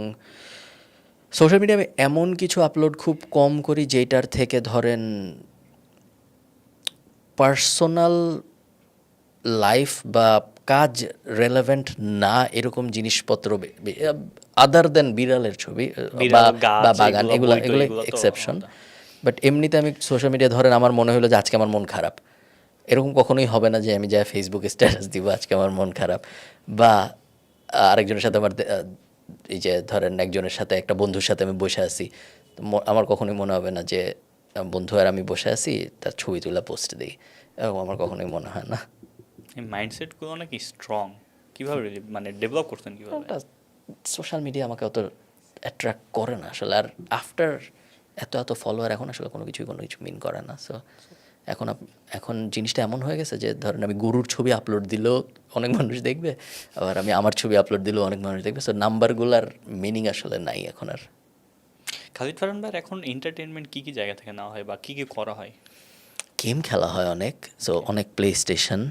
সোশ্যাল মিডিয়ায় আমি এমন কিছু আপলোড খুব কম করি যেটার থেকে ধরেন পার্সোনাল লাইফ বা কাজ রেলেভেন্ট না এরকম জিনিসপত্র, আদার দেন বিড়ালের ছবি বিড়াল, গাছ, বা বাগান, এগুলো, এগুলো বই টই, এগুলো এগুলো তো এক্সেপশন। আলাদা। বাট এমনিতে আমি সোশ্যাল মিডিয়া ধরেন আমার মনে হলো যে আজকে আমার মন খারাপ, এরকম কখনোই হবে না যে আমি যা ফেসবুকে স্ট্যাটাস দিব আজকে আমার মন খারাপ। বা আরেকজনের সাথে আমার এই যে ধরেন একজনের সাথে, একটা বন্ধুর সাথে আমি বসে আছি, তো আমার কখনোই মনে হবে না যে বন্ধু আর আমি বসে আছি তার ছবি তুলে পোস্ট দিই, এরকম আমার কখনোই মনে হয় না। এই মাইন্ডসেটগুলো নাকি স্ট্রং, কীভাবে মানে ডেভেলপ করছেন কীভাবে? সোশ্যাল মিডিয়া আমাকে অত অ্যাট্রাক্ট করে না আসলে। আর আফটার এত ফলোয়ার এখন আসলে কোনো কিছু মিন করে না। সো এখন জিনিসটা এমন হয়ে গেছে যে ধরেন আমি গরুর ছবি আপলোড দিলেও অনেক মানুষ দেখবে, আবার আমি আমার ছবি আপলোড দিলেও অনেক মানুষ দেখবে। সো নাম্বারগুলার মিনিং আসলে নাই এখন আর। খালিদ ফারহান ভাই, এখন এন্টারটেনমেন্ট কী জায়গা থেকে নেওয়া হয় বা কী করা হয়? গেম খেলা হয় অনেক। সো অনেক প্লে স্টেশন,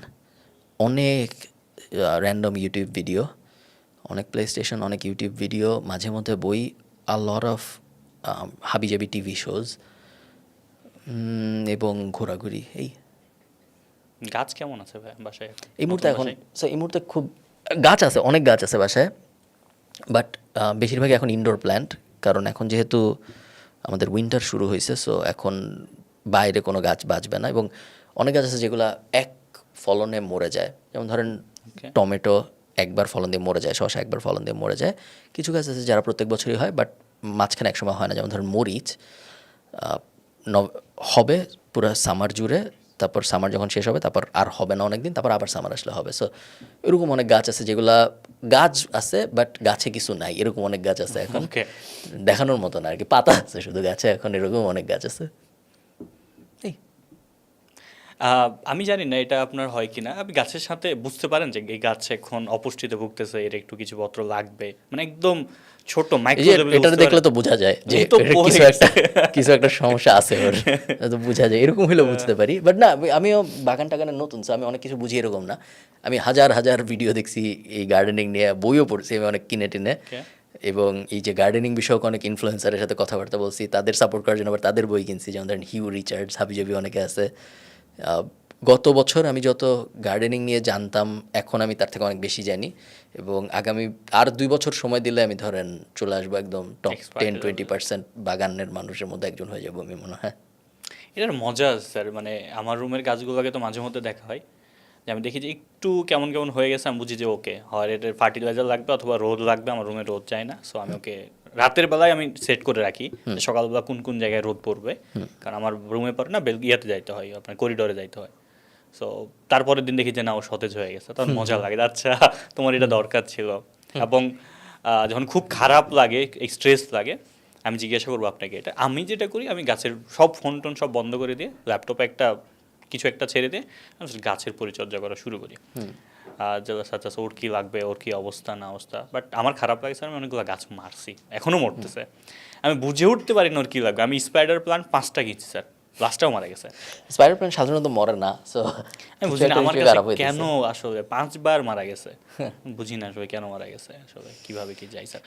অনেক র্যান্ডম ইউটিউব ভিডিও, অনেক প্লে স্টেশন, অনেক ইউটিউব ভিডিও, মাঝে মধ্যে বই, আ লট অফ হাবিজাবি টিভি শোজ, এবং ঘোরাঘুরি। গাছ কেমন আছে ভাই বাসায় এখন? এই মুহূর্তে নতুন এখন বাসায়? এই মুহূর্তে খুব গাছ আছে, অনেক গাছ আছে বাসায়, বাট বেশিরভাগই এখন ইনডোর প্ল্যান্ট। কারণ এখন যেহেতু আমাদের উইন্টার শুরু হয়েছে, সো এখন বাইরে কোনো গাছ বাঁচবে না। এবং অনেক গাছ আছে যেগুলো এক ফলনে মরে যায়, যেমন ধরেন Okay. টমেটো একবার ফলন দিয়ে মরে যায়, শসা একবার ফলন দিয়ে মরে যায়। কিছু গাছ আছে যারা প্রত্যেক বছরই হয়, বাট মাঝখানে একসময় হয় না। যেমন ধরেন মরিচ হবে পুরো সামার জুড়ে, তারপর সামার যখন শেষ হবে তারপর আর হবে না অনেক দিন, তারপর আবার সামার আসলে হবে। সো এরকম অনেক গাছ আছে যেগুলা গাছ আছে বাট গাছে কিছু নাই, এরকম অনেক গাছ আছে এখন। Okay. দেখানোর মতো না আর কি, পাতা আছে শুধু গাছে এখন, এরকম অনেক গাছ আছে। এই আমি জানি না এটা আপনার হয় কিনা, আপনি গাছের সাথে বুঝতে পারেন যে এই গাছ এখন অপুষ্টিতে ভুগতেছে, এর একটু কিছু পত্র লাগবে, মানে একদম ছোট এই মাইক্রো যে লেভেলে এটা বুঝতে দেখলে পারেন? তো বোঝা যায় যে ও তো এটা পড়ে কিছু একটা গেছে। কিছু একটা সমস্যা আছে ওর, এটা তো বোঝা যায়, এরকম হলেও বুঝতে পারি। বাট না, আমিও বাগান টাগানের নতুন, so আমি অনেক কিছু বুঝি এরকম না। আমি হাজার হাজার ভিডিও দেখছি এই গার্ডেনিং নিয়ে, বইও পড়ছি আমি অনেক কিনে টিনে, Okay. এবং এই যে গার্ডেনিং বিষয়ক অনেক ইনফ্লুয়েন্সারের সাথে কথাবার্তা বলছি, তাদের সাপোর্ট করার জন্য আবার তাদের বই কিনছি, যেমন ধরেন হিউ রিচার্ডস, হাবিজাবি অনেকে আছে। গত বছর আমি যত গার্ডেনিং নিয়ে জানতাম, এখন আমি তার থেকে অনেক বেশি জানি, এবং আগামী আর 2 বছর সময় দিলে আমি ধরেন চলে আসবো একদম টপ Expert 10-20% বাগানের মানুষের মধ্যে একজন হয়ে যাবো আমি মনে হয়। এটার মজা আছে স্যার, মানে আমার রুমের গাছগুলোকে তো মাঝে মধ্যে দেখা হয়, যে আমি দেখি যে একটু কেমন কেমন হয়ে গেছে, আমি বুঝি যে ওকে হয় এটার ফার্টিলাইজার লাগবে অথবা রোদ লাগবে, আমার রুমে রোদ চাই না, সো আমি ওকে রাতের বেলায় আমি সেট করে রাখি যে সকালবেলা কোন কোন জায়গায় রোদ পড়বে, কারণ আমার রুমে পড়ে না, ইয়াতে যাইতে হয়, আপনার করিডোরে যাইতে হয়। সো তারপরের দিন দেখি যে না, ও সতেজ হয়ে গেছে, তখন মজা লাগে, আচ্ছা তোমার এটা দরকার ছিল। এবং যখন খুব খারাপ লাগে, স্ট্রেস লাগে, আমি জিজ্ঞাসা করবো আপনাকে এটা, আমি যেটা করি, আমি গাছের সব ফোন টোন সব বন্ধ করে দিয়ে ল্যাপটপে একটা কিছু একটা ছেড়ে দিয়ে আমি just গাছের পরিচর্যা করা শুরু করি। আচ্ছা ওর কী লাগবে, ওর কী অবস্থা না অবস্থা, বাট আমার খারাপ লাগে স্যার, আমি অনেকগুলো গাছ মারছি, এখনও মরতেছে, আমি বুঝে উঠতে পারি না ওর কী লাগবে। আমি স্পাইডার প্লান্ট 5টা কিনছি স্যার, লাস্টটাও মারা গেছে। স্পাইডার প্ল্যান্ট সাধারণত মরে না, সো আমি বুঝি না আমার কাছে কেন আসলে 5বার মারা গেছে, বুঝি না আসলে কেন মারা গেছে, আসলে কিভাবে কি যাই স্যার।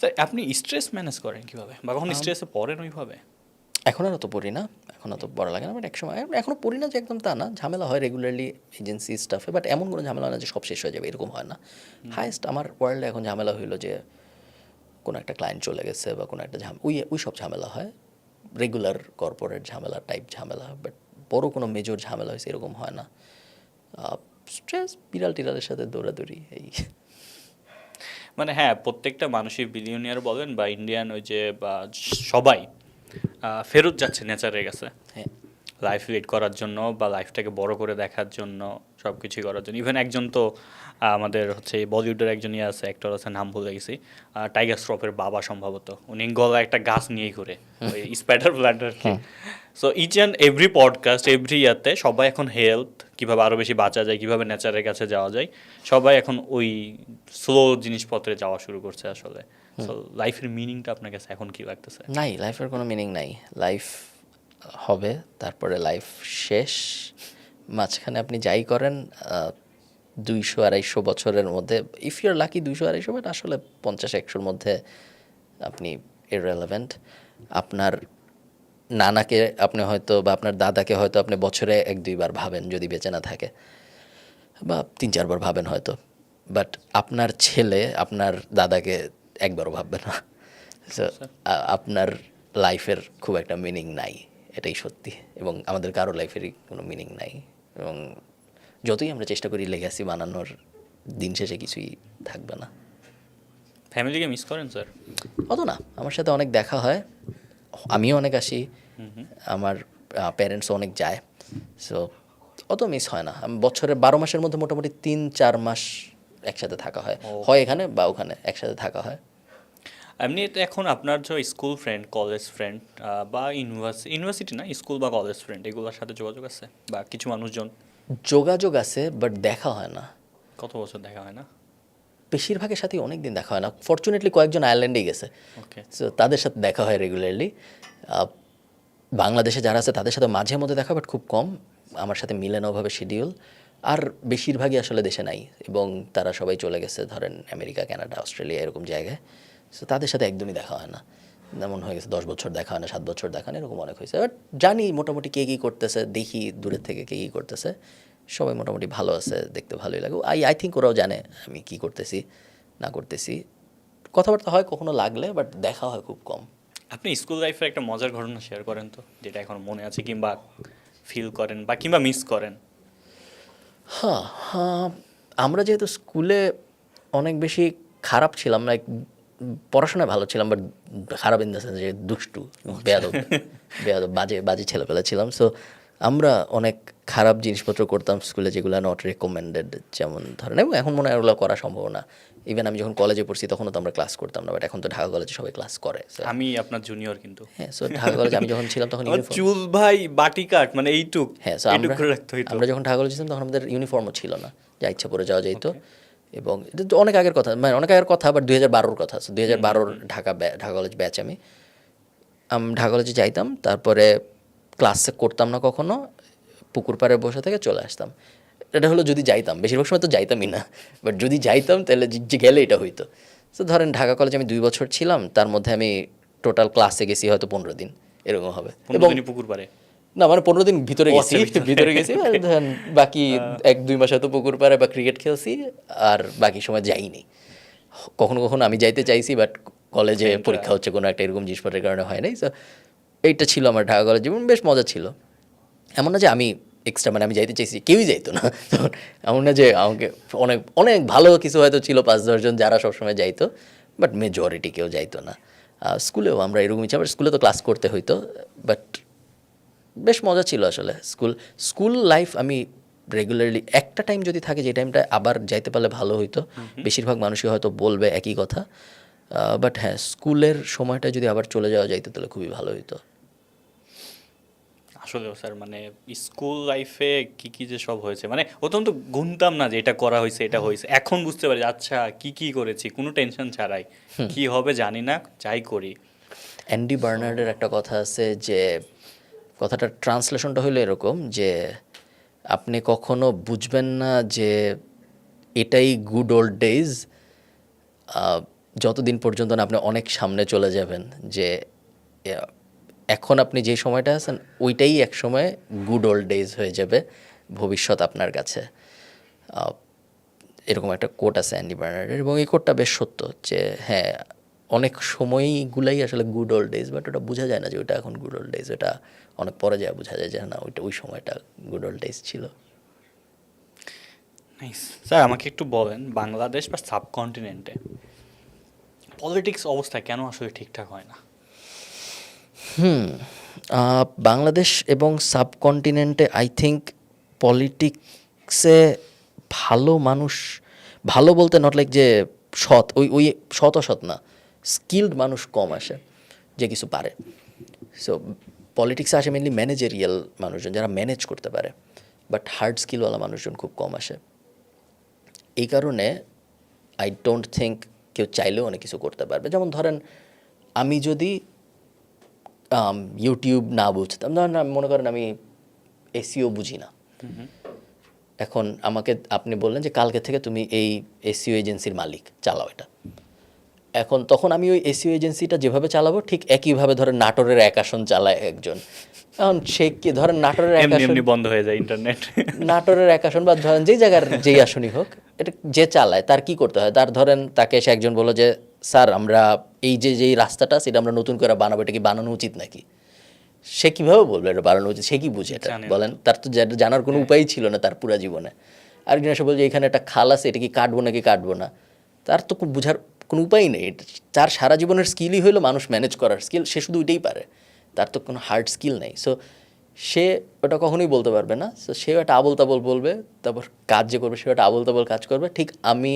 স্যার আপনি স্ট্রেস ম্যানেজ করেন কিভাবে, বা কখন স্ট্রেসে পড়েন ওইভাবে? এখন আর তো পড়ি না, এখন তো পড়া লাগে না, বাট একসময় এখনও পড়ি না যে একদম তা না, ঝামেলা হয় রেগুলারলি এজেন্সি স্টাফে, বাট এমন কোনো ঝামেলা না যে সব শেষ হয়ে যাবে, এরকম হয় না। হায়েস্ট আমার ওয়ার্ল্ডে এখন ঝামেলা হইলো যে কোনো একটা ক্লায়েন্ট চলে গেছে বা কোনো একটা ওই সব ঝামেলা হয়, রেগুলার কর্পোরেট ঝামেলা টাইপ ঝামেলা, বাট বড় কোনো মেজর ঝামেলা হয়েছে এরকম হয় না। স্ট্রেস বিড়াল টিরালের সাথে দৌড়াদৌড়ি এই। মানে হ্যাঁ, প্রত্যেকটা মানুষই বিলিয়নিয়ার বলেন বা ইন্ডিয়ান ওই যে বা সবাই ফেরত যাচ্ছে নেচারের কাছে, হ্যাঁ, লাইফ লিড করার জন্য বা লাইফটাকে বড় করে দেখার জন্য, সব কিছুই করার জন্য। ইভেন একজন তো আমাদের হচ্ছে বলিউডের একজন ইয়ে আছে, অ্যাক্টর আছে, নাম ভুলে গেছি, টাইগার শ্রফের বাবা সম্ভবত, উনি গলা একটা গাছ নিয়েই ঘুরে, ওই স্পাইডার প্ল্যান্ট আর কি। So each and every podcast, every ইয়াতে সবাই এখন হেলথ কীভাবে আরও বেশি বাঁচা যায়, কীভাবে নেচারের কাছে যাওয়া যায়, সবাই এখন ওই স্লো জিনিসপত্রে যাওয়া শুরু করছে আসলে। সো লাইফের মিনিংটা আপনার কাছে এখন কি লাগতেছে? নাই, লাইফের কোনো মিনিং নাই। লাইফ হবে, তারপরে লাইফ শেষ, মাঝখানে আপনি যাই করেন 200-250 বছরের মধ্যে, ইফ ইউর লাকি 200-250, বাট আসলে 50-100-র মধ্যে আপনি ইররেলেভেন্ট। আপনার নানাকে আপনি হয়তো বা আপনার দাদাকে হয়তো আপনি বছরে 1-2 বার ভাবেন যদি বেঁচে না থাকে, বা 3-4 বার ভাবেন হয়তো, বাট আপনার ছেলে আপনার দাদাকে একবারও ভাববে না। সো আপনার লাইফের খুব একটা মিনিং নাই, এটাই সত্যি, এবং আমাদের কারো লাইফেরই কোনো মিনিং নাই, এবং যতই আমরা চেষ্টা করি লেগাসি বানানোর, দিন শেষে কিছুই থাকবে না। ফ্যামিলিকে মিস করেন স্যার? অত না, আমার সাথে অনেক দেখা হয়, আমিও অনেক আসি, আমার প্যারেন্টসও অনেক যায়, সো অত মিস হয় না। বছরে 12 মাসের মধ্যে মোটামুটি 3-4 মাস একসাথে থাকা হয়, হয় এখানে বা ওখানে একসাথে থাকা হয়। এমনি তো এখন আপনার যে স্কুল ফ্রেন্ড, কলেজ ফ্রেন্ড বা ইউনিভার্সিটি না, স্কুল বা কলেজ ফ্রেন্ড, এগুলোর সাথে যোগাযোগ আছে বা কিছু মানুষজন? যোগাযোগ আছে, বাট দেখা হয় না। কত বছর দেখা হয় না? বেশিরভাগের সাথেই অনেক দিন দেখা হয় না। ফরচুনেটলি কয়েকজন আয়ারল্যান্ডেই গেছে, ওকে। সো তাদের সাথে দেখা হয় রেগুলারলি। বাংলাদেশে যারা আছে তাদের সাথে মাঝে মধ্যে দেখা, বাট খুব কম, আমার সাথে মিলে না ওভাবে শিডিউল। আর বেশিরভাগই আসলে দেশে নাই, এবং তারা সবাই চলে গেছে ধরেন আমেরিকা, কানাডা, অস্ট্রেলিয়া এরকম জায়গায়, সো তাদের সাথে একদমই দেখা হয় না। এমন হয়ে গেছে 10 বছর দেখা হয় না, 7 বছর দেখা হয় না, এরকম অনেক হয়েছে। বাট জানি মোটামুটি কে কী করতেছে, দেখি দূরের থেকে কে কী করতেছে, সবাই মোটামুটি ভালো আছে, দেখতে ভালোই লাগে। আই থিঙ্ক ওরাও জানে আমি কী করতেছি না করতেছি, কথাবার্তা হয় কখনো লাগলে, বাট দেখা হয় খুব কম। আপনি স্কুল লাইফের একটা মজার ঘটনা শেয়ার করেন তো, যেটা এখন মনে আছে কিংবা ফিল করেন বা কিংবা মিস করেন। হ্যাঁ, হ্যাঁ, আমরা যেহেতু স্কুলে অনেক বেশি খারাপ ছিলাম, লাইক পড়াশোনায় ভালো ছিলাম, বাট খারাপ ইন দ্য সেন্স যে দুষ্টু, বেয়াদব বেয়াদব বাজে বাজে ছেলেপেলে ছিলাম। সো আমরা অনেক খারাপ জিনিসপত্র করতাম স্কুলে যেগুলো নট রেকমেন্ডেড, যেমন ধরেন, এবং এখন মনে হয় ওগুলো করা সম্ভব না। ইভেন আমি যখন কলেজে পড়ছি তখনও তো আমরা ক্লাস করতাম না, বাট এখন তো ঢাকা কলেজে সবাই ক্লাস করে। So, আমি আপনার জুনিয়র কিন্তু। হ্যাঁ, সো ঢাকা কলেজে আমি যখন ছিলাম তখন আমার ইউনিফর্ম, চুল ভাই বাটি কাট মানে এইটুক, হ্যাঁ, সো এইটুক করে রাখতে হইতো। আমরা যখন ঢাকা কলেজে ছিলাম তখন আমাদের ইউনিফর্মও ছিল না, যা ইচ্ছা পরে যাওয়া যেত। এবং এটা তো অনেক আগের কথা, মানে অনেক আগের কথা, বাট 2012-র কথা। 2012-র ঢাকা কলেজ ব্যাচ। আমি ঢাকা কলেজে যাইতাম, তারপরে ক্লাসে করতাম না কখনো, পুকুর পাড়ে বসে থেকে চলে আসতাম। এটা হলো যদি যাইতাম, বেশিরভাগ সময় তো যাইতামই না, বাট যদি যাইতাম তাহলে যে গেলে এটা হইতো। তো ধরেন ঢাকা কলেজে আমি 2 বছর ছিলাম, তার মধ্যে আমি টোটাল ক্লাসে গেছি হয়তো 15 দিন, এরকম হবে। 15 দিনই পুকুর পাড়ে? না, মানে 15 দিন ভিতরে ও গেছি, আচ্ছা, ভিতরে গেছি, আর ধরেন বাকি 1-2 মাস হয়তো পুকুর পাড়ে বা ক্রিকেট খেলছি, আর বাকি সময় যাইনি। কখনো কখনো আমি যাইতে চাইছি, বাট কলেজে পরীক্ষা হচ্ছে কোনো একটা, এরকম জিনিসপত্রের কারণে হয় নাই। তো এইটা ছিল আমার ঢাকা কলেজ জীবন, বেশ মজা ছিল। এমন না যে আমি এক্সট্রা, মানে আমি যাইতে চাইছি, কেউই যাইতো না তখন। এমন না যে আমাকে অনেক অনেক ভালো কিছু হয়তো ছিল 5-10 জন যারা সবসময় যাইতো, বাট মেজরিটি কেউ যাইতো না। স্কুলেও আমরা এরকমই ছিল, স্কুলে তো ক্লাস করতে হইতো, বাট বেশ মজা ছিল আসলে। স্কুল লাইফ আমি রেগুলারলি, একটা টাইম যদি থাকে যে টাইমটা আবার যাইতে পারলে ভালো হইতো। বেশিরভাগ মানুষই হয়তো বলবে একই কথা, বাট হ্যাঁ, স্কুলের সময়টা যদি আবার চলে যাওয়া যাইতো তাহলে খুবই ভালো হইতো। আসলেও স্যার, মানে স্কুল লাইফে কি কি যে সব হয়েছে, মানে প্রথম তো গুনতাম না যে এটা করা হয়েছে এটা হয়েছে, এখন বুঝতে পারি আচ্ছা কি কি করেছি কোনো টেনশন ছাড়াই, কি হবে জানি না, যাই করি। অ্যান্ডি বার্নার্ডের একটা কথা আছে, যে কথাটার ট্রান্সলেশনটা হলো এরকম যে আপনি কখনো বুঝবেন না যে এটাই গুড ওল্ড ডেজ যতদিন পর্যন্ত না আপনি অনেক সামনে চলে যাবেন, যে এখন আপনি যে সময়টা আছেন ওইটাই এক সময় গুড ওল্ড ডেজ হয়ে যাবে ভবিষ্যৎ আপনার কাছে। এরকম একটা কোট আছে অ্যান্ডি বার্নার্ডের, এবং এই কোটটা বেশ সত্য, যে হ্যাঁ, অনেক সময়গুলাই আসলে গুড ওল্ড ডেজ, বাট ওটা বোঝা যায় না যে ওটা এখন গুড ওল্ড ডেজ। ওটা অনেক পরে যায় বোঝা যায় যে না, ওইটা ওই সময়টা গুড ওল্ড ডেজ ছিল। নাইস। স্যার আমাকে একটু বলেন, বাংলাদেশ বা সাবকন্টিনেন্টে পলিটিক্স অবস্থা কেন আসলে ঠিকঠাক হয় না? বাংলাদেশ এবং সাবকন্টিনেন্টে আই থিঙ্ক পলিটিক্সে ভালো মানুষ, ভালো বলতে নট লাইক যে সৎ, ওই ওই সৎ অসৎ না, স্কিলড মানুষ কম আসে যে কিছু পারে। সো পলিটিক্সে আসে মেনলি ম্যানেজেরিয়াল মানুষজন, যারা ম্যানেজ করতে পারে, বাট হার্ড স্কিলওয়ালা মানুষজন খুব কম আসে। এই কারণে আই ডোন্ট থিঙ্ক কেউ চাইলেও অনেক কিছু করতে পারবে। যেমন ধরেন, আমি যদি ইউটিউব না বুঝতাম, ধরেন মনে করেন আমি এসইও বুঝি না, এখন আমাকে আপনি বললেন যে কালকে থেকে তুমি এই এসইও এজেন্সির মালিক, চালাও এটা। এখন তখন আমি ওই এসইও এজেন্সিটা যেভাবে চালাবো ঠিক একইভাবে ধরেন নাটোরের এক আসন চালায় একজন। এখন সে কি ধরেন নাটোরের এক আসন, এমনি বন্ধ হয়ে যায় ইন্টারনেট। নাটোরের এক আসন বা ধরেন যেই জায়গার যেই আসনই হোক, এটা যে চালায় তার কি করতে হয়? তার ধরেন তাকে এসে একজন বললো যে স্যার আমরা এই যে যেই রাস্তাটা সেটা আমরা নতুন করে বানাবো, এটা কি বানানো উচিত নাকি? সে কীভাবে বলবে এটা বানানো উচিত? সে কি বুঝে এটা? জানে না। বলেন, তার তো জানার কোনো উপায়ই ছিল না তার পুরা জীবনে। আরেকজন এসে বলছে এখানে একটা খাল আছে, এটা কি কাটবো নাকি কাটবো না? তার তো বোঝার কোনো উপায় নেই। তার সারা জীবনের স্কিলই হলো মানুষ ম্যানেজ করার স্কিল, সে শুধু ওইটাই পারে, তার তো কোনো হার্ড স্কিল নেই। সো সে ওটা কখনোই বলতে পারবে না। সো সেও একটা আবোল তাবোল বলবে, তারপর কাজ যে করবে সেও একটা আবোল তাবোল কাজ করবে। ঠিক আমি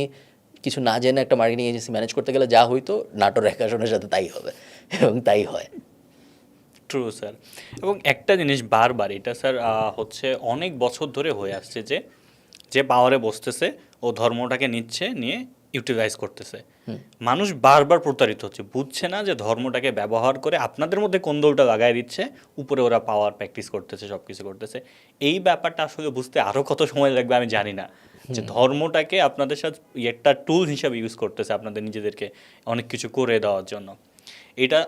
কিছু না জেনে একটা মার্কেটিং এজেন্সি ম্যানেজ করতে গেলে যা হইতো নাটোর এক আসনের সাথে তাই হবে, এবং তাই হয়। True sir. এবং একটা জিনিস বারবার এটা স্যার হচ্ছে অনেক বছর ধরে হয়ে আসছে, যে যে পাওয়ারে বসতেছে ও ধর্মটাকে নিচ্ছে, নিয়ে ইউটিলাইজ করতেছে। মানুষ বারবার প্রতারিত হচ্ছে, বুঝছে না যে ধর্মটাকে ব্যবহার করে আপনাদের মধ্যে কোন্দলটা লাগাই দিচ্ছে, উপরে ওরা পাওয়ার প্র্যাকটিস করতেছে, সব কিছু করতেছে। এই ব্যাপারটা আসলে বুঝতে আরও কত সময় লাগবে আমি জানি না, যে ধর্মটাকে আপনাদের সাথে একটা টুল হিসাবে ইউজ করতেছে আপনাদের নিজেদেরকে অনেক কিছু করে দেওয়ার জন্য। এটা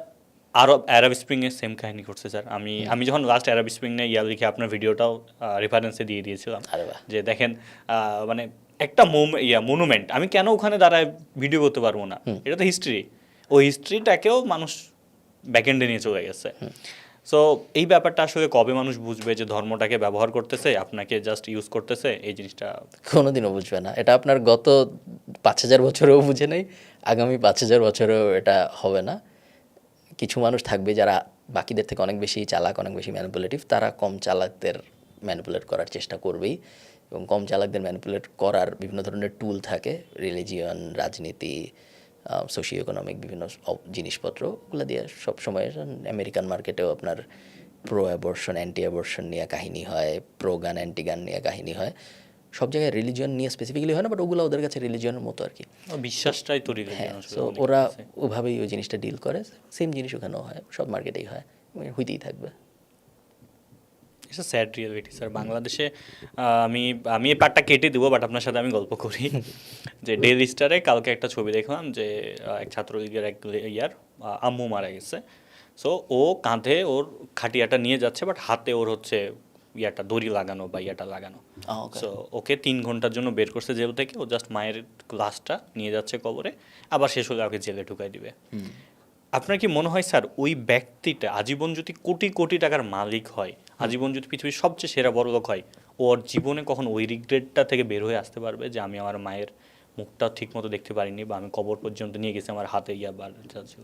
আরব স্প্রিংয়ের সেম কাহিনী করছে স্যার। আমি যখন লাস্ট আরব স্প্রিং নিয়ে লিখে আপনার ভিডিওটাও রেফারেন্সে দিয়ে দিয়েছিলাম, আরে বাহ। যে দেখেন মানে একটা মনুমেন্ট, আমি কেন ওখানে দাঁড়ায় ভিডিও করতে পারবো না? এটা তো হিস্ট্রি, ওই হিস্ট্রিটাকেও মানুষ ব্যাকএন্ডে নিয়ে চলে গেছে। সো এই ব্যাপারটা আসলে কবে মানুষ বুঝবে যে ধর্মটাকে ব্যবহার করতেছে, আপনাকে জাস্ট ইউজ করতেছে? এই জিনিসটা কোনোদিনও বুঝবে না। এটা আপনার গত 5000 বছরেও বুঝে নেই, আগামী 5000 বছরেও এটা হবে না। কিছু মানুষ থাকবে যারা বাকিদের থেকে অনেক বেশি চালাক, অনেক বেশি ম্যানিপুলেটিভ, তারা কম চালাকদের ম্যানিপুলেট করার চেষ্টা করবেই। এবং কম চালাকদের ম্যানিপুলেট করার বিভিন্ন ধরনের টুল থাকে, রিলিজিয়ন, রাজনীতি, সোশিও ইকোনমিক বিভিন্ন জিনিসপত্র, ওগুলো দিয়ে সবসময় আমেরিকান মার্কেটেও আপনার প্রো অ্যাবর্শন, অ্যান্টি অ্যাবর্শন নিয়ে কাহিনী হয়, প্রো গান অ্যান্টি গান নিয়ে কাহিনী হয়। সব জায়গায় রিলিজিয়ন নিয়ে স্পেসিফিক্যালি হয় না, বাট ওগুলো ওদের কাছে রিলিজিয়নের মতো আর কি। বিশ্বাসটাই তো হ্যাঁ, রিলিজিয়ন সো ওরা ওভাবেই ওই জিনিসটা ডিল করে। সেম জিনিস ওখানেও হয়, সব মার্কেটেই হয়, হইতেই থাকবে। It's a sad reality sir. বাংলাদেশে আমি আমি এই পার্টটা কেটে দেবো, বাট আপনার সাথে আমি গল্প করি যে ডেইলি স্টারে কালকে একটা ছবি দেখলাম যে এক ছাত্রলীগের এক আম্মু মারা গেছে। সো ও কাঁধে ওর খাটিয়াটা নিয়ে যাচ্ছে, বাট হাতে ওর হচ্ছে দড়ি লাগানো বা লাগানো। সো ওকে 3 ঘন্টার জন্য বের করছে জেল থেকে। ও জাস্ট মায়ের লাশটা নিয়ে যাচ্ছে কবরে, আবার শেষ হলে ওকে জেলে ঢুকাই দিবে। আপনার কি মনে হয় স্যার, ওই ব্যক্তিটা আজীবন যদি কোটি কোটি টাকার মালিক হয়, আজীবন যদি পৃথিবীর সবচেয়ে সেরা বড়লোক হয়, ওর জীবনে কখন ওই রিগ্রেটটা থেকে বের হয়ে আসতে পারবে যে আমি আমার মায়ের মুখটা ঠিক মতো দেখতে পারিনি, বা আমি কবর পর্যন্ত নিয়ে গেছি, আমার হাতে বাচ্চা ছিল?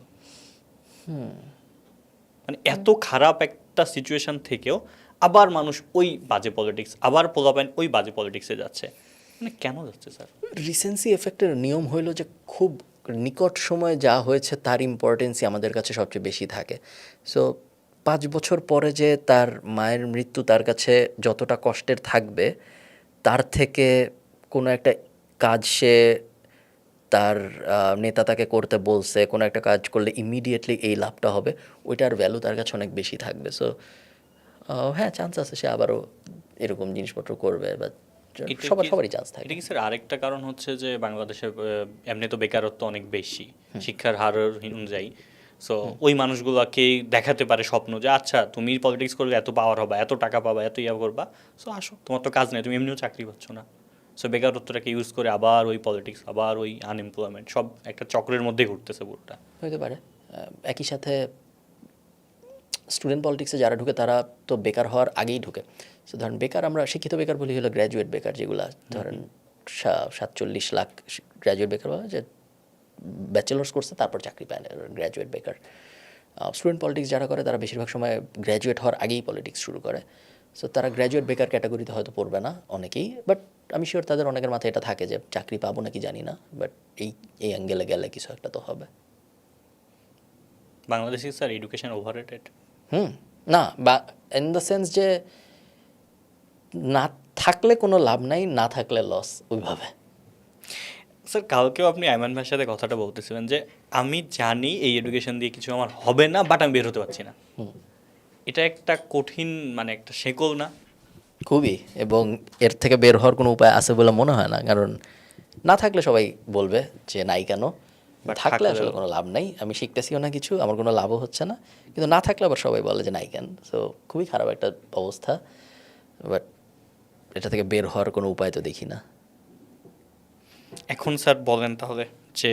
মানে এত খারাপ একটা সিচুয়েশন থেকেও আবার মানুষ ওই বাজে পলিটিক্স, আবার পোলাপাইন ওই বাজে পলিটিক্সে যাচ্ছে, মানে কেন যাচ্ছে স্যার? রিসেন্সি এফেক্টের নিয়ম হইল যে খুব নিকট সময়ে যা হয়েছে তার ইম্পর্টেন্সই আমাদের কাছে সবচেয়ে বেশি থাকে। সো 5 বছর পরে যে তার মায়ের মৃত্যু তার কাছে যতটা কষ্টের থাকবে, তার থেকে কোনো একটা কাজ সে তার নেতা তাকে করতে বলছে, কোনো একটা কাজ করলে ইমিডিয়েটলি এই লাভটা হবে, ওইটার ভ্যালু তার কাছে অনেক বেশি থাকবে। সো হ্যাঁ, চান্স আছে সে আবারও এরকম জিনিসপত্র করবে, বা সবারই চান্স থাকে। এটা কি স্যার আরেকটা কারণ হচ্ছে যে বাংলাদেশে এমনি তো বেকারত্ব অনেক বেশি, শিক্ষার হার অনুযায়ী। সো ওই মানুষগুলোকেই দেখাতে পারে স্বপ্ন যে আচ্ছা তুমি পলিটিক্স করলে এত পাওয়ার হবে, এত টাকা পাবা, এত করবা, সো আসো, তোমার তো কাজ নেই, তুমি এমনিও চাকরি পাচ্ছ না। সো বেকারত্বটাকে ইউজ করে আবার ওই পলিটিক্স, আবার ওই আনএমপ্লয়মেন্ট, সব একটা চক্রের মধ্যে ঘুরতেছে পুরোটা। হতে পারে। একই সাথে স্টুডেন্ট পলিটিক্সে যারা ঢুকে তারা তো বেকার হওয়ার আগেই ঢুকে। সো ধরেন বেকার, আমরা শিক্ষিত বেকার বলি হলো গ্র্যাজুয়েট বেকার, যেগুলো ধরেন 47 লাখ গ্র্যাজুয়েট বেকার বলা, যে ব্যাচেলার্স করছে তারপর চাকরি পায় না, গ্র্যাজুয়েট বেকার। স্টুডেন্ট পলিটিক্স যারা করে তারা বেশিরভাগ সময় গ্র্যাজুয়েট হওয়ার আগেই পলিটিক্স শুরু করে। সো তারা গ্র্যাজুয়েট বেকার ক্যাটাগরিতে হয়তো পড়বে না অনেকেই, বাট আমি শিওর তাদের অনেকের মাথায় এটা থাকে যে চাকরি পাবো নাকি জানি না, বাট এই অ্যাঙ্গেলে গেলে কিছু একটা তো হবে। বাংলাদেশে স্যার এডুকেশন ওভাররেটেড? না, বা ইন দ্য সেন্স যে না থাকলে কোনো লাভ নাই, না থাকলে লস, ওইভাবে। স্যার কালকেও আপনি আইমান ভাইয়ের সাথে কথাটা বলতেছিলেন যে আমি জানি এই এডুকেশন দিয়ে কিছু আমার হবে না, বাট আমি বের হতে পারছি না। এটা একটা কঠিন, মানে একটা শেকল না? খুবই। এবং এর থেকে বের হওয়ার কোনো উপায় আছে বলে মনে হয় না, কারণ না থাকলে সবাই বলবে যে নাই কেন, থাকলে আসলে কোনো লাভ নাই। আমি শিখতেছিও না কিছু, আমার কোনো লাভও হচ্ছে না, কিন্তু না থাকলে আবার সবাই বলে যে নাই কেন। সো খুবই খারাপ একটা অবস্থা, বাট এটা থেকে বের হওয়ার কোনো উপায় তো দেখি না। এখন স্যার বলেন তাহলে যে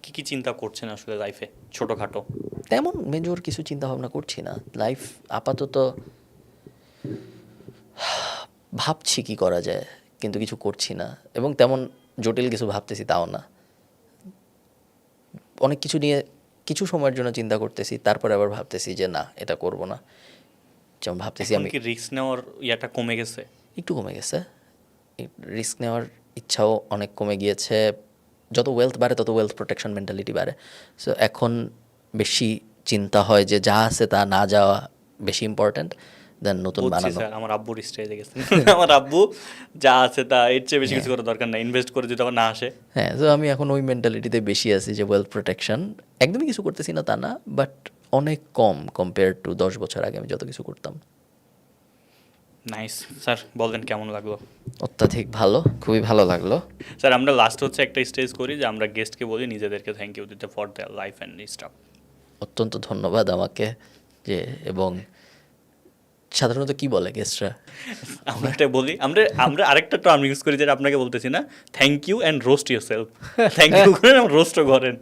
কি কি চিন্তা করছেন আসলে লাইফে, ছোটোখাটো? তেমন মেজর কিছু চিন্তা ভাবনা করছি না। লাইফ আপাতত ভাবছি কি করা যায়, কিন্তু কিছু করছি না, এবং তেমন জটিল কিছু ভাবতেছি তাও না। অনেক কিছু নিয়ে কিছু সময়ের জন্য চিন্তা করতেছি, তারপরে আবার ভাবতেছি যে না, এটা করব না। যেমন ভাবতেছি আমি কি রিস্ক নেওয়ার ইয়াটা কমে গেছে? একটু কমে গেছে, রিস্ক নেওয়ার ইচ্ছাও অনেক কমে গিয়েছে। যত ওয়েলথ বাড়ে তত ওয়েলথ প্রোটেকশন মেন্টালিটি বাড়ে। সো এখন বেশি চিন্তা হয় যে যা আছে তা না যাওয়া বেশি ইম্পর্ট্যান্ট দেন নতুন বানানো। স্যার আমার আব্বুর স্টেজে গেছে, আমার আব্বু যা আছে তা এর চেয়ে বেশি কিছু করার দরকার নাই, ইনভেস্ট করে যদি আবার না আসে। হ্যাঁ, তো আমি এখন ওই মেন্টালিটিতে বেশি আছি যে ওয়েলথ প্রোটেকশন। একদমই কিছু করতেছি না তা না, বাট অনেক কম কম্পেয়ার টু 10 বছর আগে আমি যত কিছু করতাম। নাইস স্যার, বলেন কেমন লাগলো? অত্যাধিক ভালো, খুবই ভালো লাগলো। স্যার আমরা লাস্ট হচ্ছে একটা স্টেজ করি যে আমরা গেস্টকে বলি নিজেদেরকে থ্যাংক ইউ দিতে for their life and staff. অত্যন্ত ধন্যবাদ আমাকে যে, এবং সাধারণত কি বলে গেস্টরা? আমরা এটা বলি, আমরা আরেকটা টার্ম ইউজ করি যেটা আপনাকে বলতেছি না, thank you and roast yourself. Thank you করেন, রোস্টও করেন।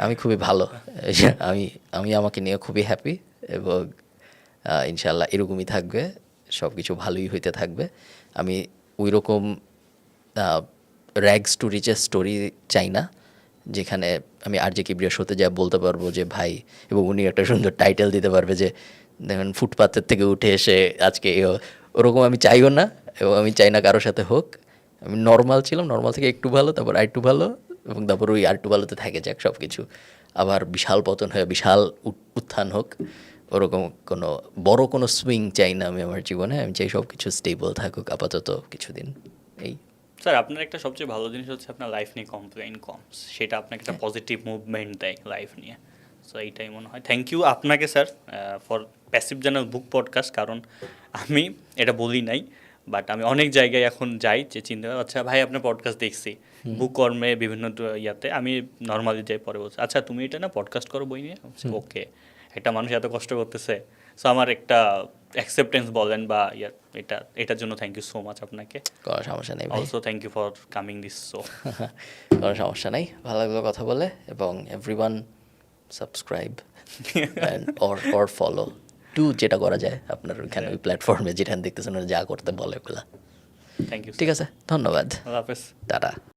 আমি খুবই ভালো, আমি আমাকে নিয়ে খুবই হ্যাপি, এবং ইনশাল্লাহ এরকমই থাকবে, সব কিছু ভালোই হইতে থাকবে। আমি ওই রকম র্যাগস টু রিচেস স্টোরি চাই না, যেখানে আমি আর জে কিবরিয়া শোতে যা বলতে পারবো যে ভাই, এবং উনি একটা সুন্দর টাইটেল দিতে পারবে যে দেখেন ফুটপাতের থেকে উঠে এসে আজকে ওরকম আমি চাইও না, এবং আমি চাই না কারোর সাথে হোক। আমি নর্মাল ছিলাম, নর্মাল থেকে একটু ভালো, তারপর আরেকটু ভালো, এবং তারপর ওই আরেকটু ভালোতে থাকে যাক সব কিছু, আবার বিশাল পতন হয়ে বিশাল উত্থান হোক। ওরকম কোনো বড় কোনো সুইং চাই না আমি আমার জীবনে। আমি চাই সব কিছু স্টেবল থাকুক আপাতত কিছুদিন। এই স্যার আপনার একটা সবচেয়ে ভালো জিনিস হচ্ছে আপনার লাইফ নিয়ে কমপ্লেইন কম, সেটা আপনাকে একটা পজিটিভ মুভমেন্ট দেয় লাইফ নিয়ে। সো এইটাই মনে হয়। থ্যাংক ইউ আপনাকে sir for passive journal book podcast, কারণ আমি এটা বলি নাই, বাট আমি অনেক জায়গায় এখন যাই যে চিন্তা আচ্ছা ভাই আপনার পডকাস্ট দেখছি বুক কর্মে বিভিন্ন ইয়াতে, আমি নর্মালি যাই, পরে বলছি আচ্ছা তুমি এটা না পডকাস্ট করো বই নিয়ে, ওকে একটা মানুষ এত কষ্ট করতেছে। সো আমার একটা অ্যাকসেপ্টেন্স বলেন বা এটার জন্য থ্যাংক ইউ সো মাচ আপনাকে। কোনো সমস্যা নেই ভাই, also thank you for coming this show. কোনো সমস্যা নেই, ভালো লাগলো কথা বলে। এবং everyone subscribe or follow too, যেটা করা যায় আপনার ওইখানে ওই প্ল্যাটফর্মে যেখানে দেখতেছেন ওরা যা করতে বলে ওগুলা। থ্যাংক ইউ, ঠিক আছে, ধন্যবাদ, আল্লাহ হাফেজ। টাটা।